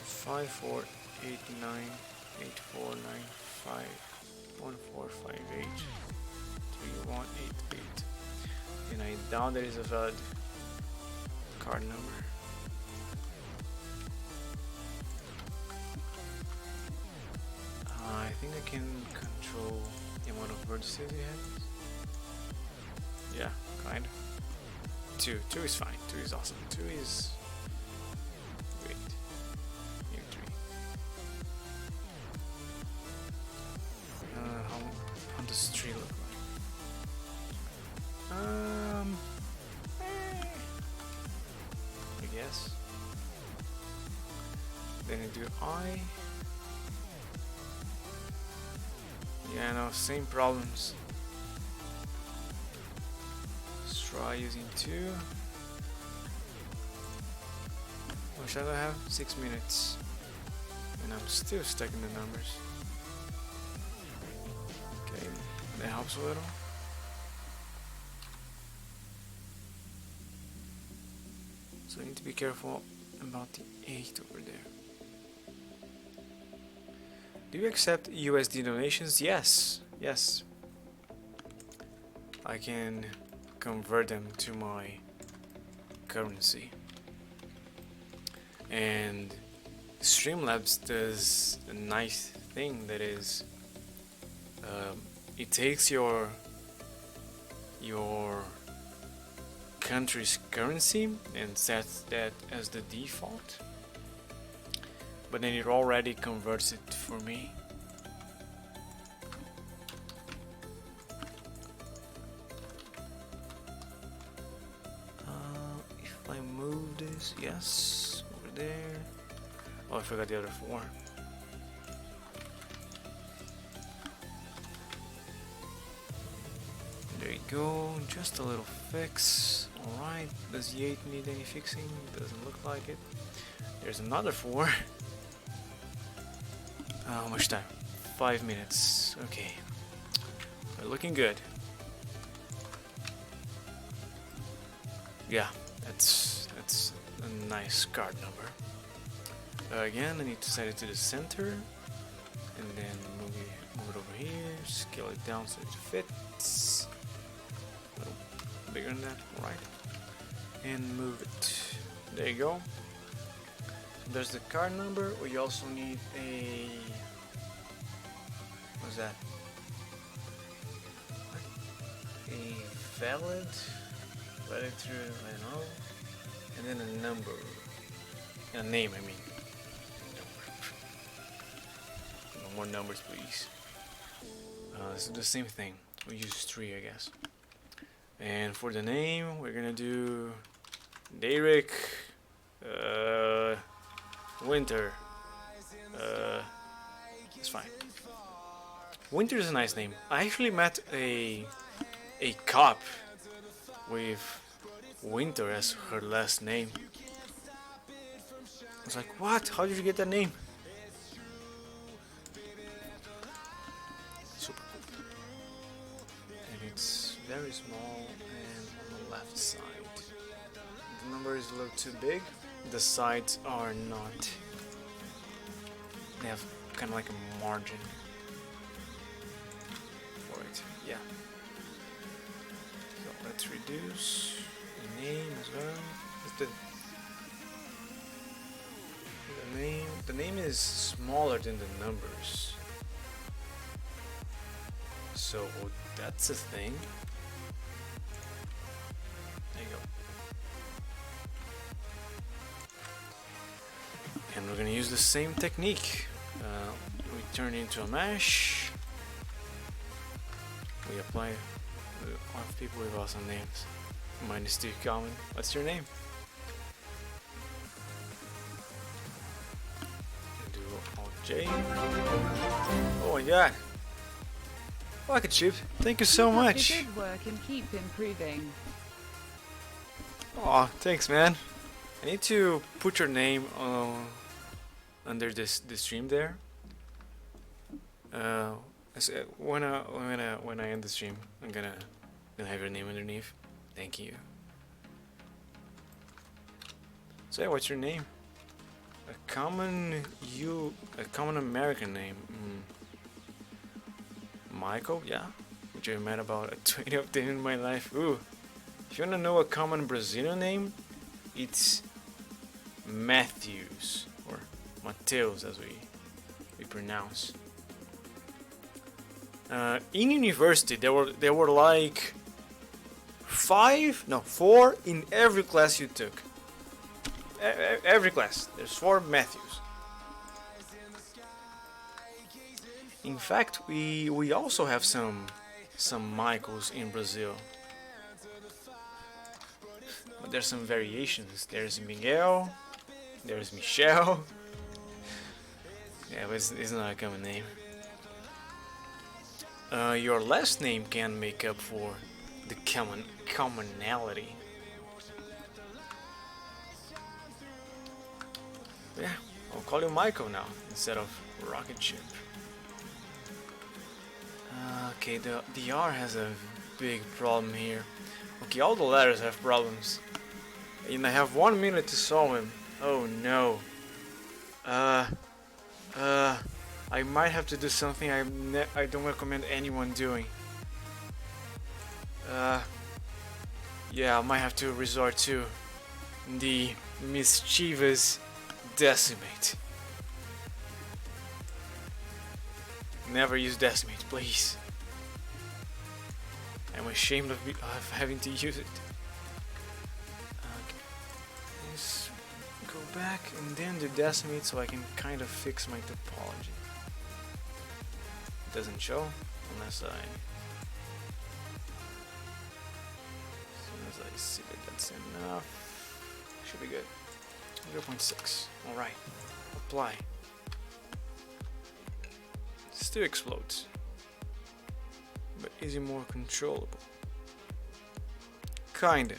5489849514583188. And I doubt there is a valid card number. can control the amount of vertices he has. Yeah, kind of. 2 is fine. 2 is awesome. 2 is great. New 3. How does 3 look like? I guess. Then you do I. Yeah, no, same problems. Let's try using 2. What shall I have? 6 minutes. And I'm still stuck in the numbers. Okay, that helps a little. So I need to be careful about the 8 over there. Do you accept USD donations? Yes, yes. I can convert them to my currency. And Streamlabs does a nice thing that is, it takes your country's currency and sets that as the default, but then it already converts it for me. If I move this, yes, over there. Oh, I forgot the other 4. There you go, just a little fix. Alright, does the 8 need any fixing? Doesn't look like it. There's another 4. How much time? 5 minutes. Okay. We're looking good. Yeah, that's a nice card number. Again, I need to set it to the center, and then move it over here, scale it down so it fits. A little bigger than that, right? And move it. There you go. There's the card number. We also need a, what's that? A valid through, I don't know, and then a number, a name, I mean. No more numbers, please. This is the same thing. We use 3, I guess. And for the name, we're gonna do Daerik Winter. It's fine. Winter is a nice name. I actually met a cop with Winter as her last name. I was like, what? How did you get that name? Super cool. And it's very small and on the left side. The number is a little too big. The sides are not. They have kind of like a margin for it. Yeah. So let's reduce the name as well. The name is smaller than the numbers. So that's a thing. There you go. And we're gonna use the same technique. We turn it into a mesh. We apply a lot of people with awesome names. Mine is too common. What's your name? Do Alt J. Oh my god. Rocket ship. Thank you so much. Good work and keep improving. Aw, thanks man. I need to put your name under this stream there. When I end the stream, I'm gonna have your name underneath. Thank you. So yeah, what's your name? A common American name. Michael, yeah. Which I met about 20 of them in my life. Ooh. If you wanna know a common Brazilian name, it's Matthews or Mateus as we pronounce. In university, there were like 4 in every class you took. Every class. There's 4 Matthews. In fact, we also have some Michaels in Brazil. But there's some variations. There's Miguel. There's Michelle. Yeah, but it's not a common name. Your last name can make up for the commonality. Yeah, I'll call you Michael now instead of Rocket Ship. Okay, the R has a big problem here. Okay, all the letters have problems. And I have 1 minute to solve them. Oh no. I might have to do something I don't recommend anyone doing. Yeah, I might have to resort to the mischievous decimate. Never use decimate, please. I'm ashamed of having to use it. Okay. Let's go back and then do decimate so I can kind of fix my topology. It doesn't show unless I see that that's enough. Should be good. 0.6. Alright. Apply. Still explodes. But is it more controllable? Kinda.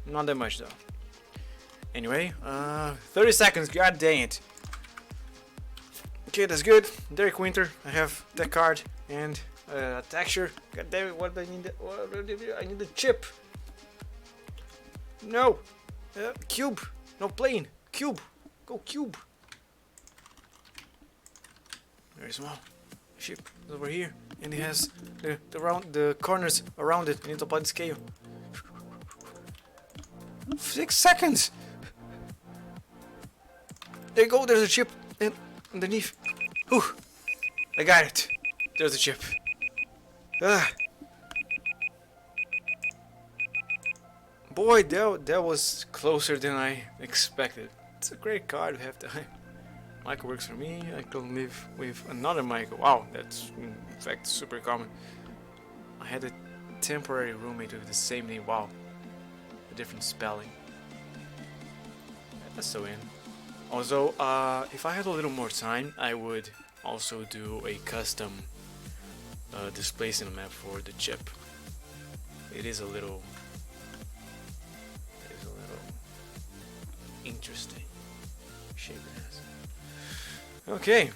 Not that much though. Anyway, 30 seconds, god dang it. Okay, that's good. Daerik Winter, I have that card and a texture. God damn it, what do I need? I need the chip. No! Cube! No plane! Cube! Go cube! Very small. Ship is over here. And it has the corners around it. I need to apply the scale. 6 seconds! There you go, there's a chip and underneath. Whew! I got it. There's a chip. Ah. Boy, that was closer than I expected. It's a great card, we have to. Michael works for me, I can live with another Michael. Wow, that's in fact super common. I had a temporary roommate with the same name. Wow, a different spelling. That's so in. Also, if I had a little more time, I would also do a custom display map for the chip. It is a little interesting shape it has. Okay,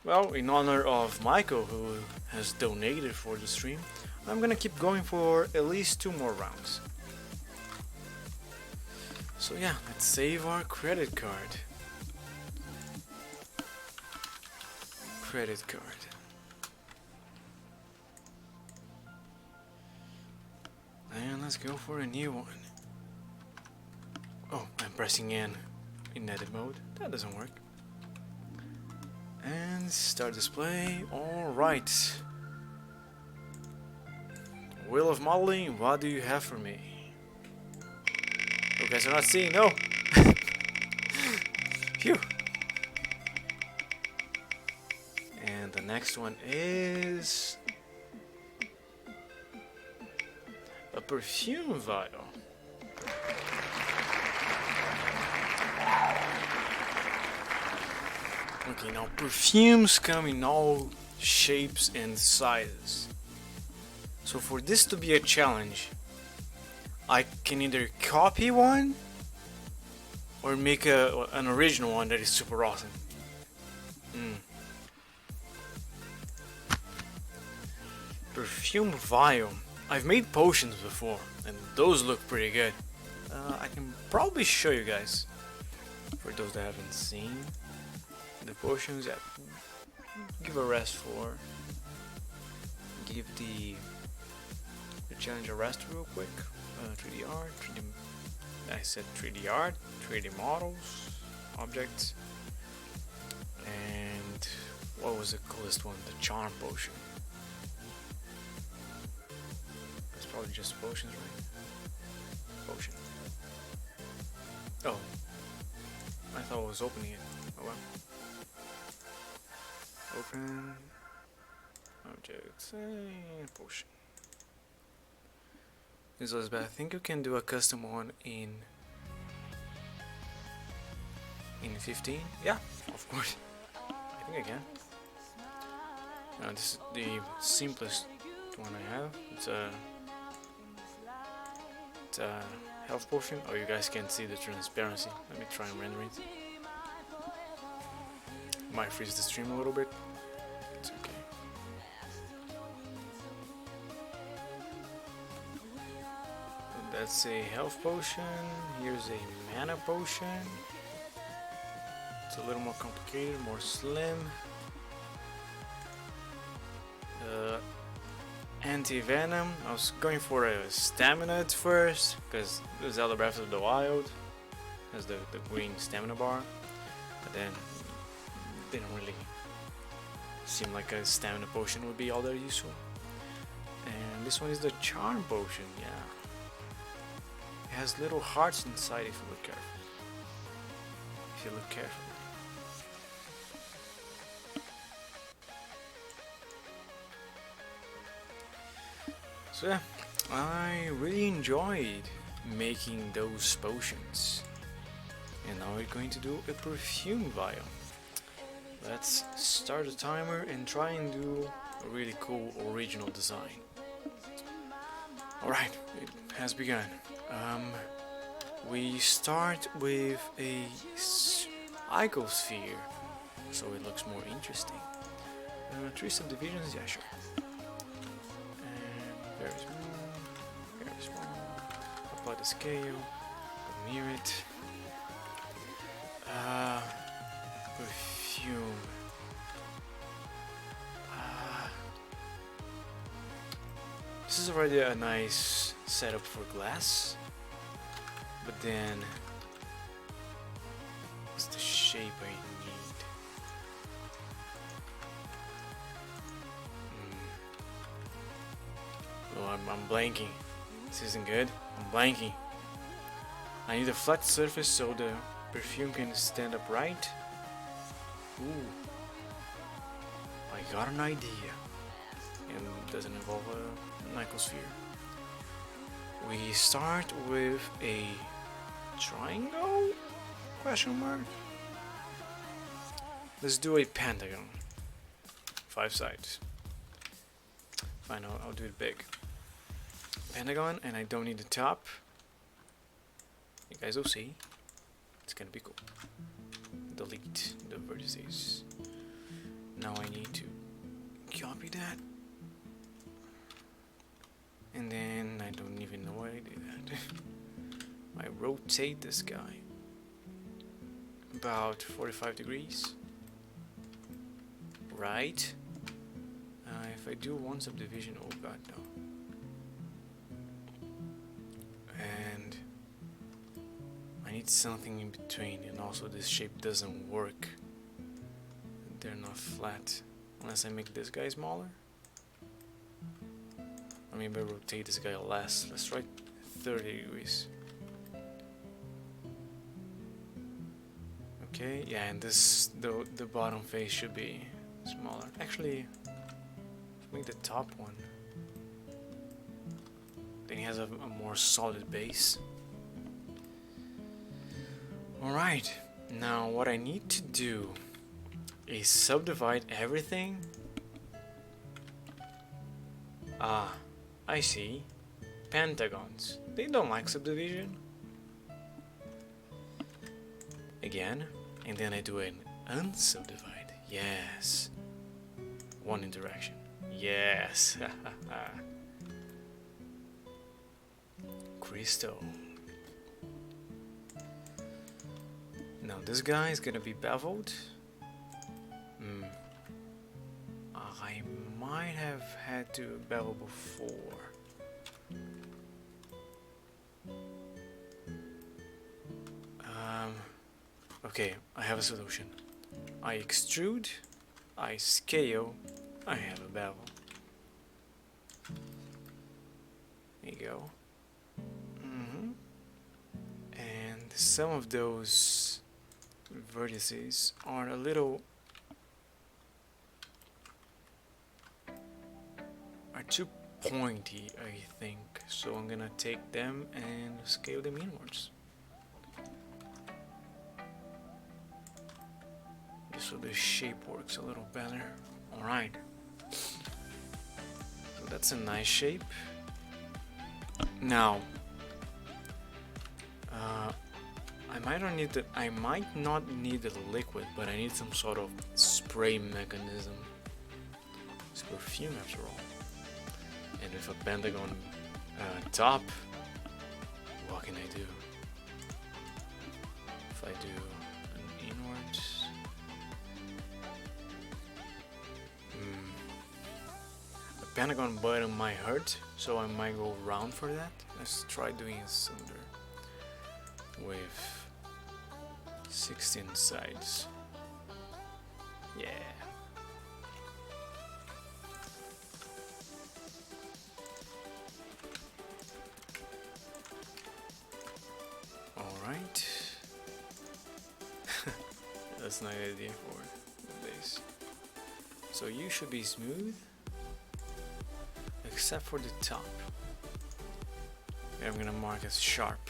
well, in honor of Michael, who has donated for the stream, I'm gonna keep going for at least 2 more rounds. So yeah, let's save our credit card. Credit card. And let's go for a new one. Oh, I'm pressing in edit mode. That doesn't work. And start display. Alright. Wheel of modeling, what do you have for me? You guys are not seeing, no! Phew! And the next one is a perfume vial. Okay, now perfumes come in all shapes and sizes. So for this to be a challenge, I can either copy one or make an original one that is super awesome. Perfume vial. I've made potions before, and those look pretty good. I can probably show you guys, for those that haven't seen. The potions that give a rest for. Give the challenge a rest real quick. 3D art, 3D. I said 3D art, 3D models, objects, and what was the coolest one? The charm potion. That's probably just potions, right? Potion. Oh. I thought I was opening it. Oh well. Open. Objects. Potion. This was bad. I think you can do a custom one in 15. Yeah, of course. I think I can. This is the simplest one I have. It's a health potion. Oh, you guys can't see the transparency. Let me try and render it. Might freeze the stream a little bit. It's okay. That's a health potion. Here's a mana potion. It's a little more complicated, more slim. Anti-venom. I was going for a stamina at first, because Zelda Breath of the Wild has the green stamina bar, but then it didn't really seem like a stamina potion would be all that useful. And this one is the charm potion, yeah. It has little hearts inside if you look carefully. If you look carefully. So yeah, I really enjoyed making those potions. And now we're going to do a perfume vial. Let's start the timer and try and do a really cool original design. Alright, it has begun. We start with a icosphere, so it looks more interesting. 3 subdivisions, yeah, sure. Very small. Apply the scale, near it. Perfume. This is already a nice setup for glass, but then what's the shape I need? Oh, I'm blanking. This isn't good. I'm blanking. I need a flat surface so the perfume can stand upright. Ooh. I got an idea. And it doesn't involve a icosphere. We start with a triangle? Question mark? Let's do a pentagon. 5 sides. Fine, I'll do it big. Pentagon, and I don't need the top. You guys will see. It's gonna be cool. Delete the vertices. Now I need to copy that. And then I don't even know why I did that. I rotate this guy about 45 degrees. Right. If I do one subdivision, oh god no. And I need something in between, and also this shape doesn't work. They're not flat unless I make this guy smaller. Or maybe I rotate this guy less. Let's try 30 degrees. Okay, yeah, and this the bottom face should be smaller. Actually, make the top one. Then he has a more solid base. Alright, now what I need to do is subdivide everything. Ah, I see. Pentagons. They don't like subdivision. Again, and then I do an unsubdivide. Yes. One interaction. Yes. Crystal. Now this guy is gonna be beveled. I might have had to bevel before. Okay, I have a solution. I extrude I scale, I have a bevel. There you go. And some of those vertices are a little too pointy, I think. So I'm gonna take them and scale them inwards. So the shape works a little better. Alright. So that's a nice shape. Now, I might not need the liquid, but I need some sort of spray mechanism. It's perfume after all. And with a pentagon top, what can I do? If I do an inwards, the pentagon button might hurt, so I might go round for that. Let's try doing a cylinder with 16 sides. Yeah. Alright. That's not an idea for the base. So you should be smooth, except for the top. I'm gonna mark as sharp.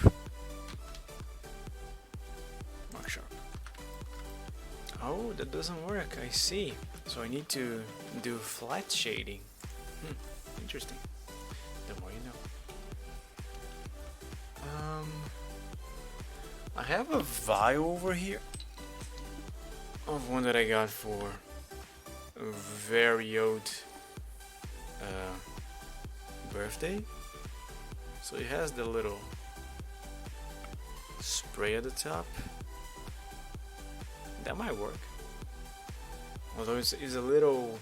Mark sharp. Oh, that doesn't work, I see. So I need to do flat shading. Interesting. The more you know. I have a vial over here of one that I got for a very old birthday. So it has the little spray at the top. That might work. Although it's a little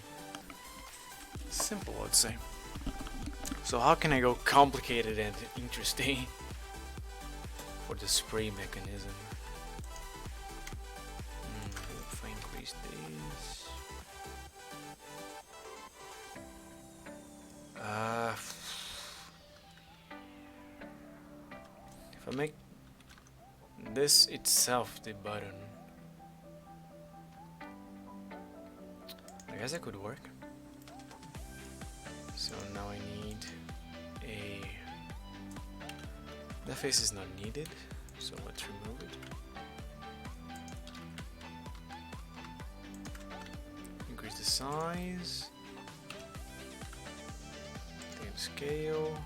simple, I'd say. So how can I go complicated and interesting for the spray mechanism? If I increase this. If I make this itself the button, I guess that could work. So now I need a... That face is not needed, so let's remove it. Increase the size. Game scale.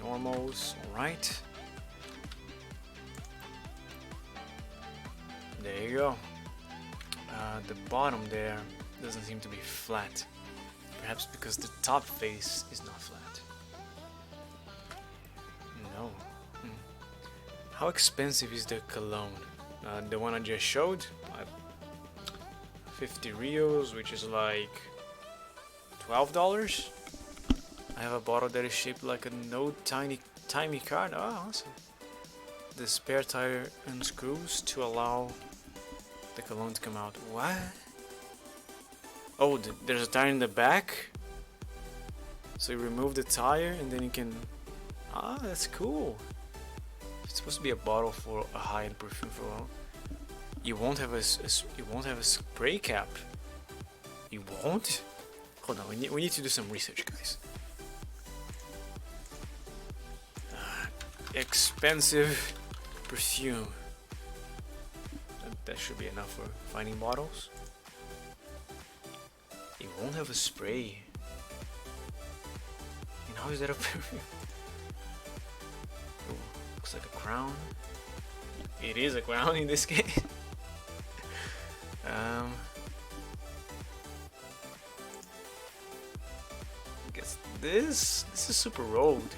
Normals, alright. There you go. The bottom there doesn't seem to be flat. Perhaps because the top face is not flat. No. How expensive is the cologne? The one I just showed? 50 Rios, which is like $12. I have a bottle that is shaped like a tiny card. Oh, awesome. The spare tire unscrews to allow the cologne to come out. What? Oh, there's a tire in the back. So you remove the tire and then you can... Ah, that's cool. It's supposed to be a bottle for a high-end perfume for all. You won't have a spray cap. You won't? Hold on, we need to do some research, guys. Expensive perfume. That should be enough for finding bottles. It won't have a spray. And how is that a perfume? Ooh, looks like a crown. It is a crown in this case. I guess this is super rolled.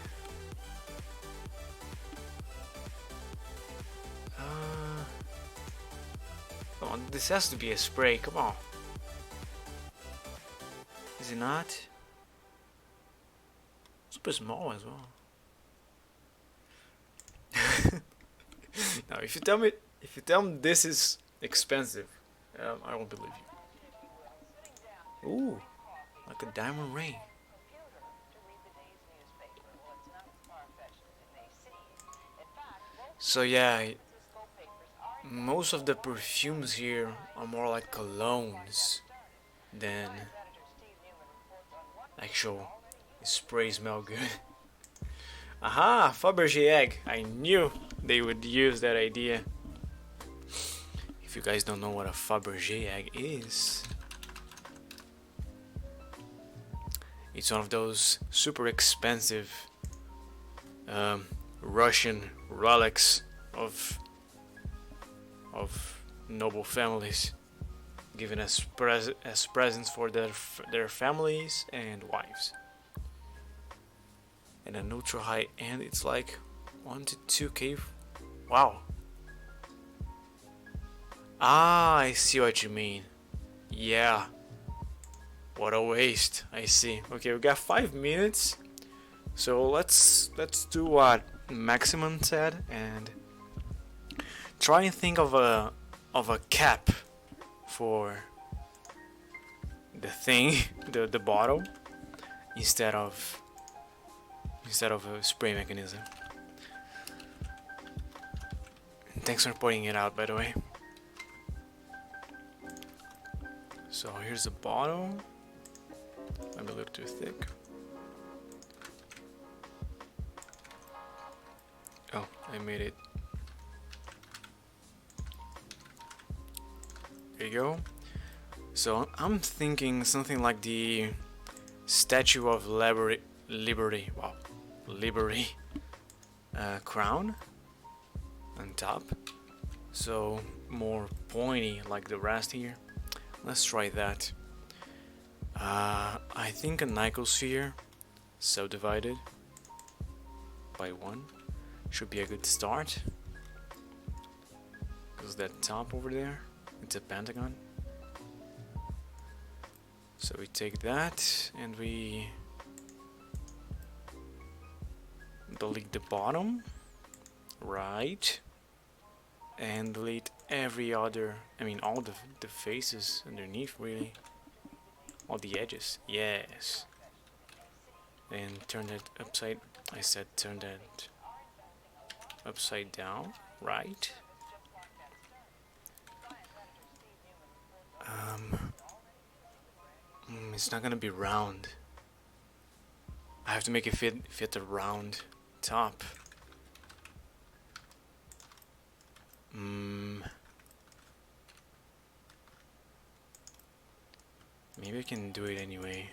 Come on, this has to be a spray. Come on. Is it not? Super small as well. Now, if you tell me this is expensive, I won't believe you. Ooh, like a diamond ring. So yeah, most of the perfumes here are more like colognes than actual spray smell good. Aha, Fabergé egg. I knew they would use that idea. If you guys don't know what a Fabergé egg is, it's one of those super expensive Russian relics of noble families, given as presents for their families and wives. And an ultra high end, it's like 1 to 2k. Wow. Ah, I see what you mean. Yeah. What a waste. I see. Okay, we got 5 minutes. So let's do what Maximum said and try and think of a cap for the thing, the bottle, instead of a spray mechanism. And thanks for pointing it out, by the way. So here's the bottle. Might be a little too thick. Oh, I made it. There you go. So I'm thinking something like the Statue of Liberty. Wow, Liberty crown on top. So more pointy like the rest here. Let's try that. I think a Nicosphere subdivided by 1 should be a good start. Because that top over there, it's a pentagon. So we take that and we delete the bottom, right? And delete every other, all the faces underneath, really. All the edges, yes. And turn that turn that upside down, right? It's not gonna be round. I have to make it fit the round top. Maybe I can do it anyway.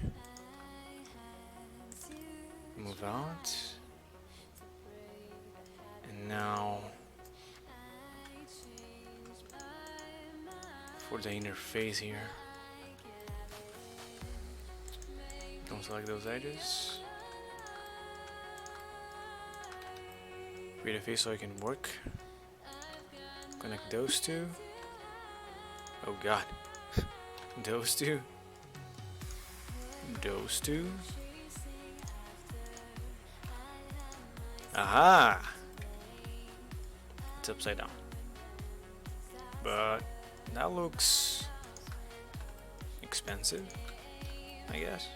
Move out. And now for the inner face here. Don't select those edges. Create a face so I can work. Connect those two. Oh god. Those two. Those two. Aha! It's upside down. But that looks expensive, I guess.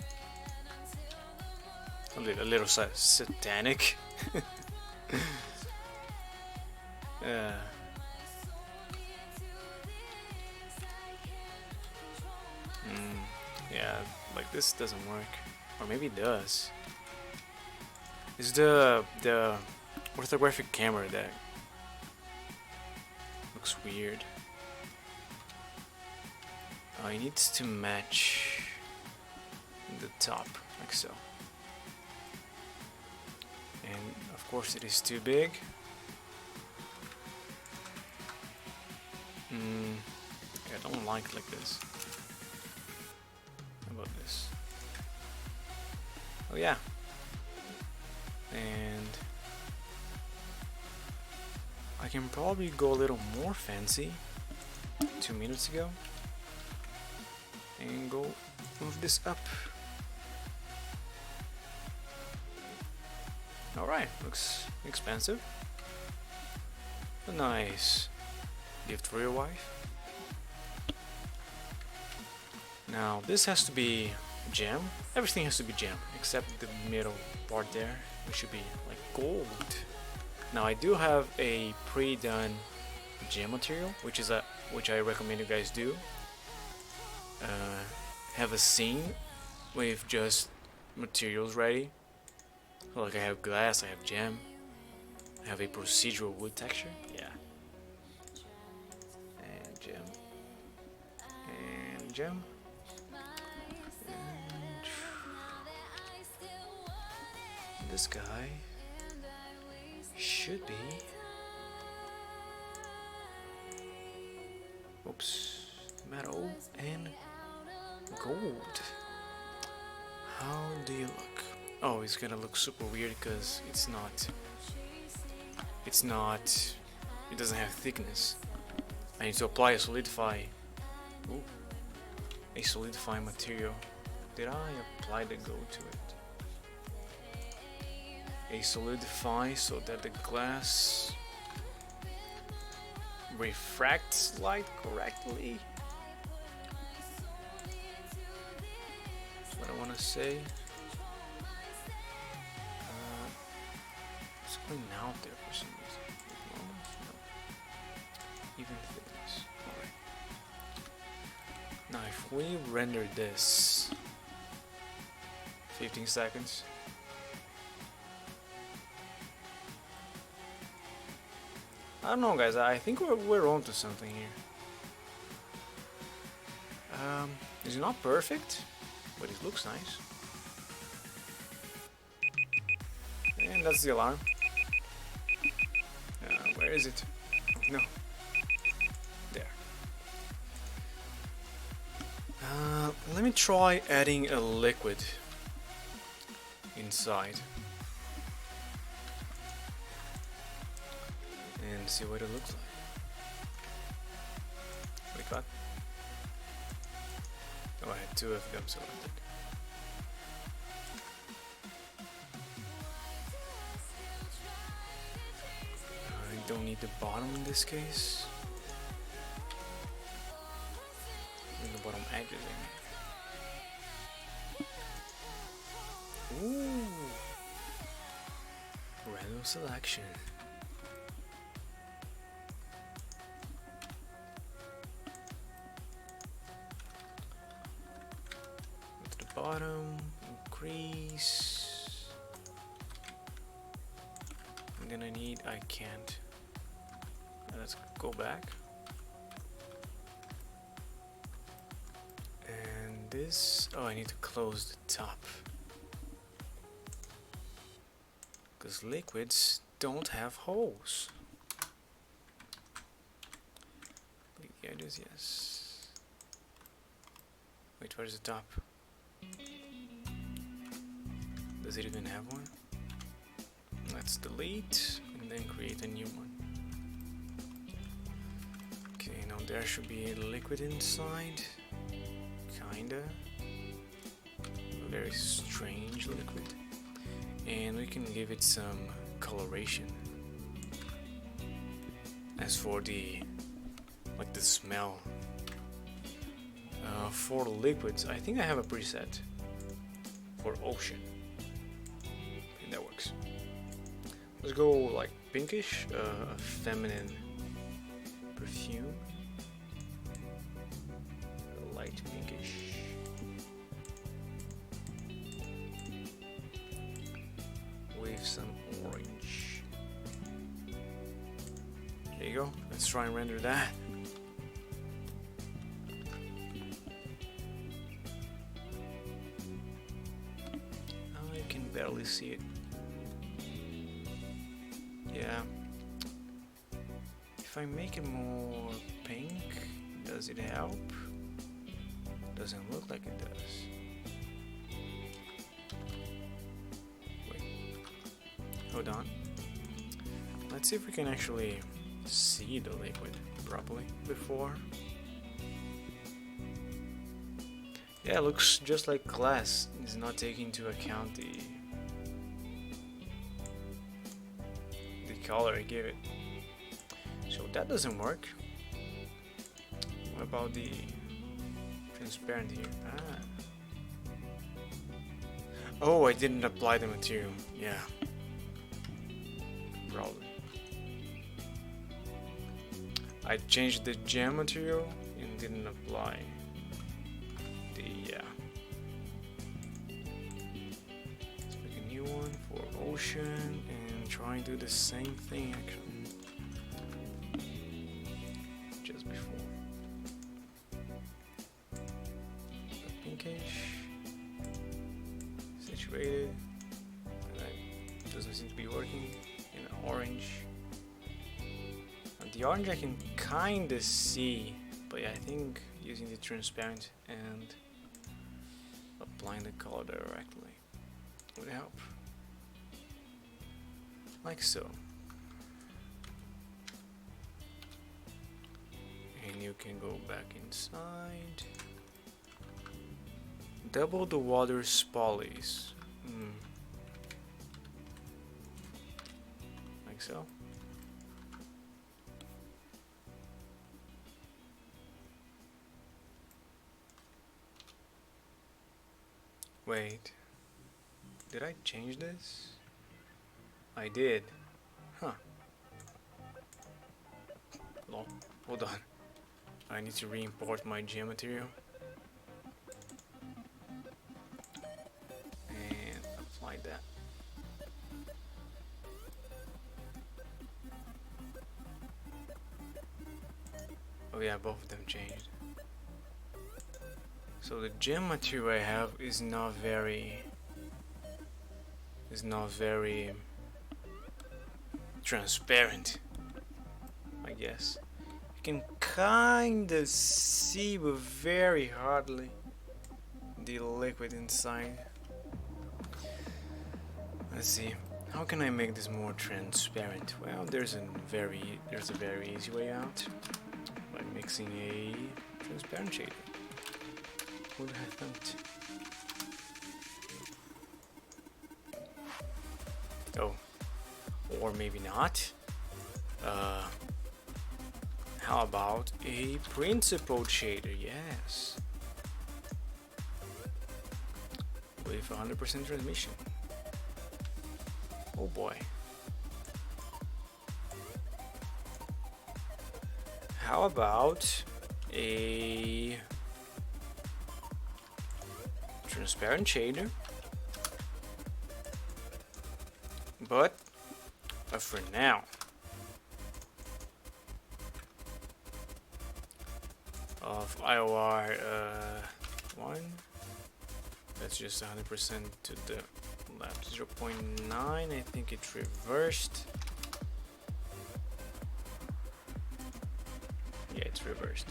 A little satanic. Yeah, like this doesn't work, or maybe it does. It's the orthographic camera that looks weird. It needs to match the top, like so. And of course it is too big. I don't like it like this. How about this? Oh yeah. And I can probably go a little more fancy 2 minutes ago and go move this up. Alright, looks expensive. A nice gift for your wife. Now this has to be gem. Everything has to be gem except the middle part there, which should be like gold. Now I do have a pre-done gem material, which I recommend you guys do. Have a scene with just materials ready. So like I have glass, I have gem, I have a procedural wood texture. Yeah. And gem. And gem. And this guy should be. Oops. Metal and gold. How do you look? Oh, it's gonna look super weird because it doesn't have thickness. I need to apply a solidifying material. Did I apply the gold to it? A solidify so that the glass refracts light correctly. That's what I want to say. It's going out there for some reason. No. Even thickness. Alright. Now if we render this 15 seconds. I don't know, guys. I think we're onto something here. It's not perfect, but it looks nice. And that's the alarm. Where is it? Oh, no. There. Let me try adding a liquid inside. And see what it looks like. Wait, what? Oh, I had two of them selected. I don't need the bottom in this case. And the bottom edges, I mean. Ooh! Random selection. Bottom, increase, and then I can't, let's go back, and this, oh, I need to close the top, because liquids don't have holes. The edges, yes. Wait, where's the top? Does it even have one? Let's delete and then create a new one. Okay, now there should be a liquid inside. Kinda. A very strange liquid. And we can give it some coloration. As for the smell, for liquids, I think I have a preset for ocean. And that works. Let's go like pinkish, a feminine perfume, light pinkish. With some orange. There you go. Let's try and render that. Barely see it. Yeah. If I make it more pink, does it help? Doesn't look like it does. Wait. Hold on. Let's see if we can actually see the liquid properly before. Yeah, it looks just like glass. It's not taking into account the color I give it. So that doesn't work. What about the transparent here. Ah. Oh, I didn't apply the material. Yeah. Probably. I changed the gem material and didn't apply the Let's make a new one for ocean and try and do the same thing actually. Just before. Pinkish. Situated. That doesn't seem to be working. And orange. The orange I can kinda see, but yeah, I think using the transparent and applying the color directly would help. Like so. And you can go back inside. Double the water spollies. Like so. Wait, did I change this? I did. Huh. Lol, hold on. I need to re-import my gem material. And apply that. Oh yeah, both of them changed. So the gem material I have is not very transparent, I guess. You can kinda see, but very hardly, the liquid inside. Let's see. How can I make this more transparent? Well, there's a very easy way out by mixing a transparent shader. Who would have thought? Oh, or maybe not. How about a principled shader? Yes, with 100% transmission. Oh boy. How about a transparent shader, but for now of IOR 1, that's just 100% to the left. 0.9, I think it's reversed. Yeah, it's reversed.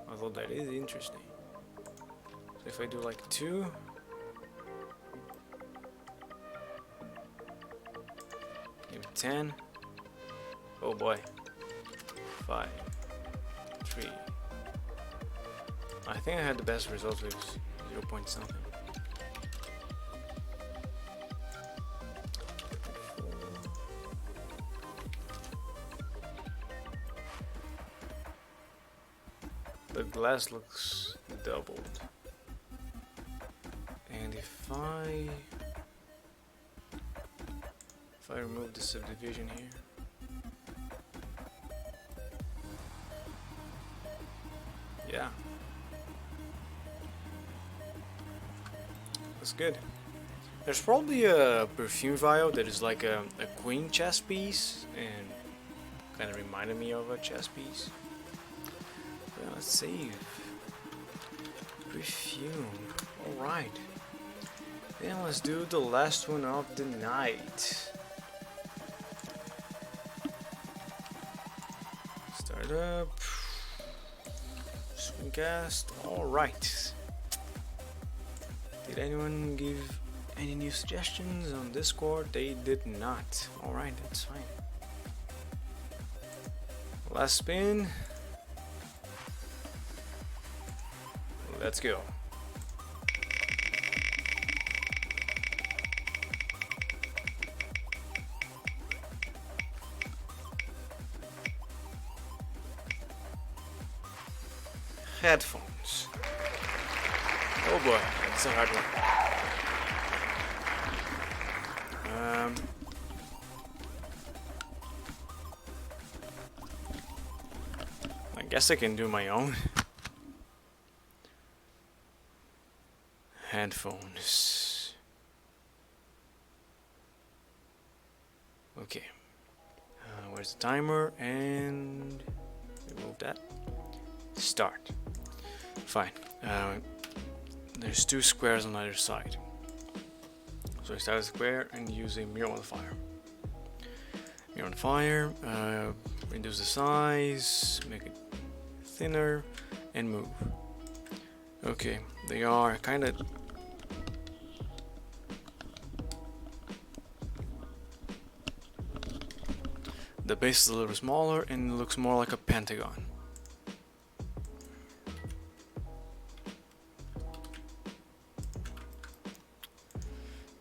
Although that is interesting. So if I do like 2, maybe 10. Oh boy. 5, 3. I think I had the best results with 0 point something. The glass looks doubled. And if I remove the subdivision here, yeah, that's good. There's probably a perfume vial that is like a queen chess piece and kind of reminded me of a chess piece. Well, let's save. Perfume. Alright. Then let's do the last one of the night. Start up. Screencast. Alright. Did anyone give any new suggestions on Discord? They did not. Alright, that's fine. Last spin. Let's go. headphones. Oh boy, that's a hard one. I guess I can do my own. Headphones. Okay. Where's the timer? And remove that. Start. Fine. There's two squares on either side. So I start a square and use a mirror modifier. Mirror modifier, reduce the size, make it thinner, and move. Okay, they are kind of. The base is a little smaller and it looks more like a pentagon.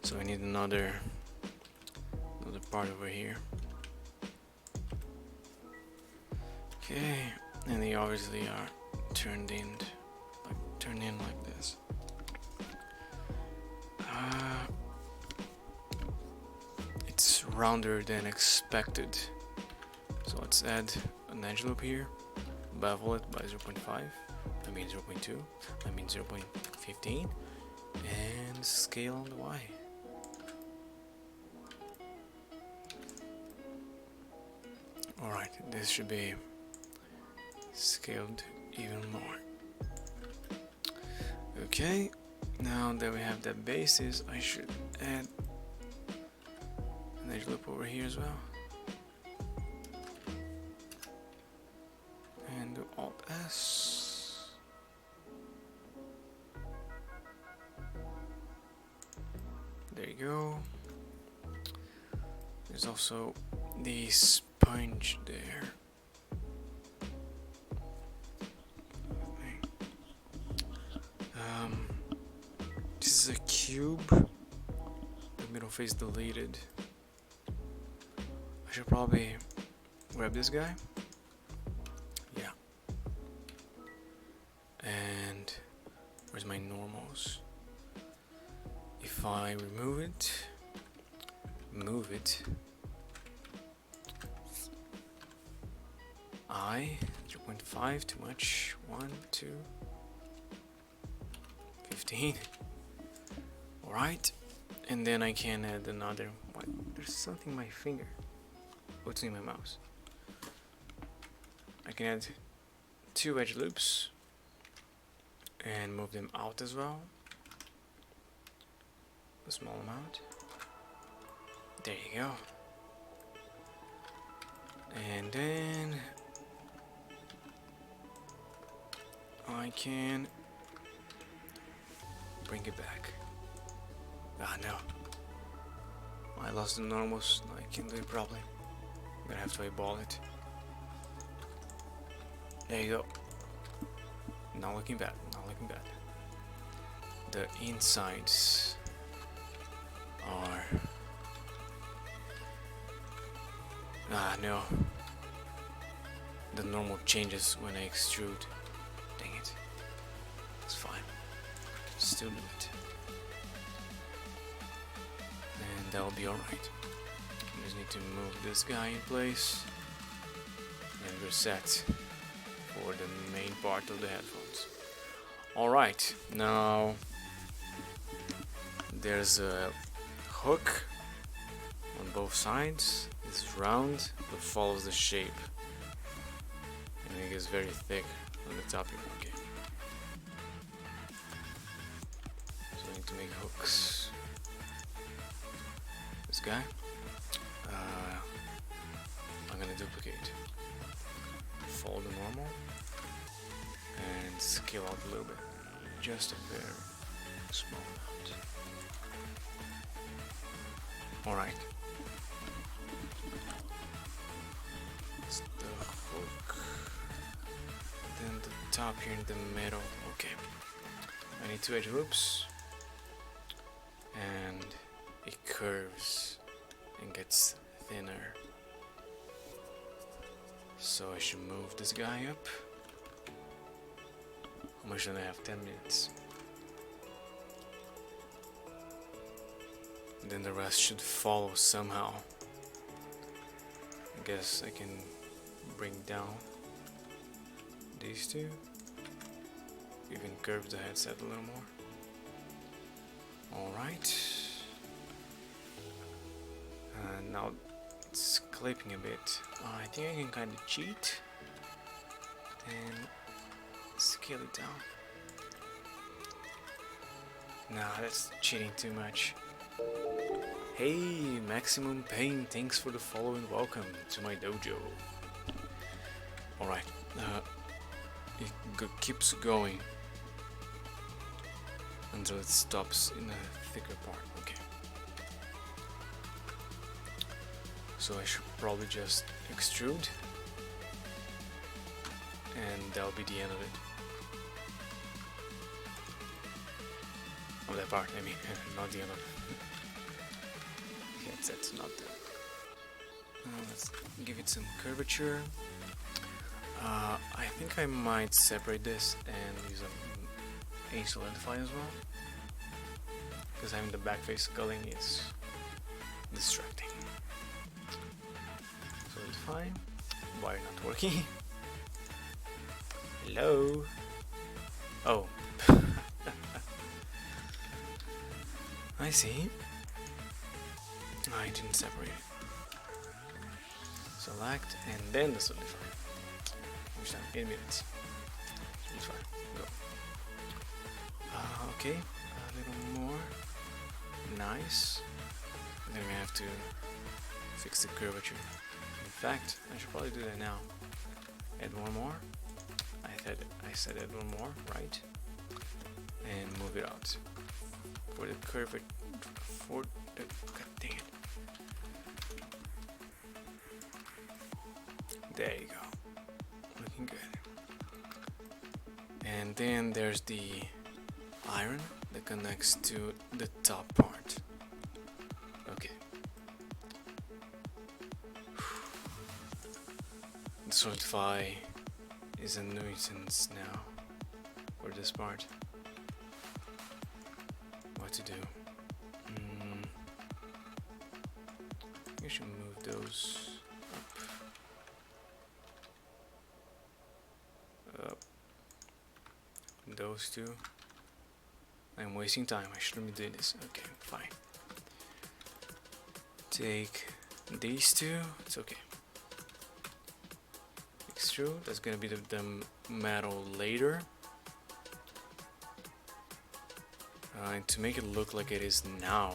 So I need another part over here. Okay, and they obviously are turned in like this. It's rounder than expected. So let's add an edge loop here, bevel it by 0.5, I mean 0.2, I mean 0.15, and scale on the Y. Alright, this should be scaled even more. Okay, now that we have that basis, I should add an edge loop over here as well. And do Alt S. There you go. There's also the sponge there. This is a cube. The middle face deleted. I should probably grab this guy. Yeah. And where's my normals? If I remove it, move it. 0.5, too much. 1, 2, 15. Alright, and then I can add another. What? There's something in my finger. What's in my mouse? I can add 2 edge loops and move them out as well. A small amount. There you go. And then I can bring it back. Ah no, I lost the normals. I can't do it properly. I'm gonna have to eyeball it. There you go. Not looking bad, not looking bad. The insides are... Ah no, the normal changes when I extrude. Dang it, it's fine, still do it. And that'll be alright. I just need to move this guy in place and reset for the main part of the headphones. Alright, now there's a hook on both sides. It's round but follows the shape, and it gets very thick on the top here. Okay, so I need to make hooks. This guy, I'm gonna duplicate, fold the normal, and scale out a little bit, just a very small amount. Alright. It's the hook. Then the top here in the middle. Okay. I need 2 edge loops. And it curves and gets thinner. So I should move this guy up. much than I have 10 minutes. And then the rest should follow somehow. I guess I can bring down these two. Even curve the headset a little more. Alright. And now it's clipping a bit. I think I can kind of cheat and scale it down. Nah, that's cheating too much. Hey, Maximum Pain, thanks for the following. Welcome to my dojo. Alright, it keeps going until it stops in a thicker part. Okay. So I should probably just extrude, and that'll be the end of it. Of that part, I mean, not the end of it. That's not that. Let's give it some curvature. I think I might separate this and use a solidify as well, because having the back face culling is distracting. Solidify. Why not working? Hello. Oh. I see. I didn't separate it. Select and then the solidify. Which time? 8 minutes. Solidify. Go. Okay. A little more. Nice. And then we have to fix the curvature. In fact, I should probably do that now. Add one more. I said add one more, right? And move it out. For the curvature. God dang it. There you go. Looking good. And then there's the iron that connects to the top part. Okay. The solidify is a nuisance now for this part. What to do? I should move those up. Those two. I'm wasting time. I shouldn't be doing this. Okay, fine. Take these two. It's okay. Extrude. That's gonna be the metal later. And to make it look like it is now,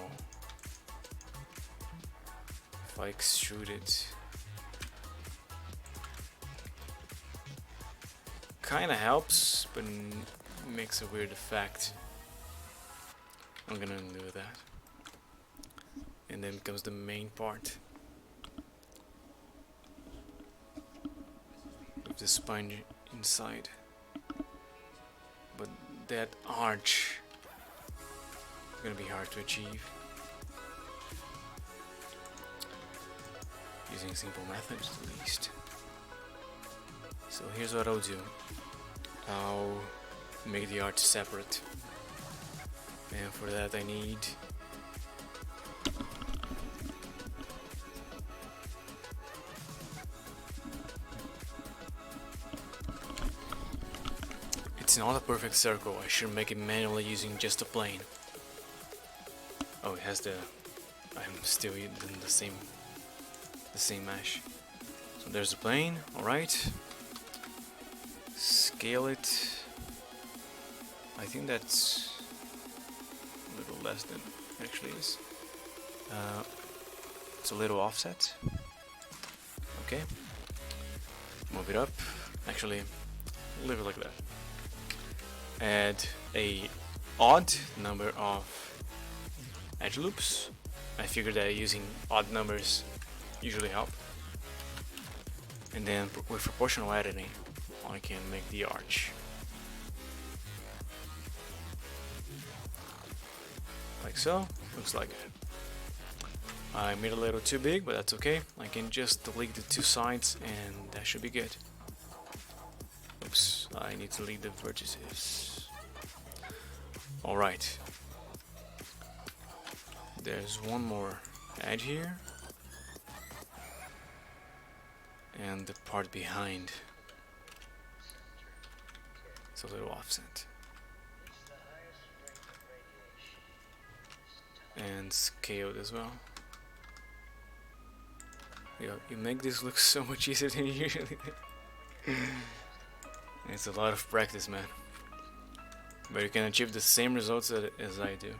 if I extrude it, kinda helps, but makes a weird effect. I'm gonna undo that. And then comes the main part with the spine inside. But that arch is gonna be hard to achieve using simple methods at least. So here's what I'll do. I'll make the arch separate, and for that I need it's not a perfect circle. I should make it manually using just a plane. Oh, it has the I'm still using the same mesh. So there's the plane. Alright, scale it. I think that's a little less than it actually is. It's a little offset. Okay, move it up. Actually, leave it like that. Add a odd number of edge loops. I figured that using odd numbers usually help. And then with proportional editing, I can make the arch. Like so. Looks like it. I made it a little too big, but that's okay. I can just delete the two sides and that should be good. Oops, I need to leave the vertices. Alright. There's one more edge here. And the part behind. It's a little offset. And scaled as well. You make this look so much easier than you usually do. It's a lot of practice, man. But you can achieve the same results as I do.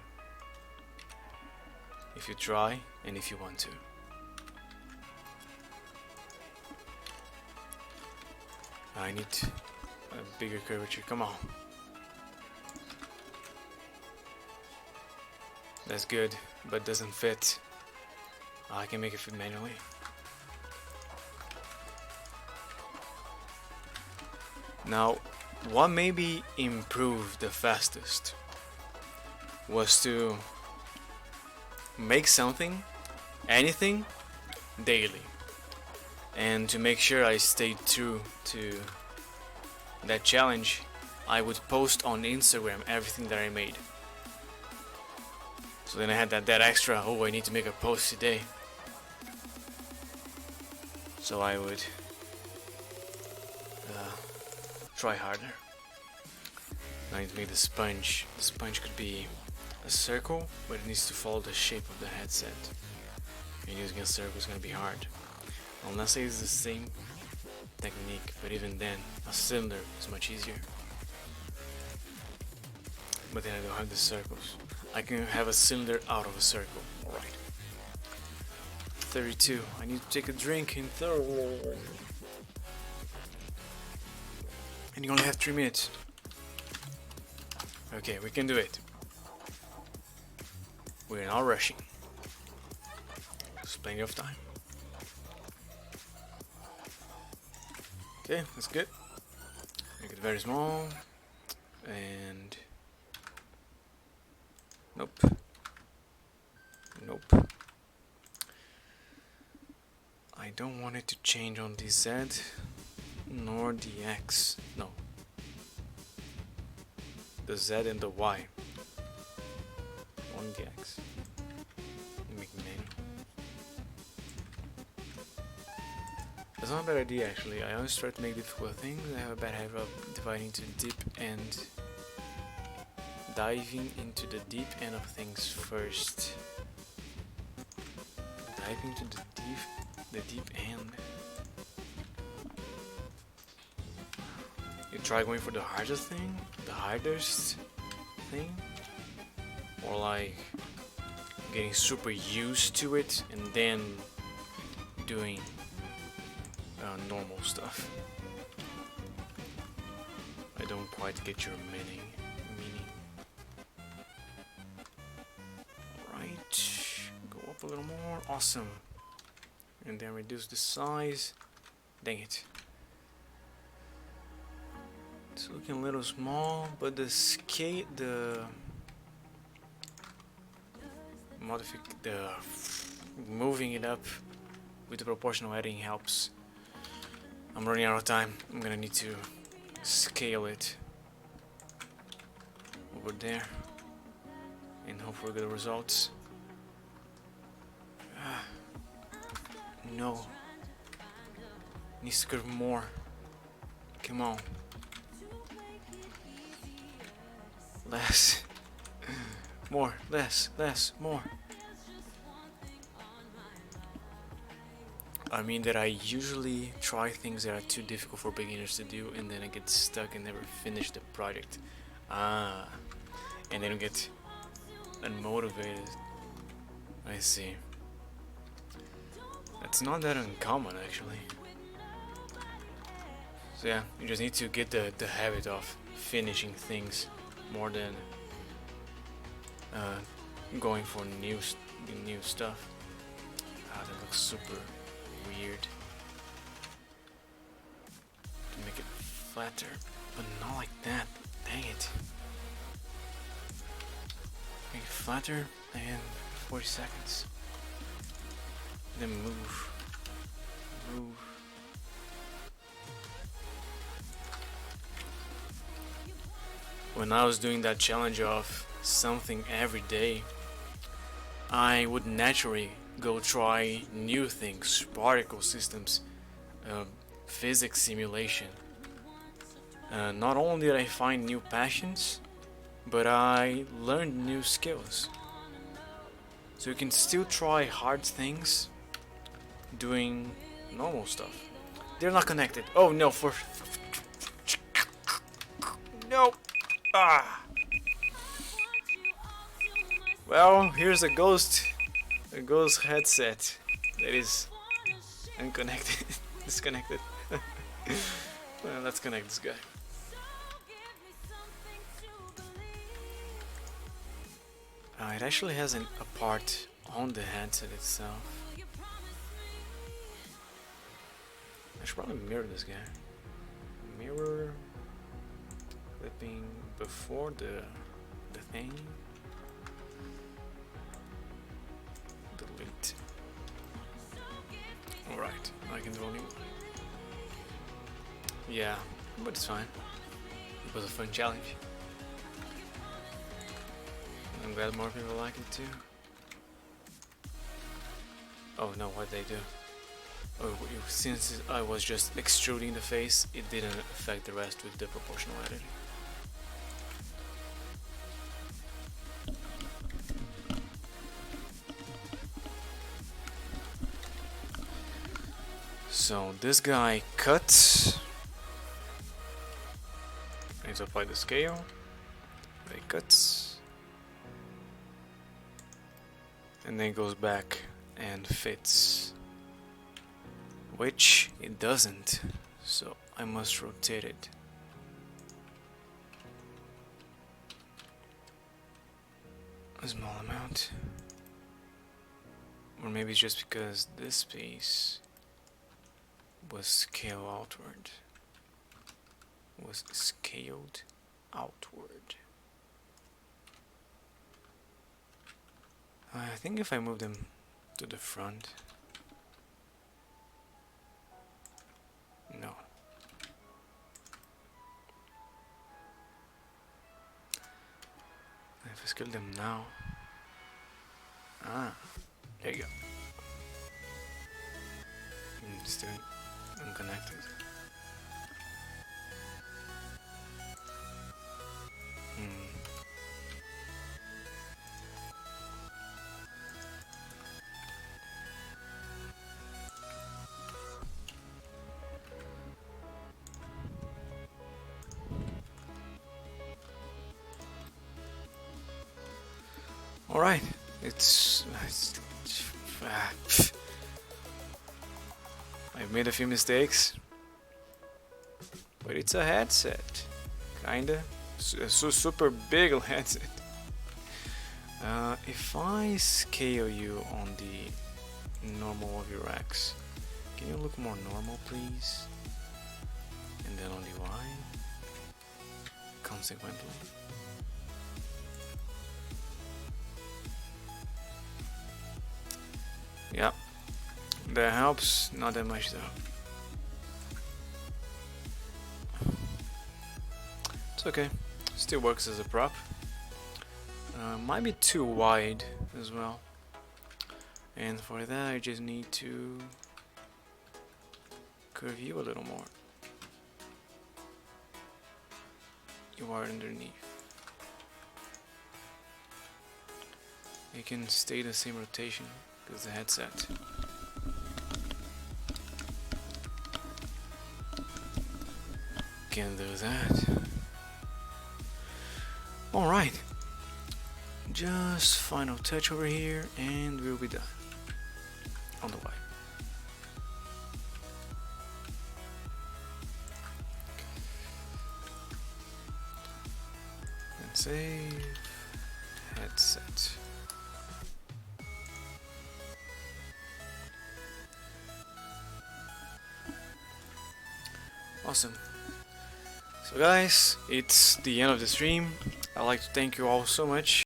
If you try and if you want to. I need a bigger curvature, come on. That's good, but doesn't fit. I can make it fit manually. Now, what maybe improved the fastest was to make something, anything, daily. And to make sure I stayed true to that challenge, I would post on Instagram everything that I made. So then I had that extra, oh, I need to make a post today. So I would try harder. I need to make the sponge. The sponge could be a circle, but it needs to follow the shape of the headset. And using a circle is going to be hard. Unless it's the same technique, but even then, a cylinder is much easier. But then I don't have the circles. I can have a cylinder out of a circle. Alright. 32. I need to take a drink in third. And you only have 3 minutes. Okay, we can do it. We're not rushing. There's plenty of time. Okay, that's good. Make it very small. And nope. Nope. I don't want it to change on the Z nor the X. No. The Z and the Y. On the X. Make manual. That's not a bad idea actually. I always try to make difficult things. I have a bad habit of dividing into deep and diving into the deep end of things first. Diving into the deep end. You try going for the hardest thing, or like getting super used to it and then doing normal stuff. I don't quite get your meaning. Right, go up a little more. Awesome. And then reduce the size. Dang it. It's looking a little small, but the scale, the moving it up with the proportional editing helps. I'm running out of time. I'm gonna need to scale it over there and hope for good results. No, needs to curve more. Come on. Less. More. Less. More. I mean that I usually try things that are too difficult for beginners to do, and then I get stuck and never finish the project. And then I get unmotivated. I see. That's not that uncommon actually. So yeah, you just need to get the habit of finishing things more than going for new stuff. That looks super weird. To make it flatter, but not like that. Dang it. Make it flatter and 40 seconds. Then move. when I was doing that challenge of something every day, I would naturally go try new things, particle systems, uh, physics simulation. Not only did I find new passions, but I learned new skills. So you can still try hard things doing normal stuff. They're not connected. Oh no, no. Ah. Well, here's a ghost headset that is unconnected, disconnected. Well, let's connect this guy. It actually has a part on the headset itself. I should probably mirror this guy. Mirror clipping before the thing. Delete. Alright, I can do only one. Yeah, but it's fine. It was a fun challenge. I'm glad more people like it too. Oh no, what they do? Oh, since I was just extruding the face, it didn't affect the rest with the proportional editing. So this guy cuts. I need to apply the scale. He cuts. And then goes back and fits. Which it doesn't. So I must rotate it. A small amount. Or maybe it's just because this piece was scaled outward. I think if I move them to the front. No. If I scale them now. There you go. Still unconnected. Alright, I've made a few mistakes, but it's a headset, kinda, super big headset. If I scale you on the normal of your X, can you look more normal, please? And then on the Y, consequently. Yeah, that helps, not that much though. It's okay, still works as a prop. Might be too wide as well. And for that I just need to curve you a little more. You are underneath. You can stay the same rotation because the headset. Can do that. Alright. Just final touch over here and we'll be done. On the way. And save headset. Awesome. So guys, it's the end of the stream. I'd like to thank you all so much